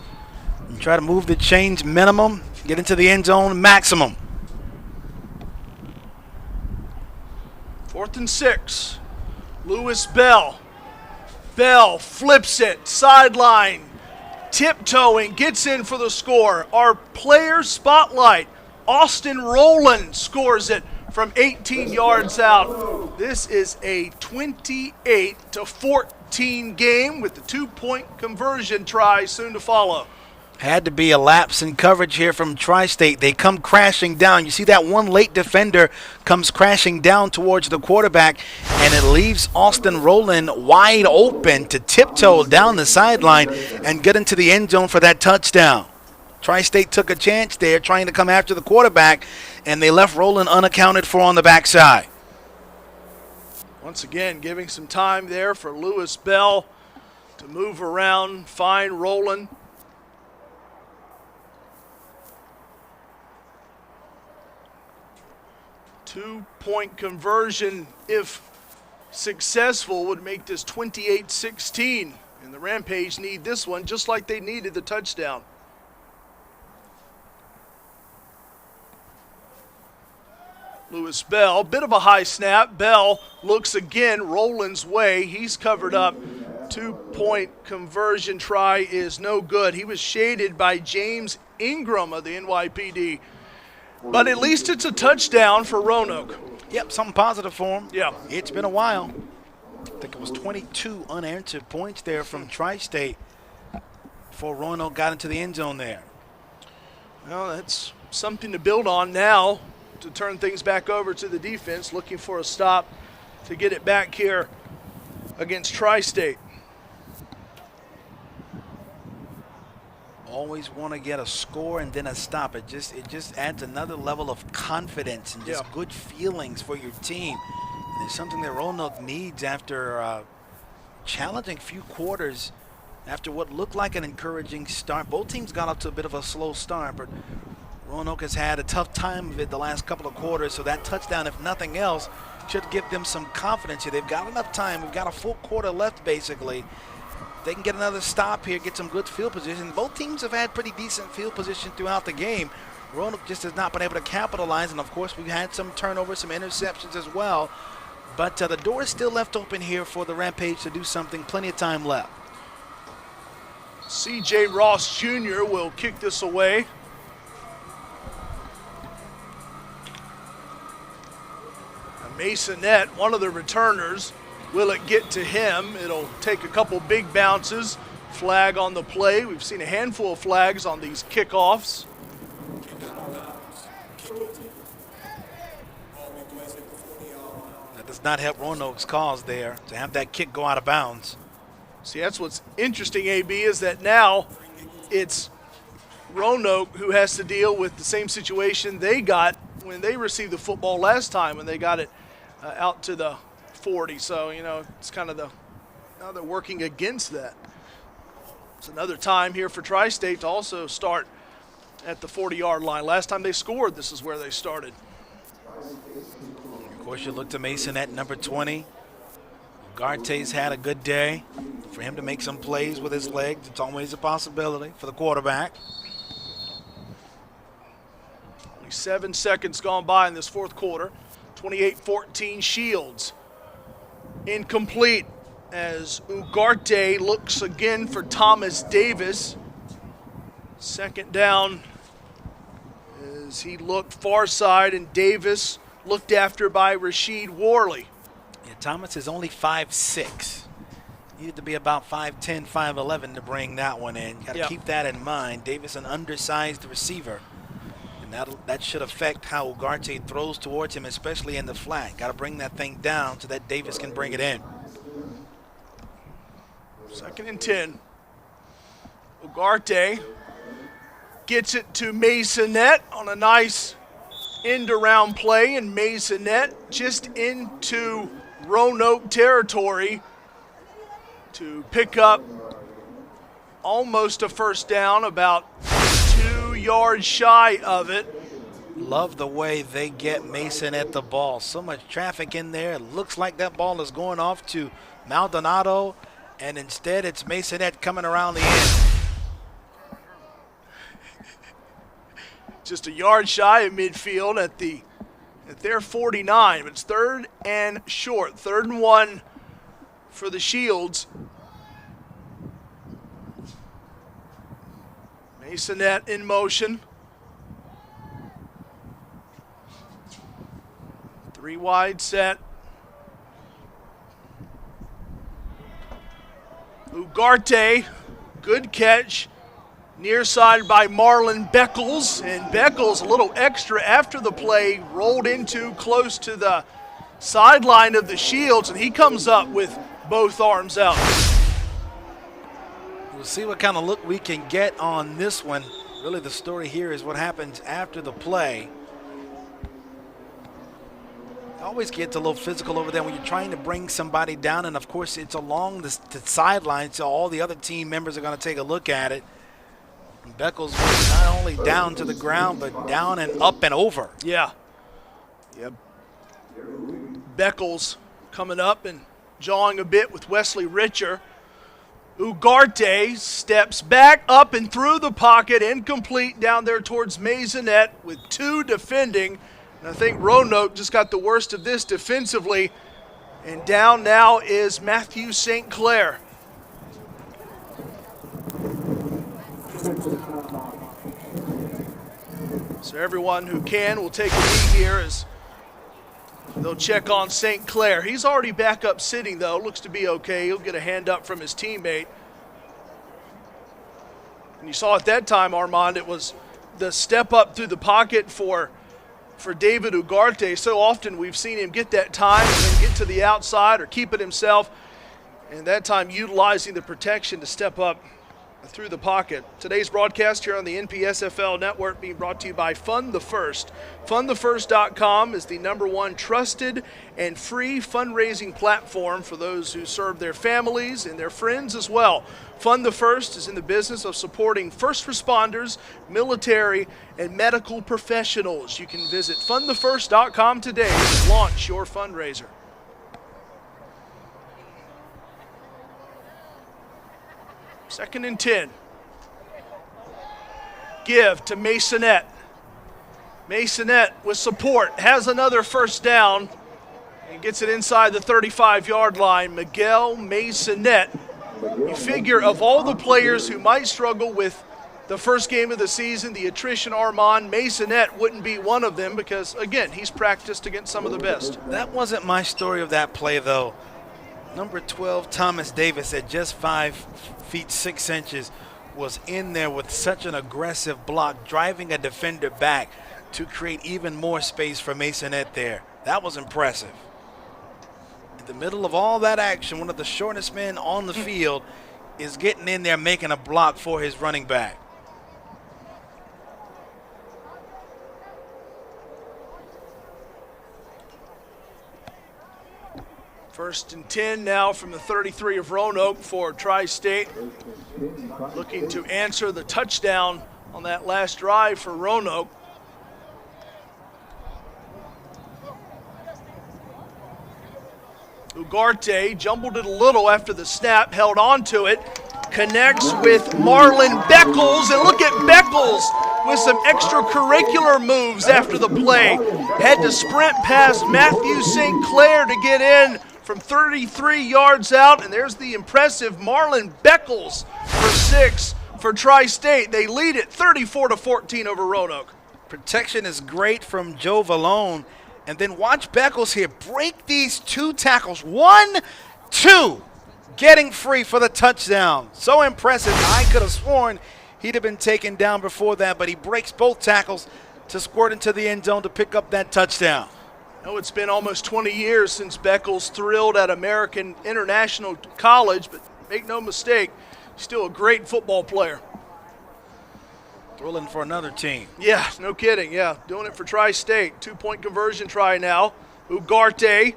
and try to move the chains minimum. Get into the end zone maximum. 4th and 6. Lewis Bell. Bell flips it. Sideline. Tiptoeing, gets in for the score. Our player spotlight, Austin Rowland scores it from 18 yards out. This is a 28-14 game with the 2-point conversion try soon to follow. Had to be a lapse in coverage here from Tri-State. They come crashing down. You see that one late defender comes crashing down towards the quarterback, and it leaves Austin Rowland wide open to tiptoe down the sideline and get into the end zone for that touchdown. Tri-State took a chance there trying to come after the quarterback, and they left Rowland unaccounted for on the backside. Once again, giving some time there for Lewis Bell to move around, find Rowland. Two-point conversion, if successful, would make this 28-16. And the Rampage need this one just like they needed the touchdown. Lewis Bell, bit of a high snap. Bell looks again Rowland's way. He's covered up 2-point conversion try is no good. He was shaded by James Ingram of the NYPD. But at least it's a touchdown for Roanoke. Yep, something positive for him. Yeah. It's been a while. I think it was 22 unanswered points there from Tri-State before Roanoke got into the end zone there. Well, that's something to build on now to turn things back over to the defense, looking for a stop to get it back here against Tri-State. Always want to get a score and then a stop. It just adds another level of confidence and just good feelings for your team. And it's something that Roanoke needs after a challenging few quarters, after what looked like an encouraging start. Both teams got off to a bit of a slow start, but Roanoke has had a tough time of it the last couple of quarters, so that touchdown, if nothing else, should give them some confidence here. They've got enough time. We've got a full quarter left, basically. They can get another stop here, get some good field position. Both teams have had pretty decent field position throughout the game. Roanoke just has not been able to capitalize, and of course we've had some turnovers, some interceptions as well. But the door is still left open here for the Rampage to do something. Plenty of time left. C.J. Ross Jr. will kick this away. Masonette, one of the returners. Will it get to him? It'll take a couple big bounces. Flag on the play. We've seen a handful of flags on these kickoffs. That does not help Roanoke's cause there to have that kick go out of bounds. See, that's what's interesting, AB, is that now it's Roanoke who has to deal with the same situation they got when they received the football last time, when they got it out to the 40. So, you know, it's kind of now they're working against that. It's another time here for Tri-State to also start at the 40-yard line. Last time they scored, this is where they started. Of course, you look to Mason at number 20. Ugarte's had a good day. For him to make some plays with his legs, it's always a possibility for the quarterback. Only 7 seconds gone by in this fourth quarter. 28-14 Shields. Incomplete as Ugarte looks again for Thomas Davis. Second down as he looked far side, and Davis looked after by Rasheed Worley. Yeah, Thomas is only 5'6". Needed to be about 5'10", 5'11" to bring that one in. Got to keep that in mind. Davis, an undersized receiver. And that should affect how Ugarte throws towards him, especially in the flat. Got to bring that thing down so that Davis can bring it in. 2nd and 10. Ugarte gets it to Masonette on a nice end-around play, and Masonette just into Roanoke territory to pick up almost a first down, about 2 yards shy of it. Love the way they get Mason at the ball. So much traffic in there. It looks like that ball is going off to Maldonado, and instead it's Masonette coming around the end. Just a yard shy of midfield at their 49. It's 3rd and short. 3rd and 1 for the Shields. Masonette in motion. 3 wide set. Ugarte, good catch. Near side by Marlon Beckles, and Beckles a little extra after the play, rolled into close to the sideline of the Shields, and he comes up with both arms out. We'll see what kind of look we can get on this one. Really the story here is what happens after the play. It always gets a little physical over there when you're trying to bring somebody down, and of course it's along the sideline, so all the other team members are going to take a look at it. Beckles was not only down to the ground, but down and up and over. Yeah. Yep. Beckles coming up and jawing a bit with Wesley Richer. Ugarte steps back up and through the pocket, incomplete down there towards Masonette with 2 defending. And I think Roanoke just got the worst of this defensively. And down now is Matthew St. Clair. So everyone who can will take a knee here as they'll check on St. Clair. He's already back up sitting, though. Looks to be okay. He'll get a hand up from his teammate. And you saw at that time, Armand, it was the step up through the pocket for David Ugarte. So often we've seen him get that time and then get to the outside or keep it himself. And that time utilizing the protection to step up through the pocket. Today's broadcast here on the NPSFL network being brought to you by Fund the First. FundTheFirst.com is the #1 trusted and free fundraising platform for those who serve their families and their friends as well. Fund the First is in the business of supporting first responders, military, and medical professionals. You can visit FundTheFirst.com today to launch your fundraiser. Second and 10. Give to Masonette. Masonette with support has another first down and gets it inside the 35-yard line. Miguel Masonette. You figure of all the players who might struggle with the first game of the season, the attrition, Armand, Masonette wouldn't be one of them because, again, he's practiced against some of the best. That wasn't my story of that play, though. Number 12, Thomas Davis, at just 5 feet 6 inches, was in there with such an aggressive block, driving a defender back to create even more space for Masonette there. That was impressive. In the middle of all that action, one of the shortest men on the field is getting in there making a block for his running back. First and 10 now from the 33 of Roanoke for Tri-State. Looking to answer the touchdown on that last drive for Roanoke. Ugarte jumbled it a little after the snap, held on to it, connects with Marlon Beckles, and look at Beckles with some extracurricular moves after the play. Had to sprint past Matthew St. Clair to get in from 33 yards out, and there's the impressive Marlon Beckles for 6 for Tri-State. They lead it 34-14 over Roanoke. Protection is great from Joe Vallone. And then watch Beckles here break these 2 tackles. 1, 2, getting free for the touchdown. So impressive. I could have sworn he'd have been taken down before that, but he breaks both tackles to squirt into the end zone to pick up that touchdown. Oh, it's been almost 20 years since Beckles thrilled at American International College, but make no mistake, still a great football player. Thrilling for another team. Yeah, no kidding. Yeah, doing it for Tri-State. 2-point conversion try now. Ugarte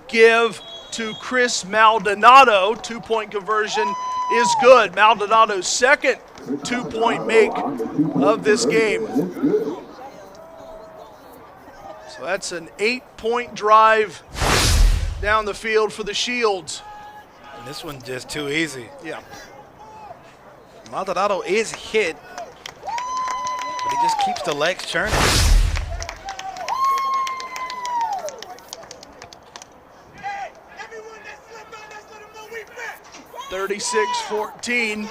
give to Chris Maldonado. 2-point conversion is good. Maldonado's second 2-point make of this game. So that's an 8-point drive down the field for the Shields. And this one's just too easy. Yeah. Maldonado is hit. He just keeps the legs churning. 36-14.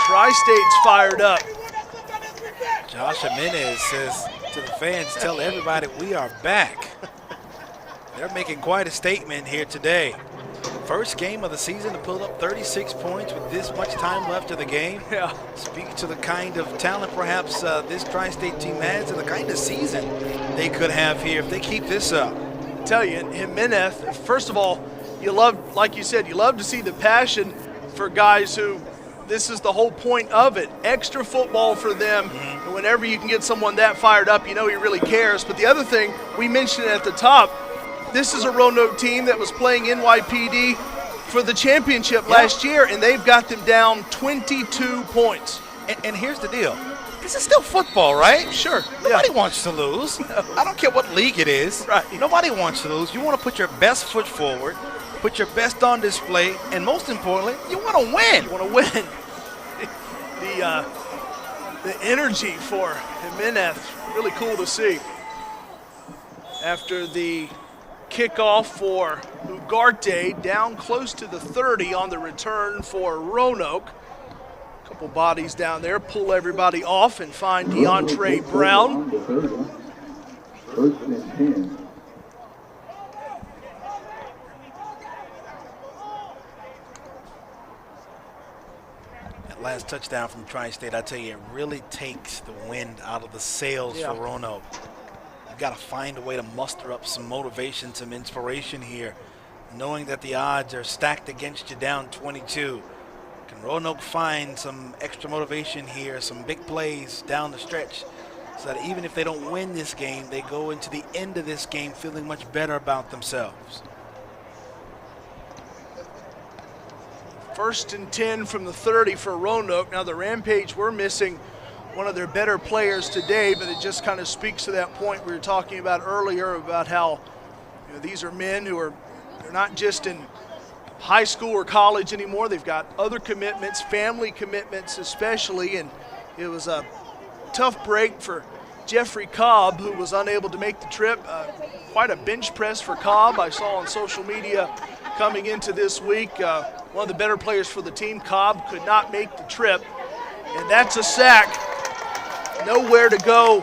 Tri-State's fired up. Josh Jimenez says to the fans, tell everybody we are back. They're making quite a statement here today. First game of the season to pull up 36 points with this much time left of the game. Yeah. Speaks to the kind of talent perhaps this Tri-State team has and the kind of season they could have here if they keep this up. I tell you, Jimenez, first of all, you love, like you said, you love to see the passion for guys who, this is the whole point of it. Extra football for them. Mm-hmm. And whenever you can get someone that fired up, you know he really cares. But the other thing, we mentioned at the top, this is a Roanoke team that was playing NYPD for the championship last year, and they've got them down 22 points. And here's the deal. This is still football, right? Sure. Nobody wants to lose. I don't care what league it is. Right. Nobody wants to lose. You want to put your best foot forward, put your best on display, and most importantly, you want to win. You want to win. The energy for Jimenez, really cool to see. After the kickoff for Ugarte, down close to the 30 on the return for Roanoke. Couple bodies down there, pull everybody off and find DeAndre Brown. First and 10. That last touchdown from Tri-State, I tell you, it really takes the wind out of the sails for Roanoke. You've got to find a way to muster up some motivation, some inspiration here, knowing that the odds are stacked against you down 22. Can Roanoke find some extra motivation here, some big plays down the stretch, so that even if they don't win this game, they go into the end of this game feeling much better about themselves? First and 10 from the 30 for Roanoke. Now the Rampage were missing one of their better players today, but it just kind of speaks to that point we were talking about earlier about how these are men who are they're not just in high school or college anymore. They've got other commitments, family commitments especially, and it was a tough break for Jeffrey Cobb, who was unable to make the trip. Quite a bench press for Cobb, I saw on social media coming into this week. One of the better players for the team. Cobb could not make the trip, and that's a sack. Nowhere to go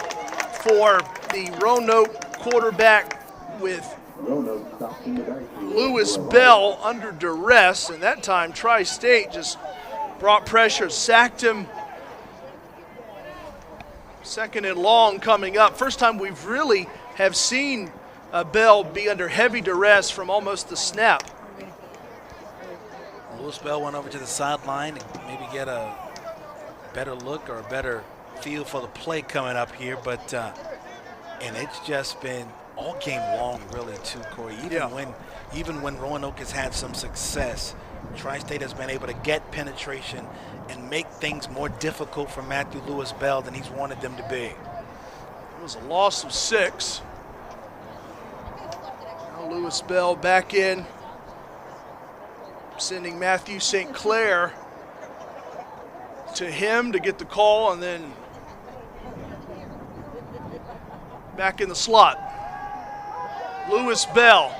for the Roanoke quarterback with Lewis Bell under duress, and that time Tri-State just brought pressure, sacked him. Second and long coming up. First time we've really have seen Bell be under heavy duress from almost the snap. Lewis Bell went over to the sideline and maybe get a better look or a better feel for the play coming up here, but and it's just been all game long, really, too, Corey. Even when Roanoke has had some success, Tri-State has been able to get penetration and make things more difficult for Matthew Lewis Bell than he's wanted them to be. It was a loss of 6. Now Lewis Bell back in, sending Matthew St. Clair to him to get the call, and then back in the slot. Lewis Bell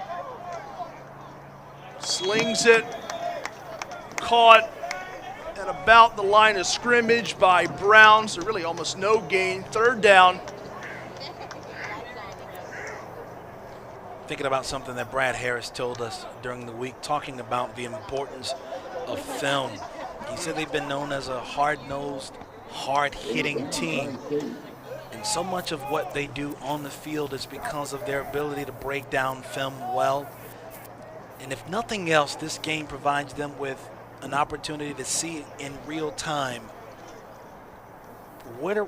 slings it, caught at about the line of scrimmage by Brown, so really almost no gain. Third down. Thinking about something that Brad Harris told us during the week, talking about the importance of film. He said they've been known as a hard-nosed, hard-hitting team. And so much of what they do on the field is because of their ability to break down film well. And if nothing else, this game provides them with an opportunity to see in real time where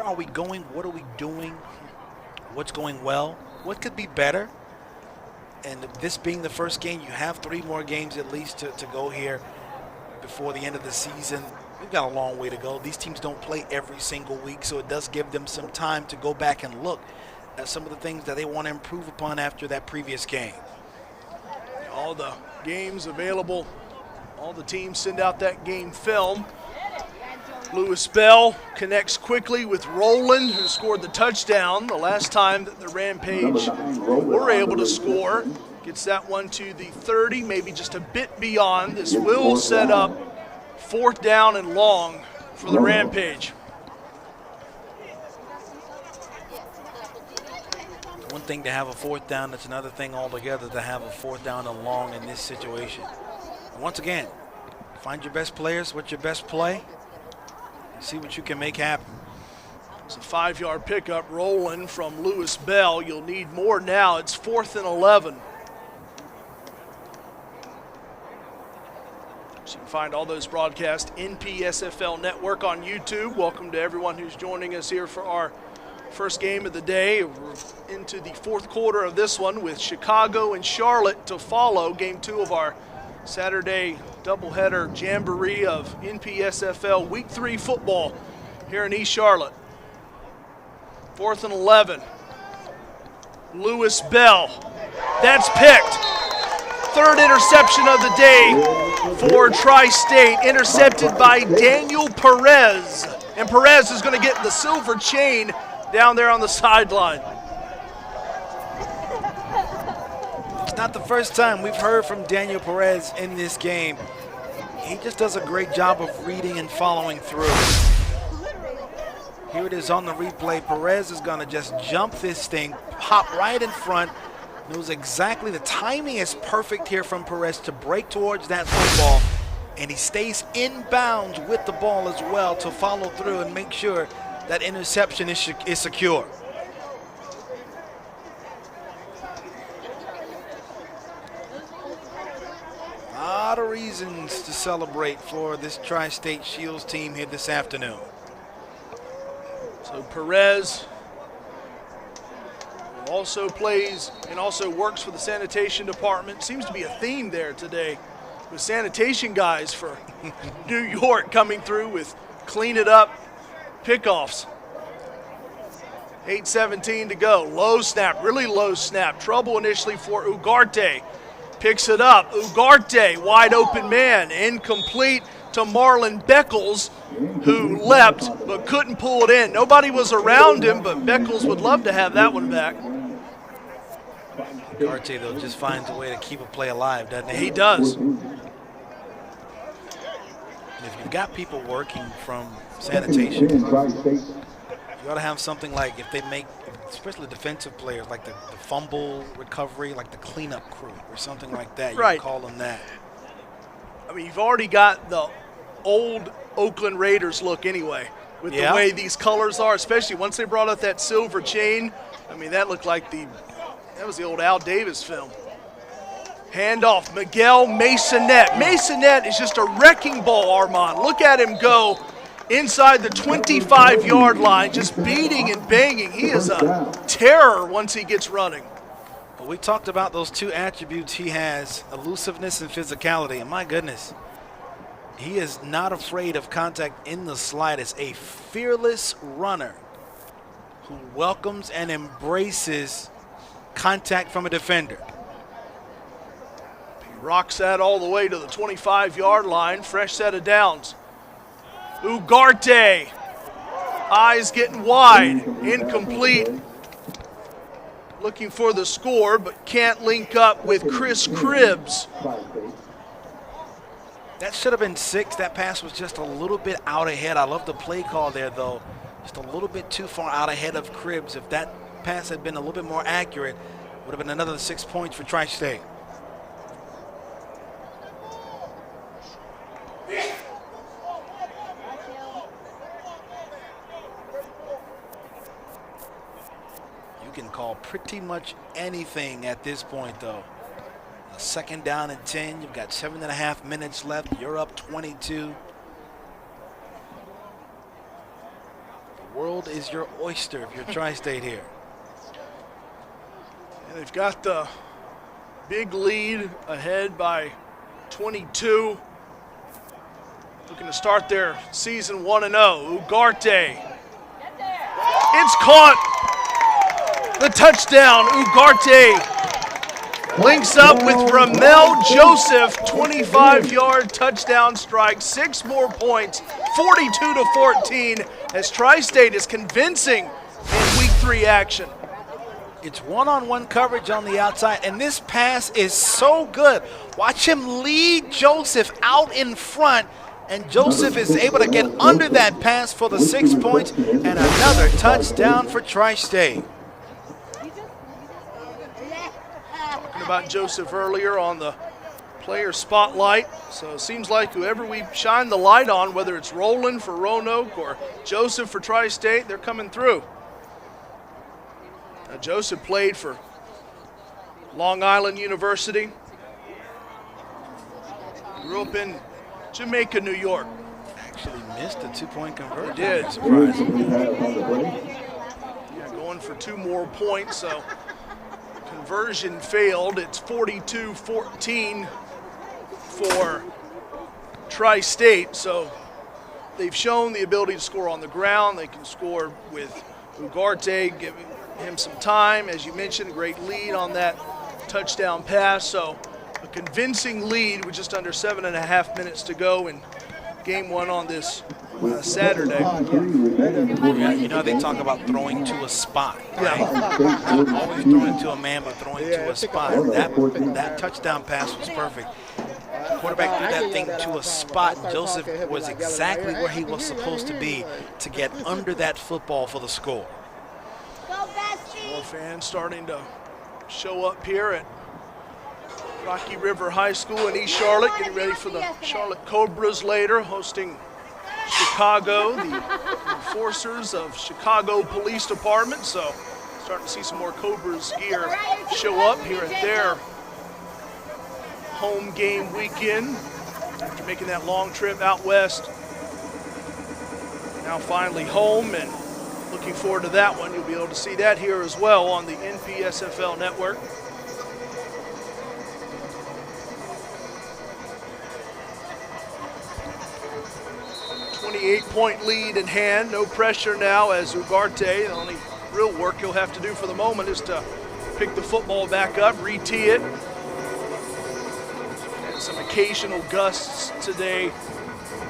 are we going, what are we doing, what's going well, what could be better. And this being the first game, you have 3 more games at least to go here before the end of the season. We've got a long way to go. These teams don't play every single week, so it does give them some time to go back and look at some of the things that they want to improve upon after that previous game. All the games available, all the teams send out that game film. Lewis Bell connects quickly with Rowland, who scored the touchdown the last time that the Rampage were able to score. Gets that one to the 30, maybe just a bit beyond. This will set up 4th down and long for the Rampage. One thing to have a 4th down, it's another thing altogether to have a 4th down and long in this situation. And once again, find your best players, what's your best play, and see what you can make happen. It's a 5-yard pickup rolling from Lewis Bell. You'll need more now. It's 4th and 11. So you can find all those broadcasts, NPSFL Network on YouTube. Welcome to everyone who's joining us here for our first game of the day. We're into the 4th quarter of this one with Chicago and Charlotte to follow. Game 2 of our Saturday doubleheader jamboree of NPSFL Week 3 football here in East Charlotte. 4th and 11. Lewis Bell. That's picked. 3rd interception of the day for Tri-State, intercepted by Daniel Perez. And Perez is going to get the silver chain down there on the sideline. It's not the first time we've heard from Daniel Perez in this game. He just does a great job of reading and following through. Here it is on the replay. Perez is going to just jump this thing, hop right in front. Knows exactly the timing is perfect here from Perez to break towards that football. And he stays in bounds with the ball as well to follow through and make sure that interception is secure. A lot of reasons to celebrate for this Tri-State Shields team here this afternoon. So Perez also plays and also works for the sanitation department. Seems to be a theme there today with sanitation guys for New York coming through with clean it up pickoffs. 8:17 to go. Low snap, really low snap. Trouble initially for Ugarte. Picks it up. Ugarte, wide open man, incomplete to Marlon Beckles, who leapt but couldn't pull it in. Nobody was around him, but Beckles would love to have that one back. Ugarte, though, just finds a way to keep a play alive, doesn't he? He does. And if you've got people working from sanitation, you ought to have something like, if they make, especially defensive players, like the fumble recovery, like the cleanup crew or something like that. You Right. can call them that. I mean, you've already got the old Oakland Raiders look anyway with the way these colors are, especially once they brought out that silver chain. I mean, that looked like that was the old Al Davis film. Handoff, Miguel Masonette. Masonette is just a wrecking ball, Armand. Look at him go inside the 25-yard line, just beating and banging. He is a terror once he gets running. Well, we talked about those two attributes he has, elusiveness and physicality, and my goodness, he is not afraid of contact in the slightest. A fearless runner who welcomes and embraces contact from a defender. He rocks that all the way to the 25-yard line. Fresh set of downs. Ugarte, eyes getting wide, incomplete. Looking for the score, but can't link up with Chris Cribbs. That should have been 6. That pass was just a little bit out ahead. I love the play call there, though. Just a little bit too far out ahead of Cribbs. If that pass had been a little bit more accurate, would have been another 6 points for Tri-State. You can call pretty much anything at this point, though. A second down and 10. You've got 7.5 minutes left. You're up 22. The world is your oyster if you're Tri-State here. And they've got the big lead ahead by 22. Looking to start their season 1-0. Ugarte. It's caught. The touchdown. Ugarte links up with Ramel Joseph. 25-yard touchdown strike. 6 more points. 42-14 as Tri-State is convincing in week 3 action. It's one-on-one coverage on the outside, and this pass is so good. Watch him lead Joseph out in front, and Joseph is able to get under that pass for the 6 points and another touchdown for Tri-State. Talking about Joseph earlier on the player spotlight. So it seems like whoever we shine the light on, whether it's Roland for Roanoke or Joseph for Tri-State, they're coming through. Now, Joseph played for Long Island University. Grew up in Jamaica, New York. Actually missed a 2-point conversion. He did. Surprisingly. Yeah, going for 2 more points, so conversion failed. It's 42-14 for Tri-State. So they've shown the ability to score on the ground. They can score with Ugarte, giving him some time. As you mentioned, great lead on that touchdown pass. So a convincing lead with just under 7.5 minutes to go in game 1 on this Saturday. Yeah, you know, they talk about throwing to a spot. Right? Not always throwing to a man, but throwing to a spot. That touchdown pass was perfect. quarterback threw that thing to a spot, and Joseph was exactly where he was supposed to be to get under that football for the score. More fans starting to show up here at Rocky River High School in East Charlotte, getting ready for the Charlotte Cobras later, hosting Chicago, the enforcers of Chicago Police Department. So starting to see some more Cobras gear show up here at their home game weekend after making that long trip out west. Now finally home, and looking forward to that one. You'll be able to see that here as well on the NPSFL network. Eight-point lead in hand, no pressure now as Ugarte, the only real work he'll have to do for the moment is to pick the football back up, re-tee it. And some occasional gusts today,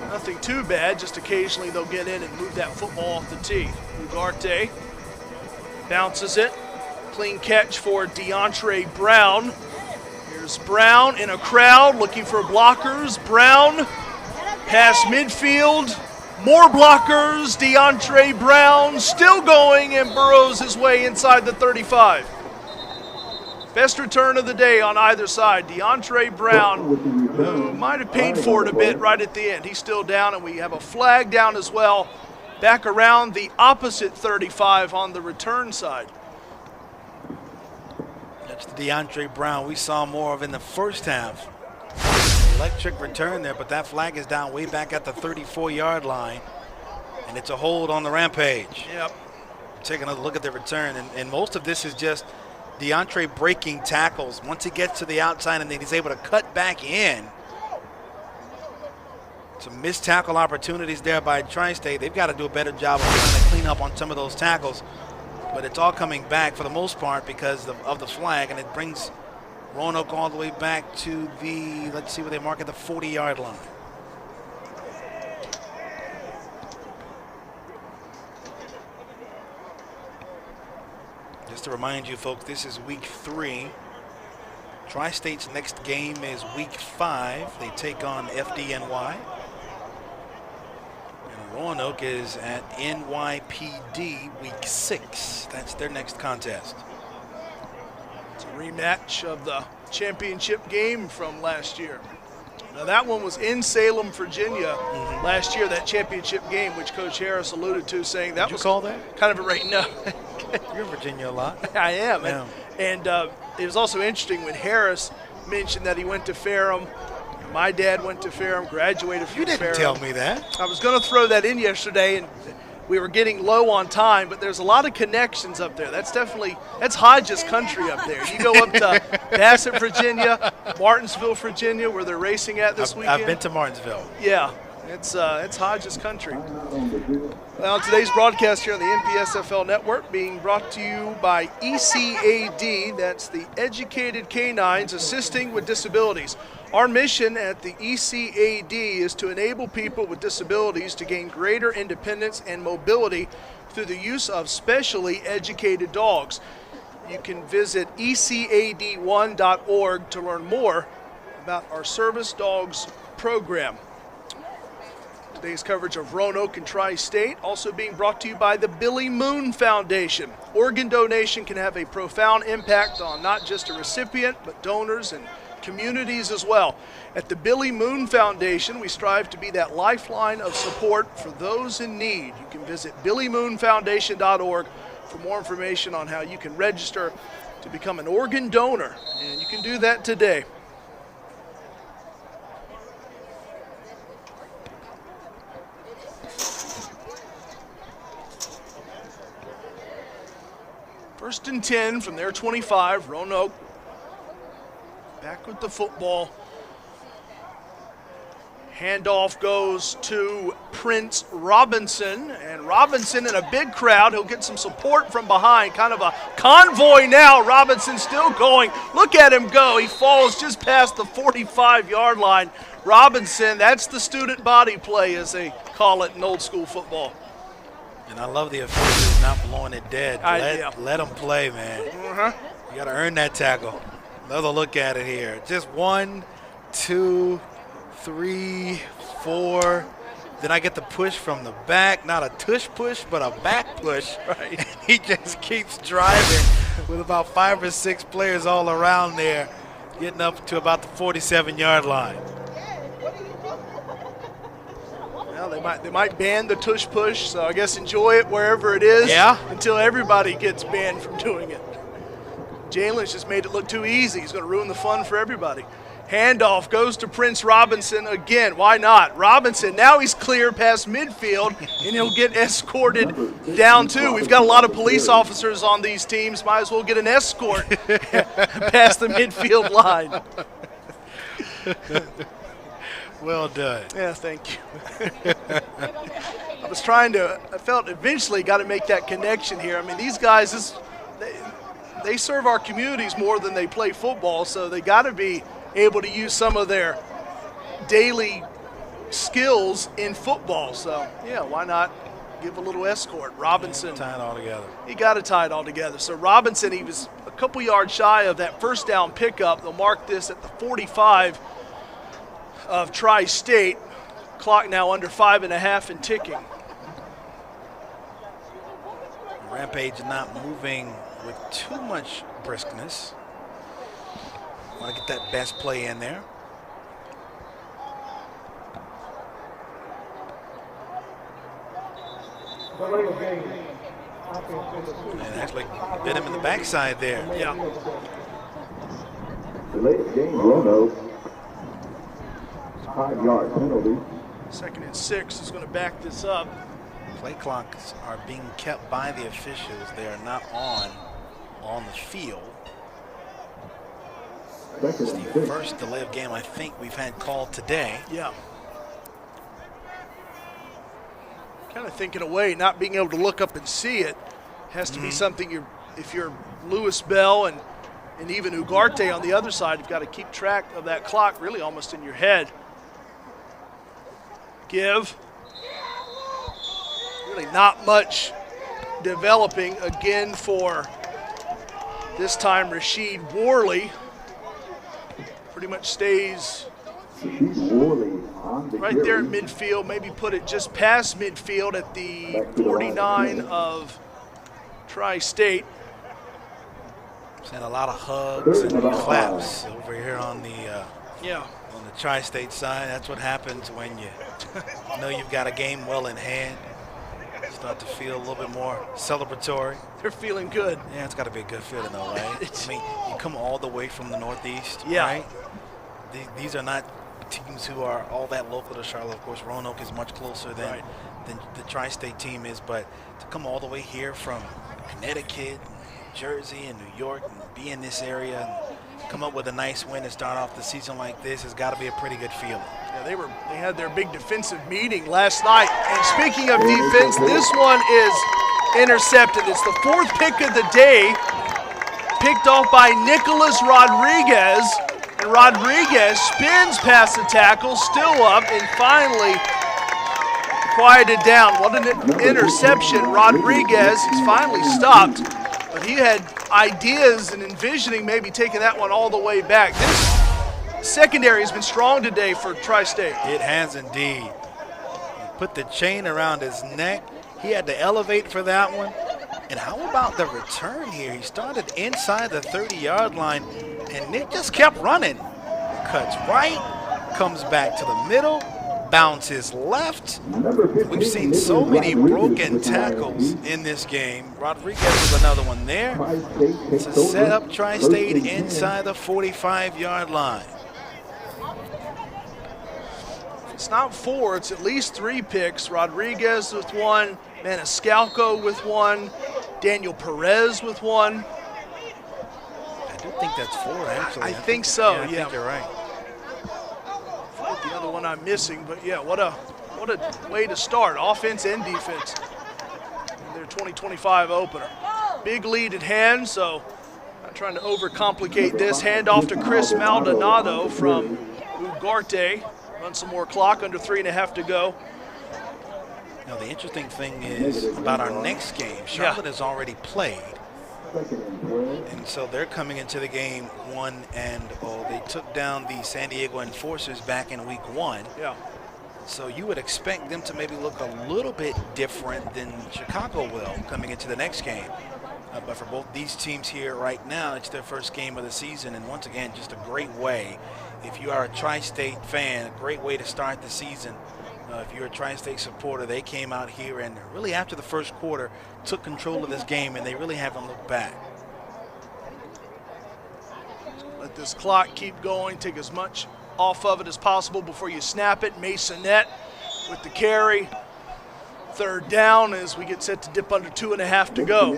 nothing too bad, just occasionally they'll get in and move that football off the tee. Ugarte bounces it, clean catch for DeAndre Brown. Here's Brown in a crowd looking for blockers. Brown past midfield. More blockers. DeAndre Brown still going and burrows his way inside the 35. Best return of the day on either side. DeAndre Brown, who might have paid for it a bit right at the end. He's still down, and we have a flag down as well. Back around the opposite 35 on the return side. That's the DeAndre Brown we saw more of in the first half. Electric return there, but that flag is down way back at the 34-yard line, and it's a hold on the Rampage. Yep. Taking another look at the return, and most of this is just DeAndre breaking tackles. Once he gets to the outside and then he's able to cut back in. Some missed tackle opportunities there by Tri-State. They've got to do a better job of trying to clean up on some of those tackles, but it's all coming back for the most part because of the flag, and it brings Roanoke all the way back to the, let's see where they mark at the 40-yard line. Just to remind you folks, this is week 3. Tri-State's next game is week 5. They take on FDNY. And Roanoke is at NYPD week 6. That's their next contest. It's a rematch of the championship game from last year. Now that one was in Salem, Virginia last year, that championship game, which Coach Harris alluded to, saying that was call that? kind of a right now. You're in Virginia a lot. I am. Yeah. And it was also interesting when Harris mentioned that he went to Ferrum. My dad went to Ferrum, graduated from Ferrum. You didn't tell me that. I was going to throw that in yesterday, and we were getting low on time, but there's a lot of connections up there. That's Hodges country up there. You go up to Bassett, Virginia, Martinsville, Virginia, where they're racing at this weekend. I've been to Martinsville. Yeah, it's Hodges country. Well, today's broadcast here on the NPSFL Network being brought to you by ECAD. That's the Educated Canines Assisting with Disabilities. Our mission at the ECAD is to enable people with disabilities to gain greater independence and mobility through the use of specially educated dogs. You can visit ecad1.org to learn more about our Service Dogs program. Today's coverage of Roanoke and Tri-State also being brought to you by the Billy Moon Foundation. Organ donation can have a profound impact on not just a recipient, but donors and communities as well. At the Billy Moon Foundation, we strive to be that lifeline of support for those in need. You can visit billymoonfoundation.org for more information on how you can register to become an organ donor, and you can do that today. First and 10 from their 25, Roanoke back with the football. Handoff goes to Prince Robinson, and Robinson in a big crowd. He'll get some support from behind, kind of a convoy now. Robinson still going. Look at him go. He falls just past the 45-yard line. Robinson, that's the student body play, as they call it in old school football. And I love the officials not blowing it dead. Let them play, man. You got to earn that tackle. Another look at it here. Just 1, 2, 3, 4. Then I get the push from the back, not a tush push, but a back push. Right. And he just keeps driving with about 5 or 6 players all around there, getting up to about the 47-yard line. Well, they might ban the tush push, so I guess enjoy it wherever it is. Yeah. Until everybody gets banned from doing it. Jalen's just made it look too easy. He's going to ruin the fun for everybody. Handoff goes to Prince Robinson again. Why not? Robinson, now he's clear past midfield, and he'll get escorted down too. We've got a lot of police officers on these teams. Might as well get an escort past the midfield line. Well done. Yeah, thank you. I felt eventually got to make that connection here. I mean, these guys, they serve our communities more than they play football, so they got to be able to use some of their daily skills in football. So, yeah, why not give a little escort? Robinson. Tie it all together. He got to tie it all together. So Robinson, he was a couple yards shy of that first down pickup. They'll mark this at the 45 of Tri-State. Clock now under 5.5 and ticking. Rampage not moving with too much briskness. Want to get that best play in there. And actually bit him in the backside there. Yeah. Delayed game, Roanoke. 5-yard penalty. 2nd and 6 is going to back this up. Play clocks are being kept by the officials. They are not on the field. It's the first delay of game I think we've had called today. Yeah. Kind of thinking away, not being able to look up and see it has to be something if you're Lewis Bell and even Ugarte on the other side, you've got to keep track of that clock really almost in your head. Give. Really not much developing again for this time Rasheed Worley. Pretty much stays right there in midfield, maybe put it just past midfield at the 49 of Tri-State. Seeing a lot of hugs and claps over here on the Tri-State side. That's what happens when you know you've got a game well in hand. Start to feel a little bit more celebratory. They're feeling good. Yeah, it's got to be a good feeling though, right? I mean, you come all the way from the Northeast, yeah. Right? These are not teams who are all that local to Charlotte. Of course, Roanoke is much closer than the Tri-State team is, but to come all the way here from Connecticut, Jersey, and New York, and be in this area, and come up with a nice win to start off the season like this has got to be a pretty good feeling. Yeah, they had their big defensive meeting last night. And speaking of defense, this one is intercepted. It's the 4th pick of the day, picked off by Nicholas Rodriguez. And Rodriguez spins past the tackle, still up, and finally quieted down. What an interception. Rodriguez, he's finally stopped, but he had ideas and envisioning maybe taking that one all the way back. This secondary has been strong today for Tri-State. It has indeed. He put the chain around his neck. He had to elevate for that one. And how about the return here? He started inside the 30-yard line, and Nick just kept running. Cuts right, comes back to the middle, bounces left. We've seen so many broken tackles in this game. Rodriguez is another one there to set up Tri-State inside the 45-yard line. It's not 4, it's at least 3 picks. Rodriguez with 1, Maniscalco with 1, Daniel Perez with 1. I do think that's 4, actually. I think so, yeah. I think you're right. I forget the other one I'm missing, but yeah, what a way to start, offense and defense. Their 2025 opener. Big lead at hand, so not trying to overcomplicate this. Hand off to Chris Maldonado from Ugarte. Run some more clock, under 3.5 to go. Now, the interesting thing is about our next game, Charlotte has already played. And so they're coming into the game 1-0. They took down the San Diego Enforcers back in week 1. Yeah. So you would expect them to maybe look a little bit different than Chicago will coming into the next game. But for both these teams here right now, it's their first game of the season. And once again, just a great way. If you are a Tri-State fan, a great way to start the season. If you're a Tri-State supporter, they came out here and really after the first quarter took control of this game, and they really haven't looked back. Let this clock keep going. Take as much off of it as possible before you snap it. Masonette with the carry. Third down as we get set to dip under 2.5 to go.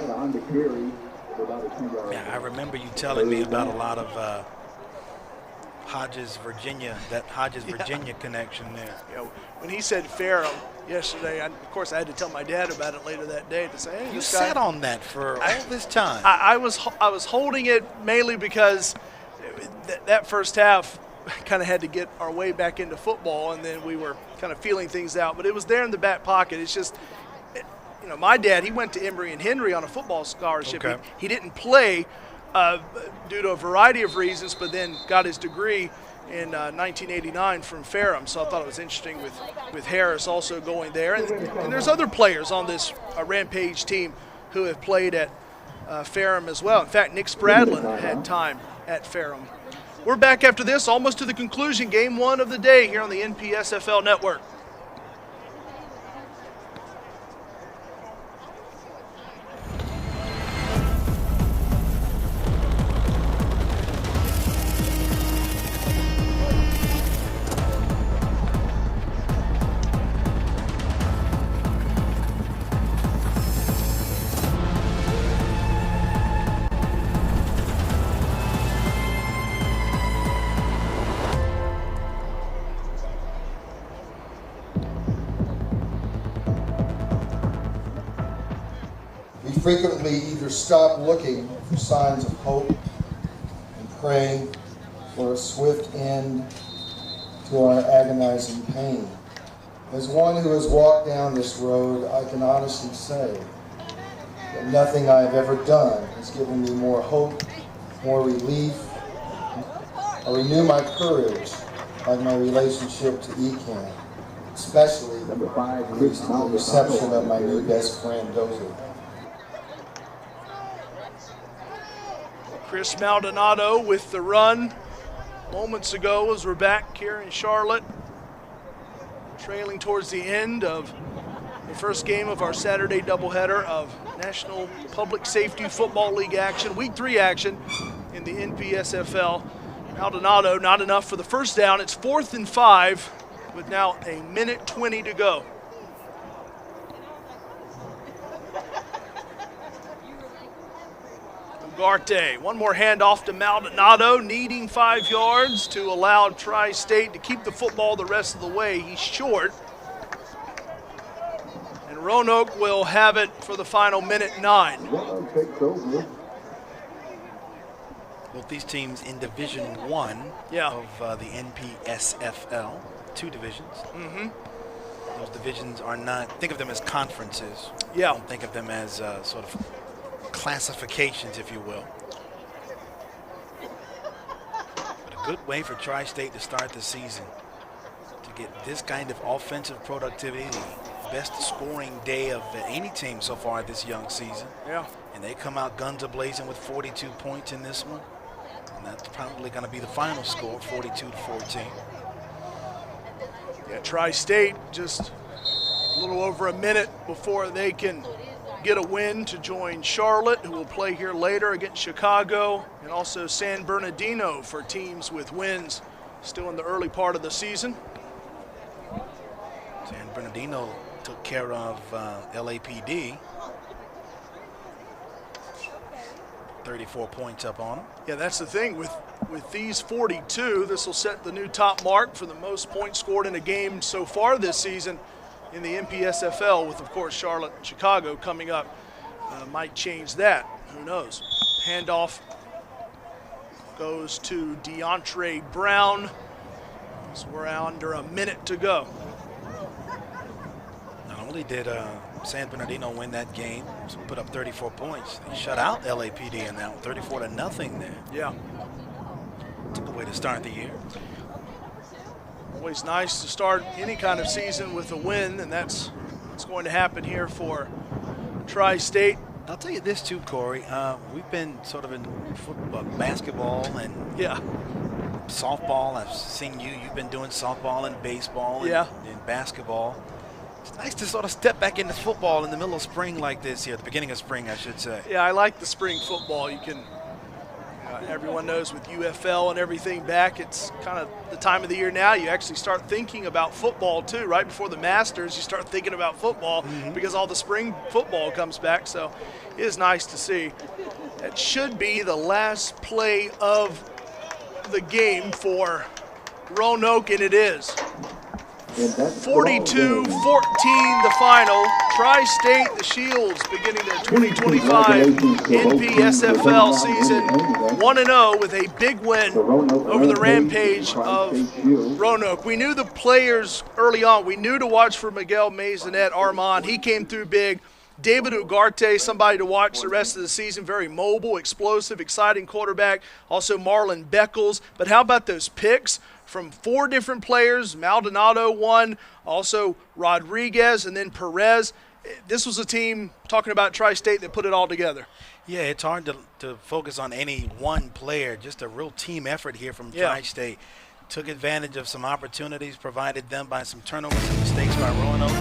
Yeah, I remember you telling me about a lot of Hodges, Virginia, that Hodges-Virginia connection there. Yeah, when he said Ferrum yesterday, of course I had to tell my dad about it later that day to say, hey, you sat on that for all this time. I was holding it mainly because that first half kind of had to get our way back into football, and then we were kind of feeling things out. But it was there in the back pocket. It's just, you know, my dad, he went to Emory and Henry on a football scholarship. Okay. He didn't play due to a variety of reasons, but then got his degree in 1989 from Ferrum. So I thought it was interesting with Harris also going there. And there's other players on this Rampage team who have played at Ferrum as well. In fact, Nick Spradlin had time at Ferrum. We're back after this, almost to the conclusion, game 1 of the day here on the NPSFL Network. Frequently either stop looking for signs of hope and praying for a swift end to our agonizing pain. As one who has walked down this road, I can honestly say that nothing I have ever done has given me more hope, more relief, or renew my courage like my relationship to ECAN, especially the reception of my new best friend, Dozer. Chris Maldonado with the run moments ago as we're back here in Charlotte, trailing towards the end of the first game of our Saturday doubleheader of National Public Safety Football League action, Week 3 action in the NPSFL. Maldonado, not enough for the first down. It's 4th and 5 with now 1:20 to go. Ugarte, one more handoff to Maldonado, needing 5 yards to allow Tri-State to keep the football the rest of the way. He's short. And Roanoke will have it for the final 1:09. Both these teams in Division 1 of the NPSFL, 2 divisions. Mm-hmm. Those divisions are not, think of them as conferences. Yeah. Don't think of them as sort of classifications, if you will. But a good way for Tri-State to start the season, to get this kind of offensive productivity, the best scoring day of any team so far this young season. Yeah. And they come out guns a-blazing with 42 points in this one. And that's probably going to be the final score, 42-14. Yeah, Tri-State just a little over a minute before they can get a win to join Charlotte, who will play here later against Chicago, and also San Bernardino for teams with wins still in the early part of the season. San Bernardino took care of LAPD. 34 points up on them. Yeah, that's the thing. With these 42, this will set the new top mark for the most points scored in a game so far this season in the NPSFL, with, of course, Charlotte and Chicago coming up. Might change that. Who knows? Handoff goes to DeAndre Brown. So we're under a minute to go. Not only did San Bernardino win that game, so put up 34 points. They shut out LAPD in that one, 34-0 there. Yeah. Took away to start the year. Always nice to start any kind of season with a win, and that's what's going to happen here for Tri-State. I'll tell you this too, Corey. We've been sort of in football, basketball, and softball. I've seen you've been doing softball and baseball and basketball. It's nice to sort of step back into football in the middle of spring like this here, at the beginning of spring, I should say. Yeah, I like the spring football. You can, everyone knows with UFL and everything back, it's kind of the time of the year now. You actually start thinking about football too. Right before the Masters, you start thinking about football because all the spring football comes back. So it is nice to see. That should be the last play of the game for Roanoke, and it is. 42-14 the final. Tri-State, the Shields, beginning their 2025 NPSFL season 1-0 with a big win over the Rampage of Roanoke. We knew the players early on. We knew to watch for Miguel Maisonette, Armand. He came through big. David Ugarte, somebody to watch the rest of the season. Very mobile, explosive, exciting quarterback. Also Marlon Beckles. But how about those picks from 4 different players? Maldonado won, also Rodriguez, and then Perez. This was a team, talking about Tri-State, that put it all together. Yeah, it's hard to focus on any one player. Just a real team effort here from Tri-State. Took advantage of some opportunities provided them by some turnovers and mistakes by Roanoke.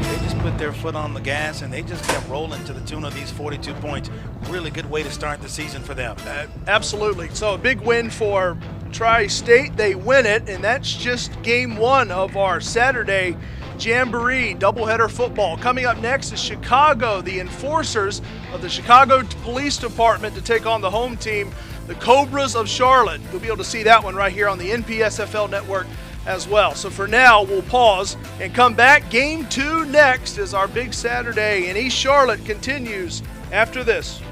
They just put their foot on the gas, and they just kept rolling to the tune of these 42 points. Really good way to start the season for them. Absolutely. So a big win for Tri-State. They win it, and that's just game 1 of our Saturday Jamboree doubleheader football. Coming up next is Chicago, the enforcers of the Chicago Police Department, to take on the home team, the Cobras of Charlotte. You'll be able to see that one right here on the NPSFL network as well. So for now, we'll pause and come back. Game 2 next as our big Saturday in East Charlotte continues after this.